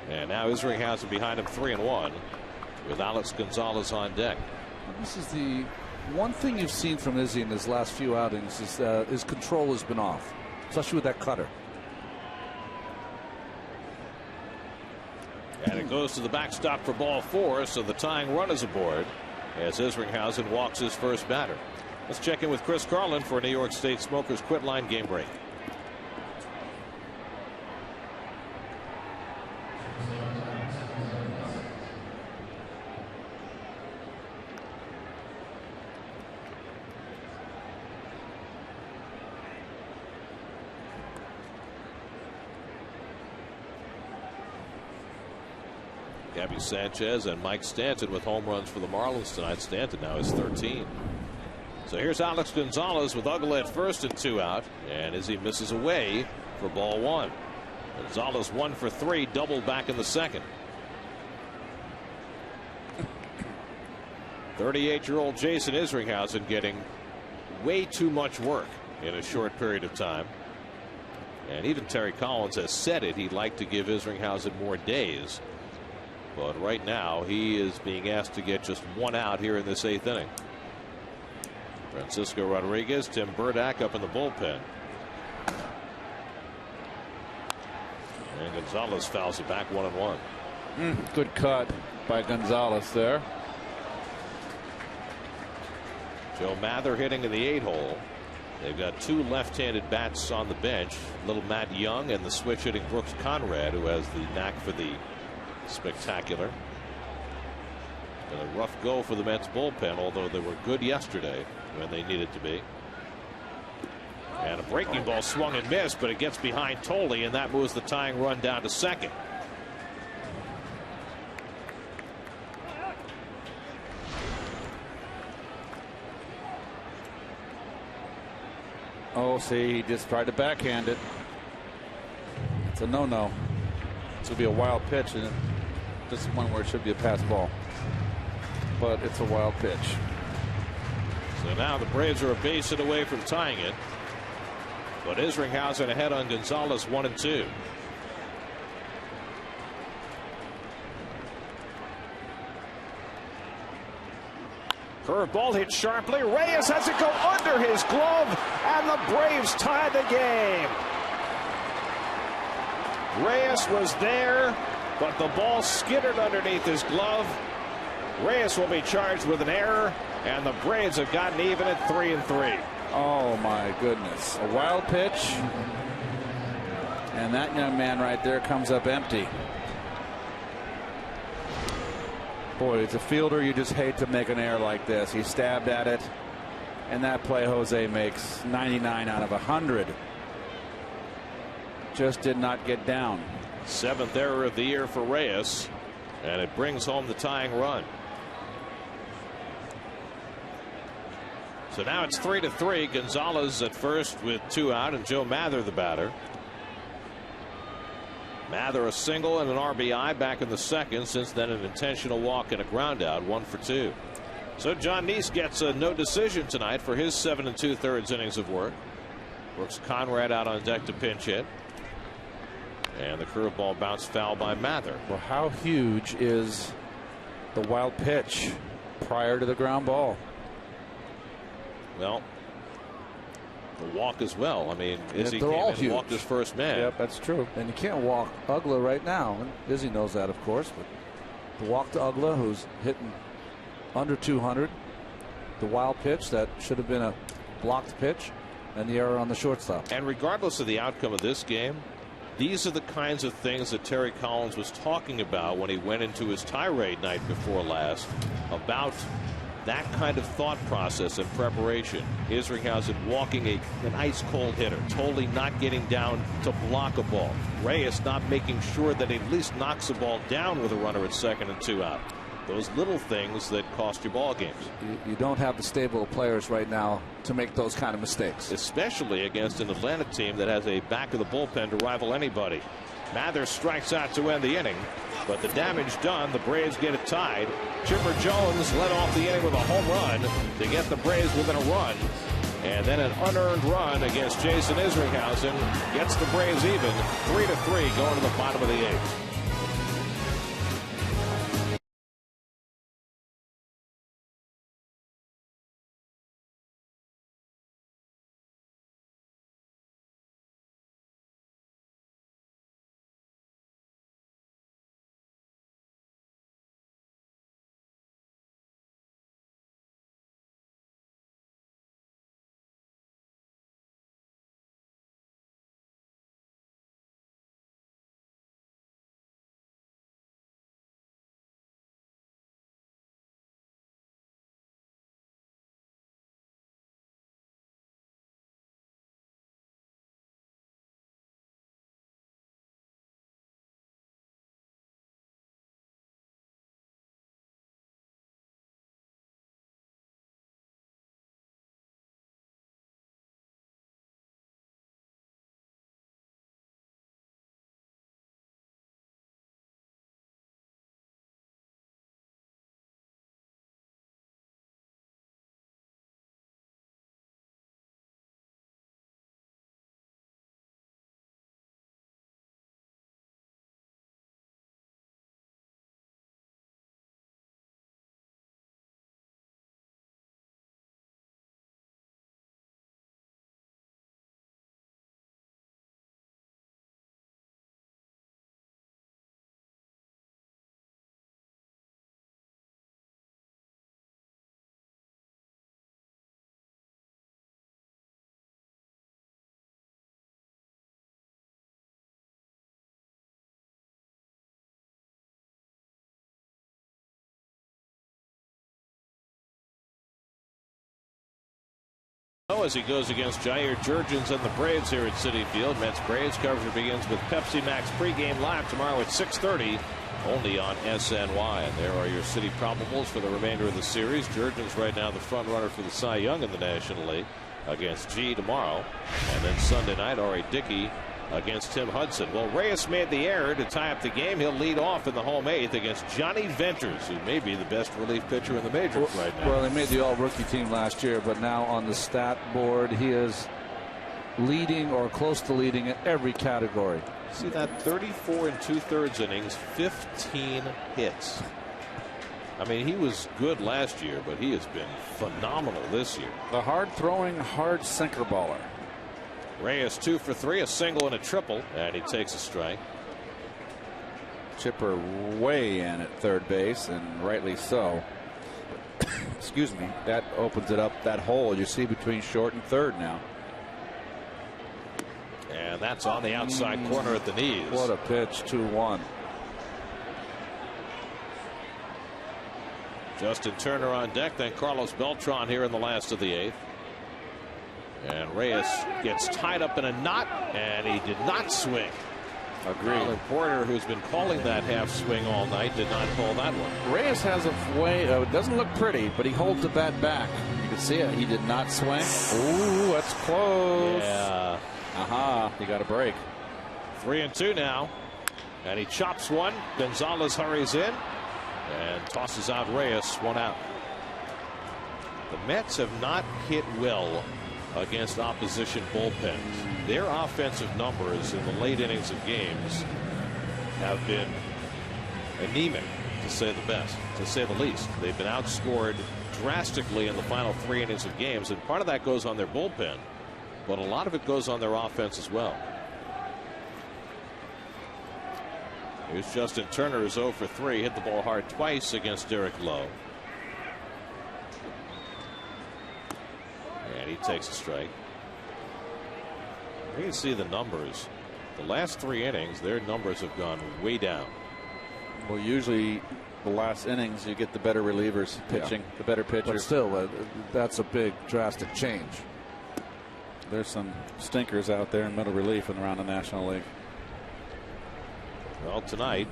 And now Isringhausen behind him 3-1 with Alex Gonzalez on deck. This is the one thing you've seen from Izzy in his last few outings is his control has been off, especially with that cutter. And it goes to the backstop for ball 4, so the tying run is aboard as Isringhausen walks his first batter. Let's check in with Chris Carlin for New York State Smokers Quit Line Game Break. Gabby Sanchez and Mike Stanton with home runs for the Marlins tonight. Stanton now is 13. So here's Alex Gonzalez with Uggla at first and 2 out, and Izzy misses away for ball 1. Gonzalez 1 for 3, double back in the second. 38-year-old Jason Isringhausen getting way too much work in a short period of time. And even Terry Collins has said it. He'd like to give Isringhausen more days. But right now he is being asked to get just 1 out here in this 8th inning. Francisco Rodriguez, Tim Burdack up in the bullpen. And Gonzalez fouls it back 1-1. Good cut by Gonzalez there. Joe Mather hitting in the 8-hole. They've got 2 left-handed bats on the bench. Little Matt Young and the switch hitting Brooks Conrad, who has the knack for the spectacular. And a rough go for the Mets bullpen, although they were good yesterday when they needed to be. And a breaking ball swung and missed, but it gets behind Tolle, and that moves the tying run down to second. Oh, see, he just tried to backhand it. It's a no-no. This will be a wild pitch, and this is one where it should be a pass ball. But it's a wild pitch. So now the Braves are a base hit away from tying it. But Isringhausen ahead on Gonzalez 1-2. Curveball hit sharply. Reyes has it go under his glove, and the Braves tie the game. Reyes was there, but the ball skittered underneath his glove. Reyes will be charged with an error, and the Braves have gotten even at 3-3. Oh my goodness. A wild pitch. And that young man right there comes up empty. Boy, as a fielder, you just hate to make an error like this. He stabbed at it, and that play Jose makes 99 out of 100. Just did not get down. 7th error of the year for Reyes, and it brings home the tying run. So now it's 3-3. Gonzalez at first with 2 out, and Joe Mather the batter. Mather a single and an RBI back in the second. Since then, an intentional walk and a ground out, 1 for 2. So John Neese gets a no decision tonight for his 7 2/3 innings of work. Brooks Conrad out on deck to pinch hit. And the curveball bounced foul by Mather. Well, how huge is the wild pitch prior to the ground ball? Well, the walk as well. I mean, Izzy they're came all in and huge. walked his first man. Yep, that's true. And you can't walk Uggla right now. And Izzy knows that, of course. But the walk to Uggla, who's hitting under 200. The wild pitch that should have been a blocked pitch, and the error on the shortstop. And regardless of the outcome of this game, these are the kinds of things that Terry Collins was talking about when he went into his tirade night before last about that kind of thought process and preparation. Isringhausen walking an ice-cold hitter. Tolle not getting down to block a ball. Reyes not making sure that he at least knocks the ball down with a runner at second and 2 out. Those little things that cost you ball games. You don't have the stable of players right now to make those kind of mistakes. Especially against an Atlanta team that has a back of the bullpen to rival anybody. Mather strikes out to end the inning. But the damage done, the Braves get it tied. Chipper Jones led off the inning with a home run to get the Braves within a run. And then an unearned run against Jason Isringhausen gets the Braves even, 3-3 going to the bottom of the 8th. As he goes against Jair Jurgens and the Braves here at Citi Field. Mets Braves coverage begins with Pepsi Max pregame live tomorrow at 6:30 only on SNY. And there are your Citi probables for the remainder of the series. Jurgens right now the front runner for the Cy Young in the National League against G tomorrow. And then Sunday night, R.A. Dickey against Tim Hudson. Well, Reyes made the error to tie up the game. He'll lead off in the home eighth against Johnny Venters, who may be the best relief pitcher in the majors right now. Well, they made the all-rookie team last year, but now on the stat board, he is leading or close to leading in every category. See that 34 2/3 innings, 15 hits. I mean, he was good last year, but he has been phenomenal this year. The hard-throwing, hard sinker baller. Reyes 2 for 3, a single and a triple, and he takes a strike. Chipper way in at third base, and rightly so. Excuse me. That opens it up, that hole you see between short and third now. And that's on the outside corner at the knees. What a pitch, 2-1. Justin Turner on deck, then Carlos Beltran here in the last of the eighth. And Reyes gets tied up in a knot, and he did not swing. Agreed. Alan Porter, who's been calling that half swing all night, did not call that one. Reyes has a way, it doesn't look pretty, but he holds the bat back. You can see it. He did not swing. Ooh, that's close. Yeah. Aha, he got a break. 3-2 now. And he chops one. Gonzalez hurries in and tosses out Reyes, one out. The Mets have not hit well against opposition bullpens. Their offensive numbers in the late innings of games have been anemic, to say the best, to say the least. They've been outscored drastically in the final 3 innings of games, and part of that goes on their bullpen, but a lot of it goes on their offense as well. Here's Justin Turner, who's 0 for 3, hit the ball hard twice against Derek Lowe. And he takes a strike. You can see the numbers. The last 3 innings, their numbers have gone way down. Well, usually the last innings you get the better relievers pitching, the better pitchers. But still, that's a big, drastic change. There's some stinkers out there in middle relief and around the National League. Well, tonight,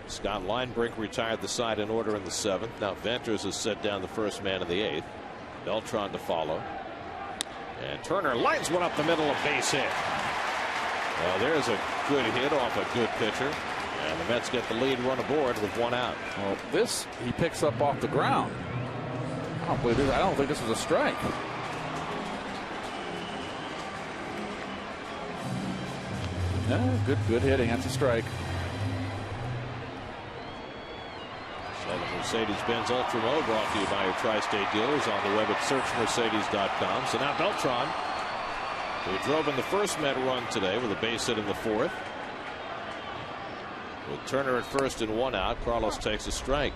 Scott Linebrink retired the side in order in the 7th. Now Venters has set down the first man in the 8th. Beltran to follow. And Turner lines one up the middle, a base hit. Well, there's a good hit off a good pitcher. And the Mets get the lead run aboard with 1 out. Well, this he picks up off the ground. I don't believe this. I don't think this was a strike. Yeah, good hitting. That's a strike. So the Mercedes-Benz Ultra Mode brought to you by your Tri-State dealers on the web at searchmercedes.com. So now Beltran, who drove in the first Met run today with a base hit in the 4th. With Turner at first and 1 out, Carlos takes a strike.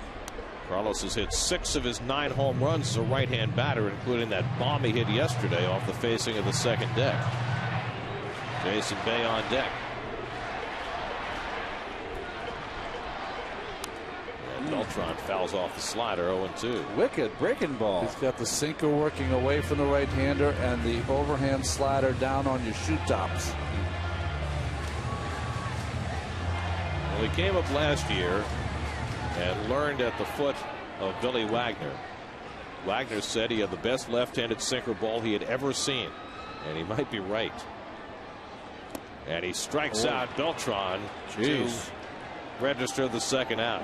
Carlos has hit 6 of his 9 home runs as a right-hand batter, including that bomb he hit yesterday off the facing of the second deck. Jason Bay on deck. And Beltran fouls off the slider, 0-2. Wicked breaking ball. He's got the sinker working away from the right-hander and the overhand slider down on your shoe tops. Well, he came up last year and learned at the foot of Billy Wagner. Wagner said he had the best left-handed sinker ball he had ever seen, and he might be right. And he strikes out Beltran to register the second out.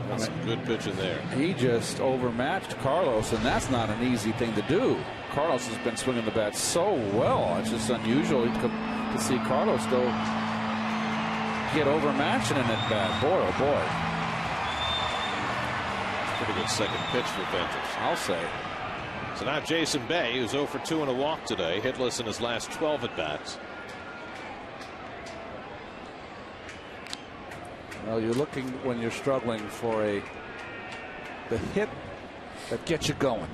That's some good pitching there. He just overmatched Carlos, and that's not an easy thing to do. Carlos has been swinging the bat so well. It's just unusual to see Carlos go get overmatched in that bat. Boy, oh boy. Pretty good second pitch for Venters, I'll say. So now Jason Bay, who's 0 for 2 in a walk today, hitless in his last 12 at bats. Well, you're looking when you're struggling for the hit that gets you going.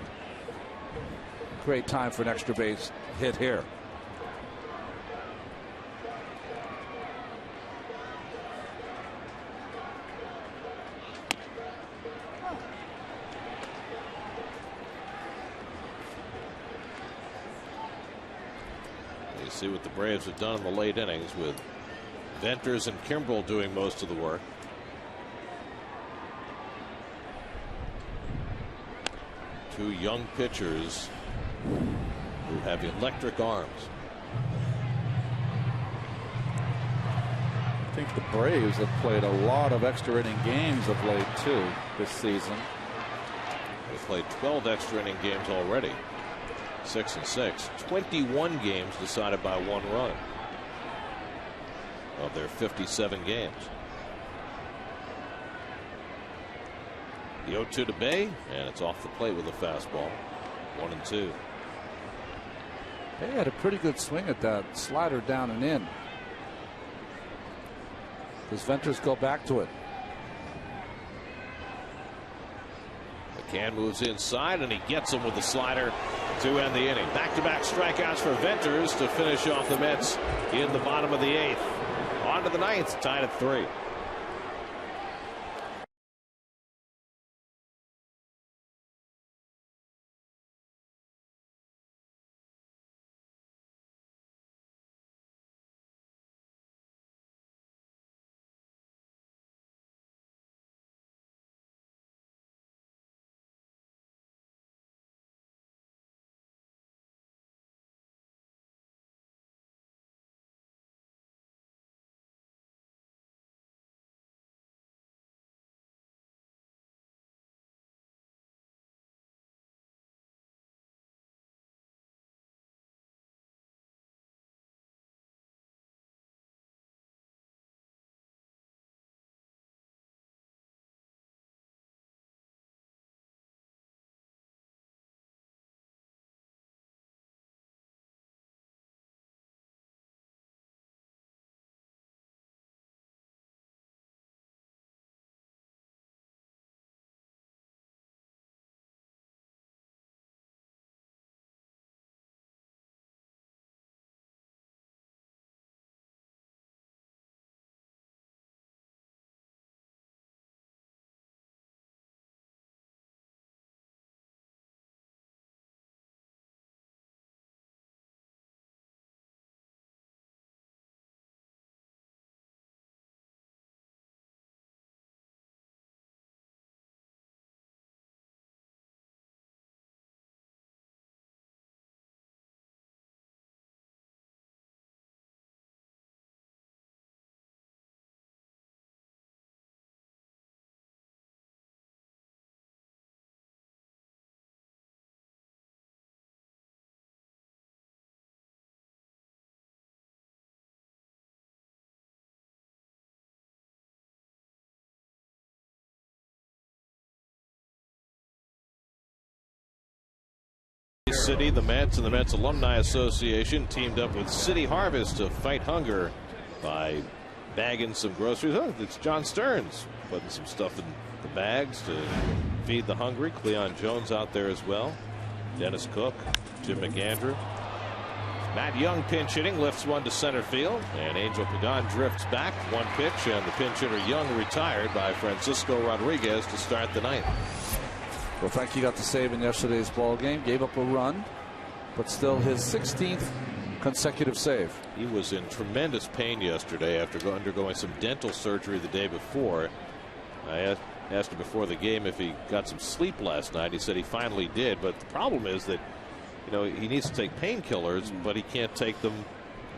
Great time for an extra base hit here. see what the Braves have done in the late innings with Venters and Kimbrel doing most of the work. Two young pitchers who have electric arms. I think the Braves have played a lot of extra inning games of late too this season. They've played 12 extra inning games already. 6-6. 21 games decided by 1 run of their 57 games. The 0-2 to Bay, and it's off the plate with a fastball. 1-2. They had a pretty good swing at that slider down and in. Does Venters go back to it? McCann moves inside, and he gets him with the slider to end the inning. Back-to-back strikeouts for Venters to finish off the Mets in the bottom of the 8th. On to the 9th, tied at 3. City, the Mets and the Mets Alumni Association teamed up with City Harvest to fight hunger by bagging some groceries. Oh, it's John Stearns putting some stuff in the bags to feed the hungry. Cleon Jones out there as well. Dennis Cook, Jim McAndrew. Matt Young pinch hitting, lifts one to center field, and Angel Pagan drifts back. One pitch, and the pinch hitter Young retired by Francisco Rodriguez to start the 9th. Well, Frankie got the save in yesterday's ball game, gave up a run, but still his 16th consecutive save. He was in tremendous pain yesterday after undergoing some dental surgery the day before. I asked him before the game if he got some sleep last night. He said he finally did, but the problem is that, you know, he needs to take painkillers, but he can't take them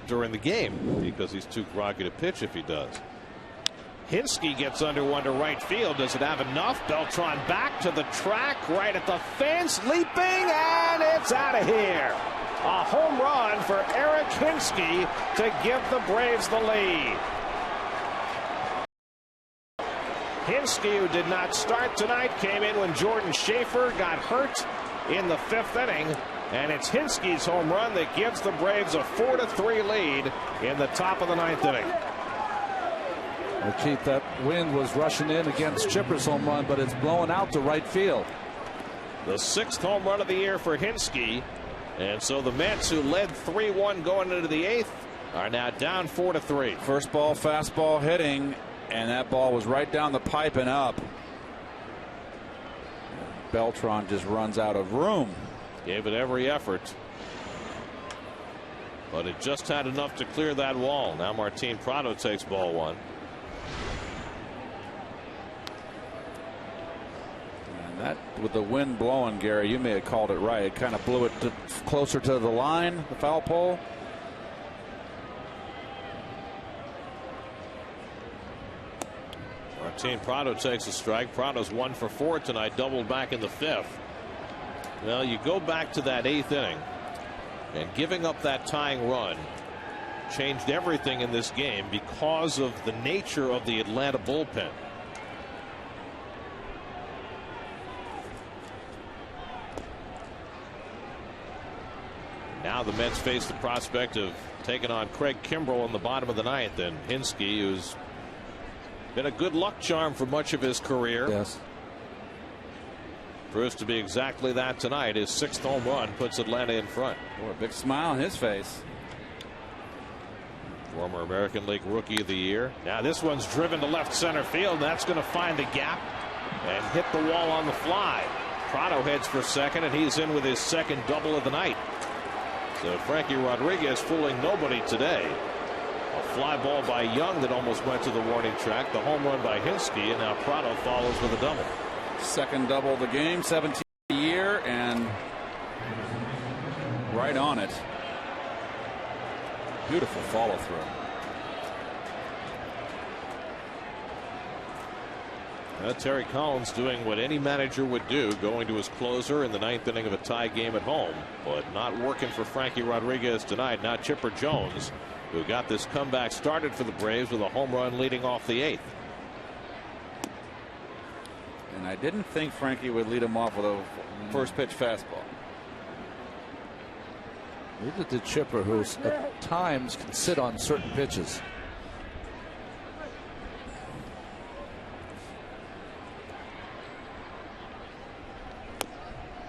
during the game because he's too groggy to pitch if he does. Hinsky gets under one to right field. Does it have enough? Beltran back to the track, right at the fence, leaping, and it's out of here. A home run for Eric Hinsky to give the Braves the lead. Hinsky, who did not start tonight, came in when Jordan Schaefer got hurt in the 5th inning. And it's Hinsky's home run that gives the Braves a 4-3 lead in the top of the 9th inning. Well, Keith, that wind was rushing in against Chipper's home run, but it's blowing out to right field. The 6th home run of the year for Hinsky. And so the Mets, who led 3-1 going into the 8th, are now down 4-3. First ball, fastball hitting, and that ball was right down the pipe and up. Beltran just runs out of room. Gave it every effort. but it just had enough to clear that wall. Now Martin Prado takes ball one. And that, with the wind blowing, Gary, you may have called it right. It kind of blew it closer to the line, the foul pole. Martin Prado takes a strike. Prado's 1 for 4 tonight, doubled back in the 5th. Well, you go back to that 8th inning, and giving up that tying run changed everything in this game because of the nature of the Atlanta bullpen. Now the Mets face the prospect of taking on Craig Kimbrell in the bottom of the 9th, and Hinske, who's been a good luck charm for much of his career. Yes. Proves to be exactly that tonight. His 6th home run puts Atlanta in front. Boy, a big smile on his face. Former American League Rookie of the Year. Now this one's driven to left center field. That's going to find the gap and hit the wall on the fly. Prado heads for second, and he's in with his 2nd double of the night. So Frankie Rodriguez fooling nobody today. A fly ball by Young that almost went to the warning track. The home run by Hinske, and now Prado follows with a double. 2nd double of the game, 17th year, and right on it. Beautiful follow through. Terry Collins doing what any manager would do, going to his closer in the 9th inning of a tie game at home, but not working for Frankie Rodriguez tonight. Not Chipper Jones, who got this comeback started for the Braves with a home run leading off the 8th. And I didn't think Frankie would lead him off with a first pitch fastball. Neither did Chipper, who at times can sit on certain pitches.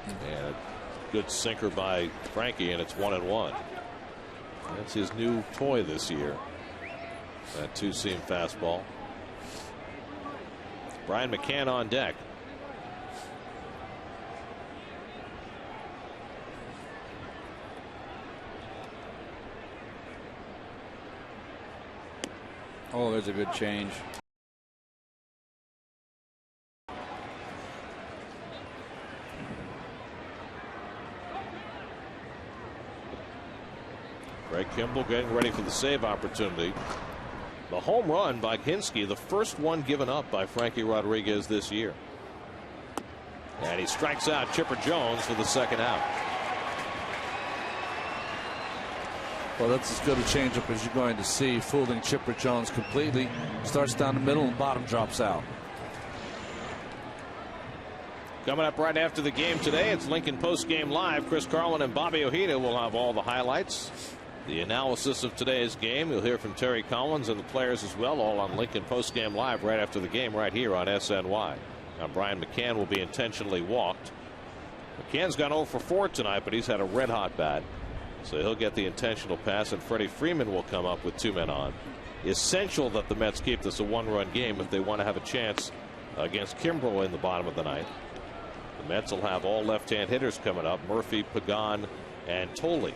And a good sinker by Frankie, and it's 1-1. That's his new toy this year. That 2-seam fastball. Brian McCann on deck. Oh, there's a good change. Craig Kimbrell getting ready for the save opportunity. The home run by Hinske, the first one given up by Frankie Rodriguez this year. And he strikes out Chipper Jones for the 2nd out. Well, that's as good a changeup as you're going to see, fooling Chipper Jones completely. Starts down the middle and bottom drops out. Coming up right after the game today, it's Lincoln Post Game Live. Chris Carlin and Bobby Ojeda will have all the highlights. The analysis of today's game. You'll hear from Terry Collins and the players as well, all on Lincoln Post Game Live right after the game right here on SNY. Now Brian McCann will be intentionally walked. McCann's gone 0 for 4 tonight, but he's had a red hot bat. So he'll get the intentional pass, and Freddie Freeman will come up with 2 men on. Essential that the Mets keep this a 1-run game if they want to have a chance against Kimbrell in the bottom of the 9th. The Mets will have all left-hand hitters coming up: Murphy, Pagan, and Tolley.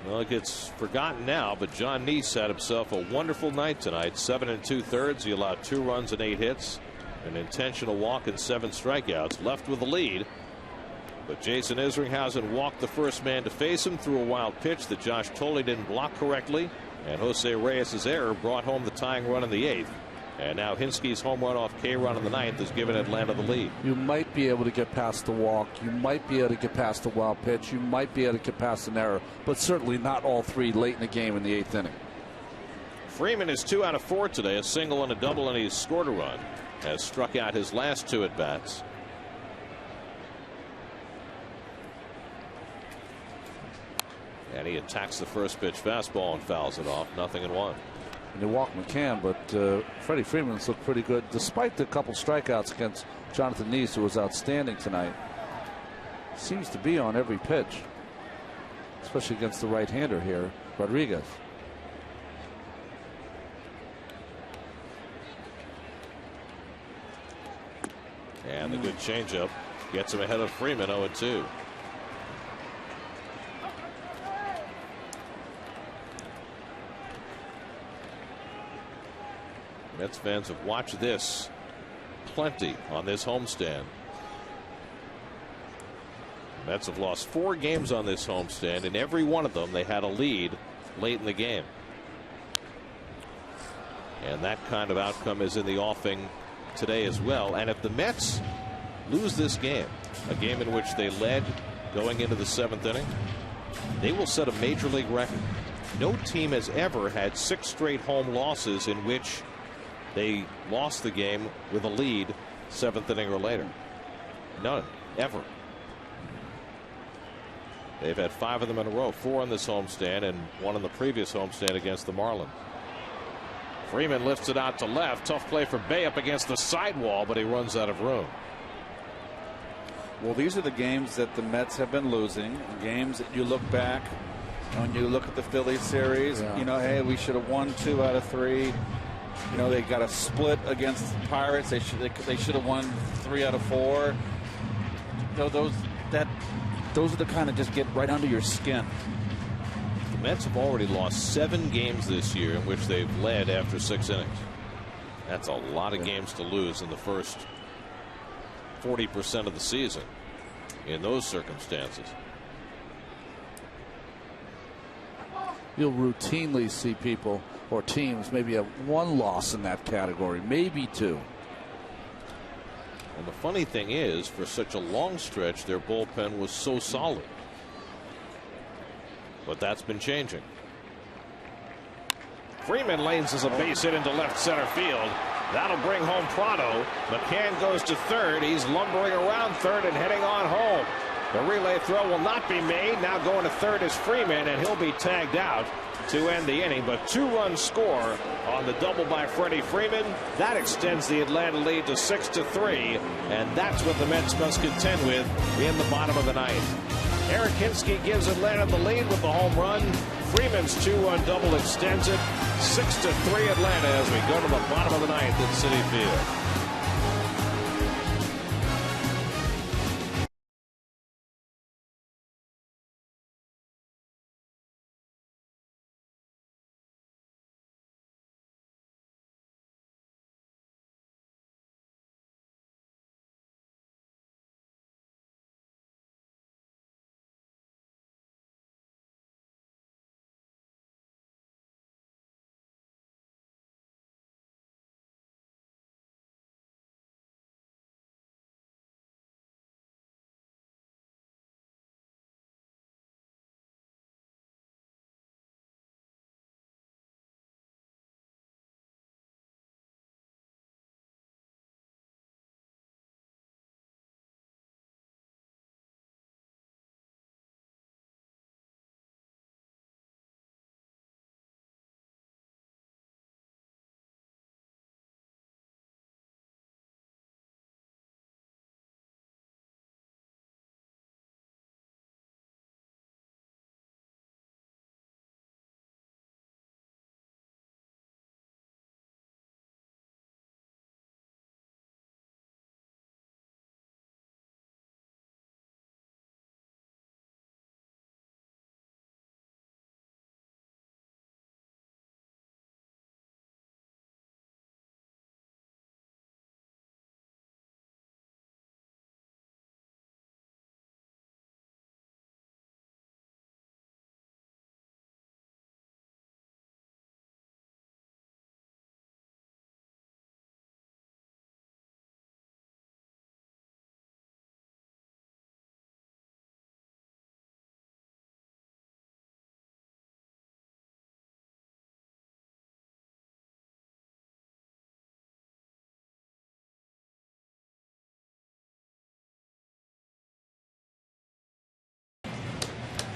Well, it gets forgotten now, but John Neese had himself a wonderful night tonight. 7 2/3. He allowed 2 runs and 8 hits, an intentional walk and 7 strikeouts. Left with the lead, but Jason Isringhausen walked the first man to face him, threw a wild pitch that Josh Tolley didn't block correctly, and Jose Reyes' error brought home the tying run in the 8th. And now Hinske's home run off K-run in the 9th has given Atlanta the lead. You might be able to get past the walk. You might be able to get past the wild pitch. You might be able to get past an error, but certainly not all 3 late in the game in the 8th inning. Freeman is 2 out of 4 today, a single and a double, and he's scored a run. Has struck out his last 2 at bats. And he attacks the first pitch fastball and fouls it off. 0-1. And they walk McCann, but Freddie Freeman's looked pretty good despite the couple strikeouts against Jonathan Neese, who was outstanding tonight. Seems to be on every pitch, especially against the right-hander here, Rodriguez. And the good changeup Gets him ahead of Freeman, 0-2. Mets fans have watched this plenty on this homestand. Mets have lost 4 games on this homestand. In every one of them, they had a lead late in the game. And that kind of outcome is in the offing today as well. And if the Mets lose this game, a game in which they led going into the 7th inning, they will set a major league record. No team has ever had 6 straight home losses in which they lost the game with a lead 7th inning or later. None, ever. They've had 5 of them in a row, 4 on this homestand and 1 on the previous homestand against the Marlins. Freeman lifts it out to left. Tough play for Bay up against the sidewall, but he runs out of room. Well, these are the games that the Mets have been losing. Games that you look back, when you look at the Phillies series, you know, hey, we should have won 2 out of 3. You know, they got a split against the Pirates. They should have won 3 out of 4. Those are the kind of just get right under your skin. The Mets have already lost 7 games this year in which they've led after 6 innings. That's a lot of games to lose in the first 40% of the season in those circumstances. You'll routinely see people or teams maybe have 1 loss in that category, maybe 2. And the funny thing is, for such a long stretch, their bullpen was so solid. But that's been changing. Freeman lanes as a base hit into left center field. That'll bring home Prado. McCann goes to third. He's lumbering around third and heading on home. The relay throw will not be made. Now going to third is Freeman, and he'll be tagged out to end the inning. But 2-run score on the double by Freddie Freeman. That extends the Atlanta lead to 6-3, and that's what the Mets must contend with in the bottom of the 9th. Eric Hinske gives Atlanta the lead with the home run. Freeman's 2-run double extends it. 6-3 Atlanta as we go to the bottom of the 9th at Citi Field.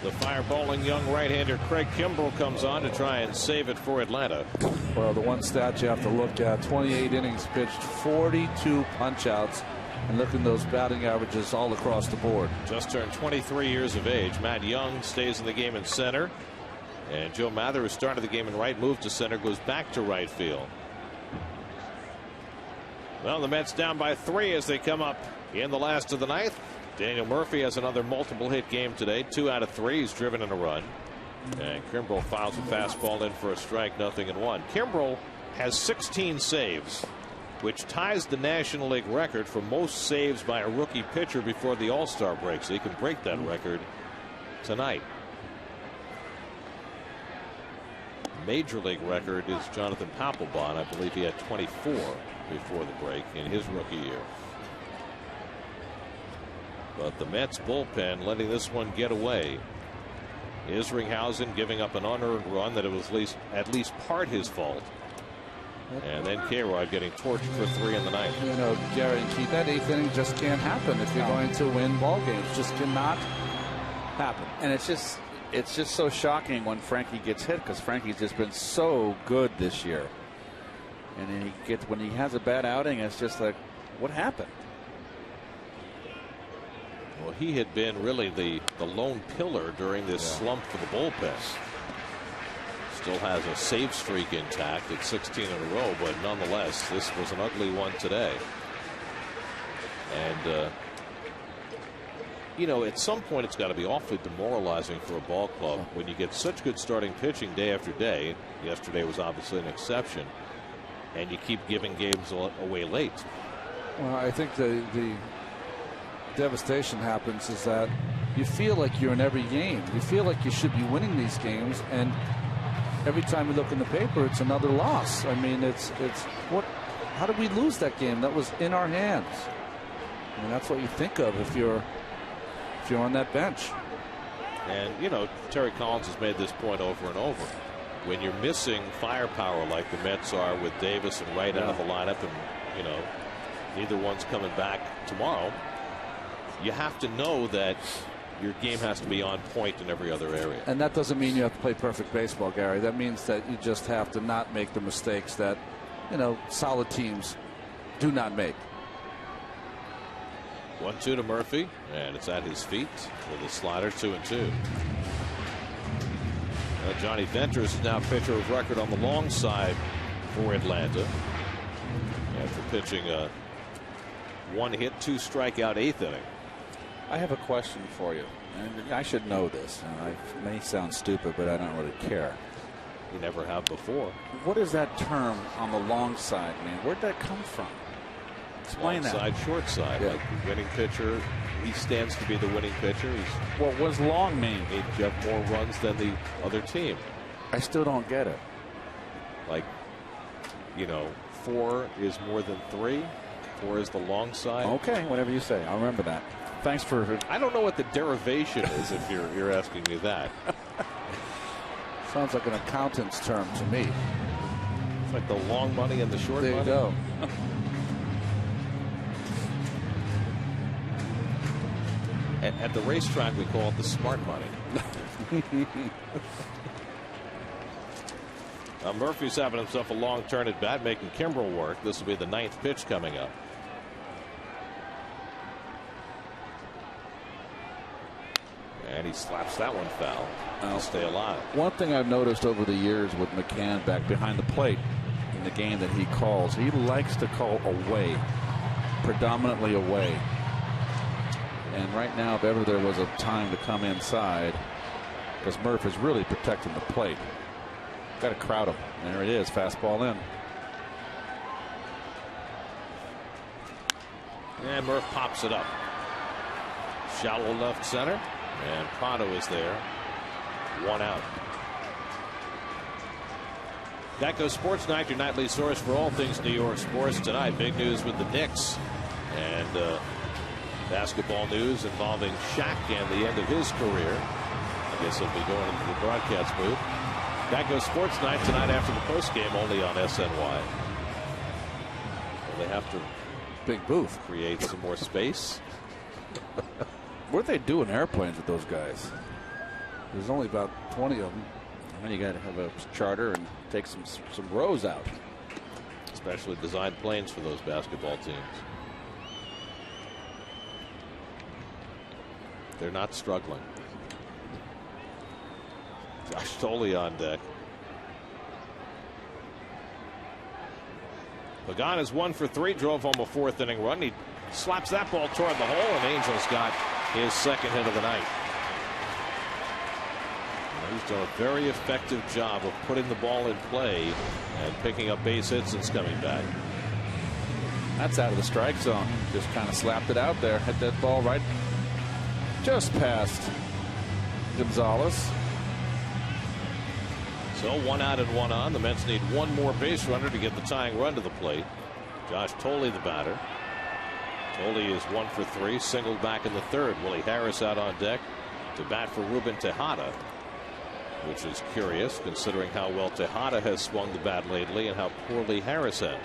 The fireballing young right-hander Craig Kimbrell comes on to try and save it for Atlanta. Well, the one stat you have to look at, 28 innings pitched, 42 punch-outs, and look at those batting averages all across the board. Just turned 23 years of age. Matt Young stays in the game in center. And Joe Mather, who started the game in right, moved to center, goes back to right field. Well, the Mets down by 3 as they come up in the last of the ninth. Daniel Murphy has another multiple hit game today. 2 out of 3. He's driven in a run. And Kimbrel fouls a fastball in for a strike, 0-1. Kimbrel has 16 saves, which ties the National League record for most saves by a rookie pitcher before the All-Star break. So he can break that record tonight. Major League record is Jonathan Papelbon. I believe he had 24 before the break in his rookie year. But the Mets bullpen letting this one get away. Isringhausen giving up an unearned run that it was at least part his fault. And then K-Rod getting torched for 3 in the ninth. You know, Gary and Keith, that 8th inning just can't happen if you're going to win ball games. Just cannot happen. And it's just so shocking when Frankie gets hit, because Frankie's just been so good this year. And then when he has a bad outing, it's just like, what happened? Well, he had been really the lone pillar during this slump for the bullpen. Still has a save streak intact at 16 in a row, but nonetheless, this was an ugly one today. And you know, at some point it's got to be awfully demoralizing for a ball club when you get such good starting pitching day after day. Yesterday was obviously an exception, and you keep giving games away late. Well, I think the devastation happens is that you feel like you're in every game. You feel like you should be winning these games, and every time you look in the paper, it's another loss. I mean, it's what? How did we lose that game? That was in our hands. I mean, that's what you think of if you're on that bench. And you know, Terry Collins has made this point over and over. When you're missing firepower like the Mets are with Davis and Wright out of the lineup, and you know, neither one's coming back tomorrow, you have to know that your game has to be on point in every other area. And that doesn't mean you have to play perfect baseball, Gary. That means that you just have to not make the mistakes that, you know, solid teams do not make. 1-2 to Murphy, and it's at his feet with a slider. 2-2. Johnny Venters is now pitcher of record on the long side for Atlanta after pitching a 1-hit, 2-strikeout 8th inning. I have a question for you, and I should know this, and I may sound stupid, but I don't really care. You never have before. What is that term on the long side, man? Where'd that come from? Explain that. Long side, short side. Yeah. Like the winning pitcher, he stands to be the winning pitcher. What does long mean? You have more runs than the other team. I still don't get it. Like, you know, 4 is more than 3. 4 is the long side. Okay, whatever you say. I'll remember that. Thanks for. I don't know what the derivation is if you're asking me that. Sounds like an accountant's term to me. It's like the long money and the short money. There you go. At the racetrack, we call it the smart money. Murphy's having himself a long turn at bat, making Kimbrel work. This will be the 9th pitch coming up. And he slaps that one foul to stay alive. One thing I've noticed over the years with McCann back behind the plate in the game that he calls, he likes to call away, predominantly away. And right now, if ever there was a time to come inside, because Murph is really protecting the plate. Got to crowd him. There it is, fastball in. And Murph pops it up. Shallow left center. And Prado is there. 1 out. That goes Sports Night, your nightly source for all things New York sports. Tonight, big news with the Knicks. And basketball news involving Shaq and the end of his career. I guess he'll be going into the broadcast booth. That goes Sports Night tonight after the postgame, only on SNY. Well, they have to big booth create some more space. What are they doing airplanes with those guys? There's only about 20 of them. And you got to have a charter and take some rows out. Specially designed planes for those basketball teams. They're not struggling. Josh Tolley on deck. Pagan is 1 for 3, drove home a 4th inning run. He slaps that ball toward the hole, and Angels got his 2nd hit of the night. He's done a very effective job of putting the ball in play and picking up base hits since coming back. That's out of the strike zone. Just kind of slapped it out there. Hit that ball right just past Gonzalez. So 1 out and 1 on. The Mets need one more base runner to get the tying run to the plate. Josh Thole the batter. Thole is 1 for 3, singled back in the 3rd. Willie Harris out on deck to bat for Ruben Tejada, which is curious considering how well Tejada has swung the bat lately and how poorly Harris has.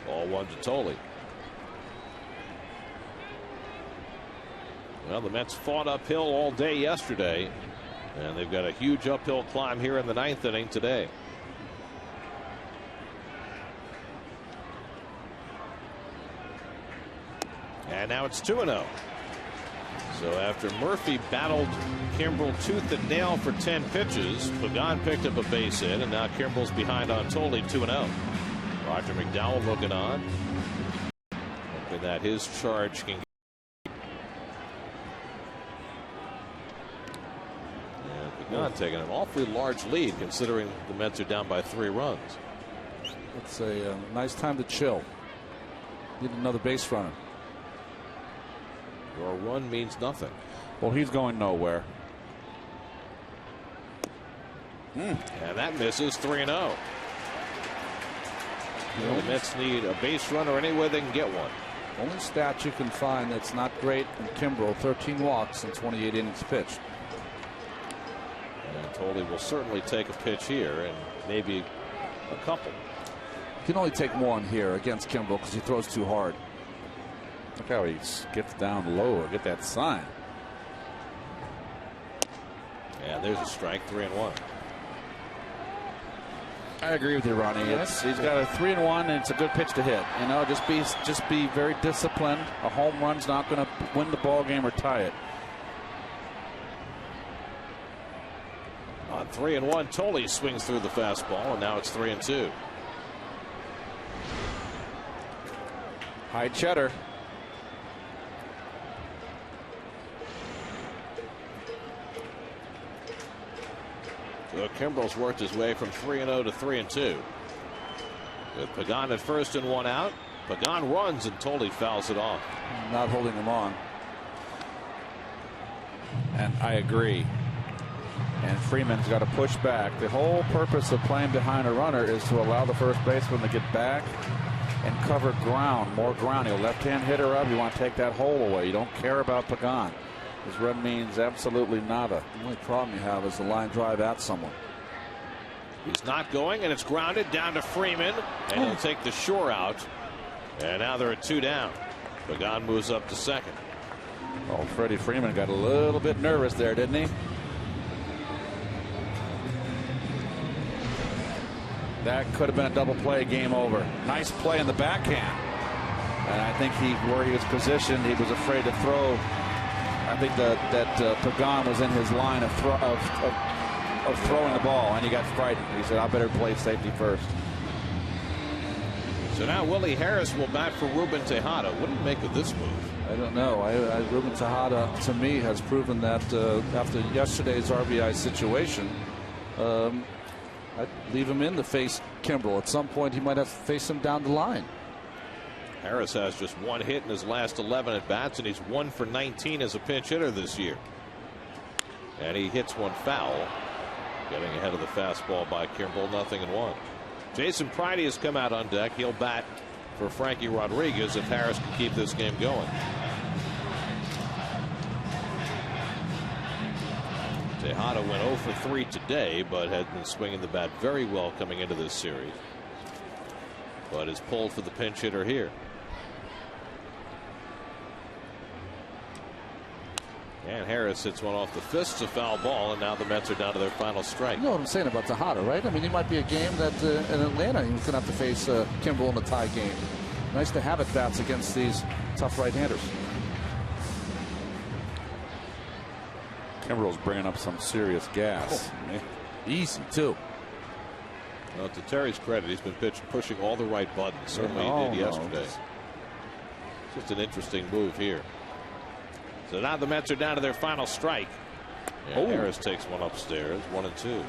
Ball 1 to Thole. Well, the Mets fought uphill all day yesterday, and they've got a huge uphill climb here in the 9th inning today. And now it's 2-0. So after Murphy battled Kimbrel tooth and nail for 10 pitches, Pagan picked up a base hit, and now Kimbrel's behind on Thole, 2-0. Roger McDowell looking on, hoping that his charge can get. And Pagan taking an awfully large lead considering the Mets are down by 3 runs. It's a nice time to chill. Need another base runner. Your run means nothing. Well, he's going nowhere. And that misses. 3-0. The Mets need a base runner any way they can get one. Only stat you can find that's not great in Kimbrel: 13 walks in 28 innings pitched. And Thole will certainly take a pitch here and maybe a couple. You can only take one here against Kimbrel because he throws too hard. Look how he gets down low. Get that sign. And there's a strike. 3-1. I agree with you, Ronnie. He's got a 3-1, and it's a good pitch to hit. You know, just be very disciplined. A home run's not going to win the ball game or tie it. On 3-1, Thole swings through the fastball, and now it's 3-2. High cheddar. So Kimbrel's worked his way from 3-0 to 3-2. With Pagan at first and 1 out. Pagan runs and Thole fouls it off. Not holding him on. And I agree. And Freeman's got to push back. The whole purpose of playing behind a runner is to allow the first baseman to get back and cover ground, more ground. He'll left-hand hitter up. You want to take that hole away. You don't care about Pagan. His run means absolutely nada. The only problem you have is the line drive at someone. He's not going, and it's grounded down to Freeman, and he'll take the shore out. And now they're at 2 down. Pagan moves up to second. Oh, Freddie Freeman got a little bit nervous there, didn't he? That could have been a double play, game over. Nice play in the backhand. And I think where he was positioned, he was afraid to throw. I think that Pagan was in his line of throwing the ball, and he got frightened. He said, I better play safety first. So now Willie Harris will bat for Ruben Tejada. What do you make of this move? I don't know. Ruben Tejada, to me, has proven that after yesterday's RBI situation, I'd leave him in to face Kimbrel. At some point, he might have to face him down the line. Harris has just 1 hit in his last 11 at bats, and he's 1 for 19 as a pinch hitter this year. And he hits one foul, getting ahead of the fastball by Kimbrel. 0-1. Jason Pridey has come out on deck. He'll bat for Frankie Rodriguez if Harris can keep this game going. Tejada went 0 for 3 today, but had been swinging the bat very well coming into this series. But is pulled for the pinch hitter here. And Harris hits one off the fist, a foul ball, and now the Mets are down to their final strike. You know what I'm saying about Tejada, right? I mean, it might be a game that in Atlanta he was going to have to face Kimbrel in a tie game. Nice to have at bats against these tough right-handers. Kimbrel's bringing up some serious gas. Easy, too. Well, to Terry's credit, he's been pushing all the right buttons. Certainly he did yesterday. Just an interesting move here. So now the Mets are down to their final strike. And Harris takes one upstairs, 1-2.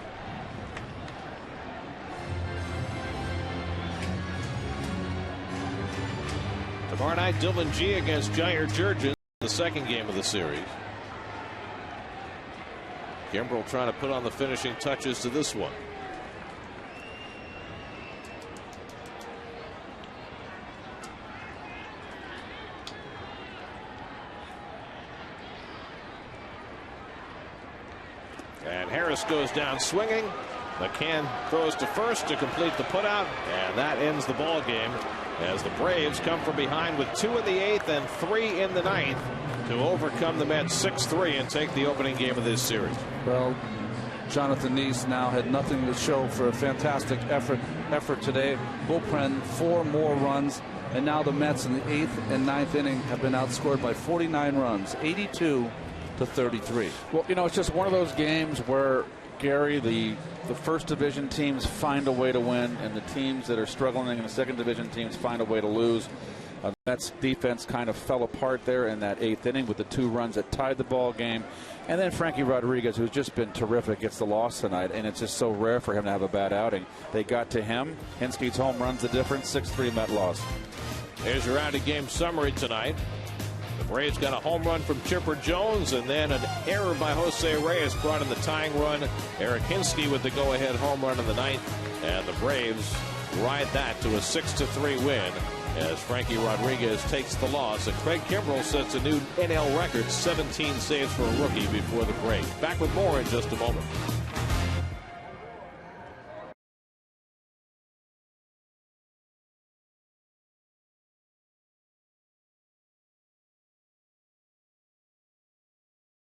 Tomorrow night, Dylan G against Jair Jurgens, the second game of the series. Kimbrel trying to put on the finishing touches to this one. And Harris goes down swinging. McCann throws to first to complete the putout, and that ends the ball game as the Braves come from behind with 2 in the 8th and 3 in the 9th to overcome the Mets 6-3 and take the opening game of this series. Well, Jonathan Neese now had nothing to show for a fantastic effort today. Bullpen 4 more runs, and now the Mets in the 8th and 9th inning have been outscored by 49 runs, 82-33. Well, you know, it's just one of those games where, Gary, the first division teams find a way to win, and the teams that are struggling in the second division teams find a way to lose. Mets defense kind of fell apart there in that 8th inning with the 2 runs that tied the ball game. And then Frankie Rodriguez, who's just been terrific, gets the loss tonight, and it's just so rare for him to have a bad outing. They got to him. Hinsky's home runs the difference, 6-3 Met loss. Here's your round of game summary tonight. The Braves got a home run from Chipper Jones, and then an error by Jose Reyes brought in the tying run. Eric Hinsky with the go-ahead home run in the 9th, and the Braves ride that to a 6-3 win as Frankie Rodriguez takes the loss, and Craig Kimbrel sets a new NL record, 17 saves for a rookie before the break. Back with more in just a moment.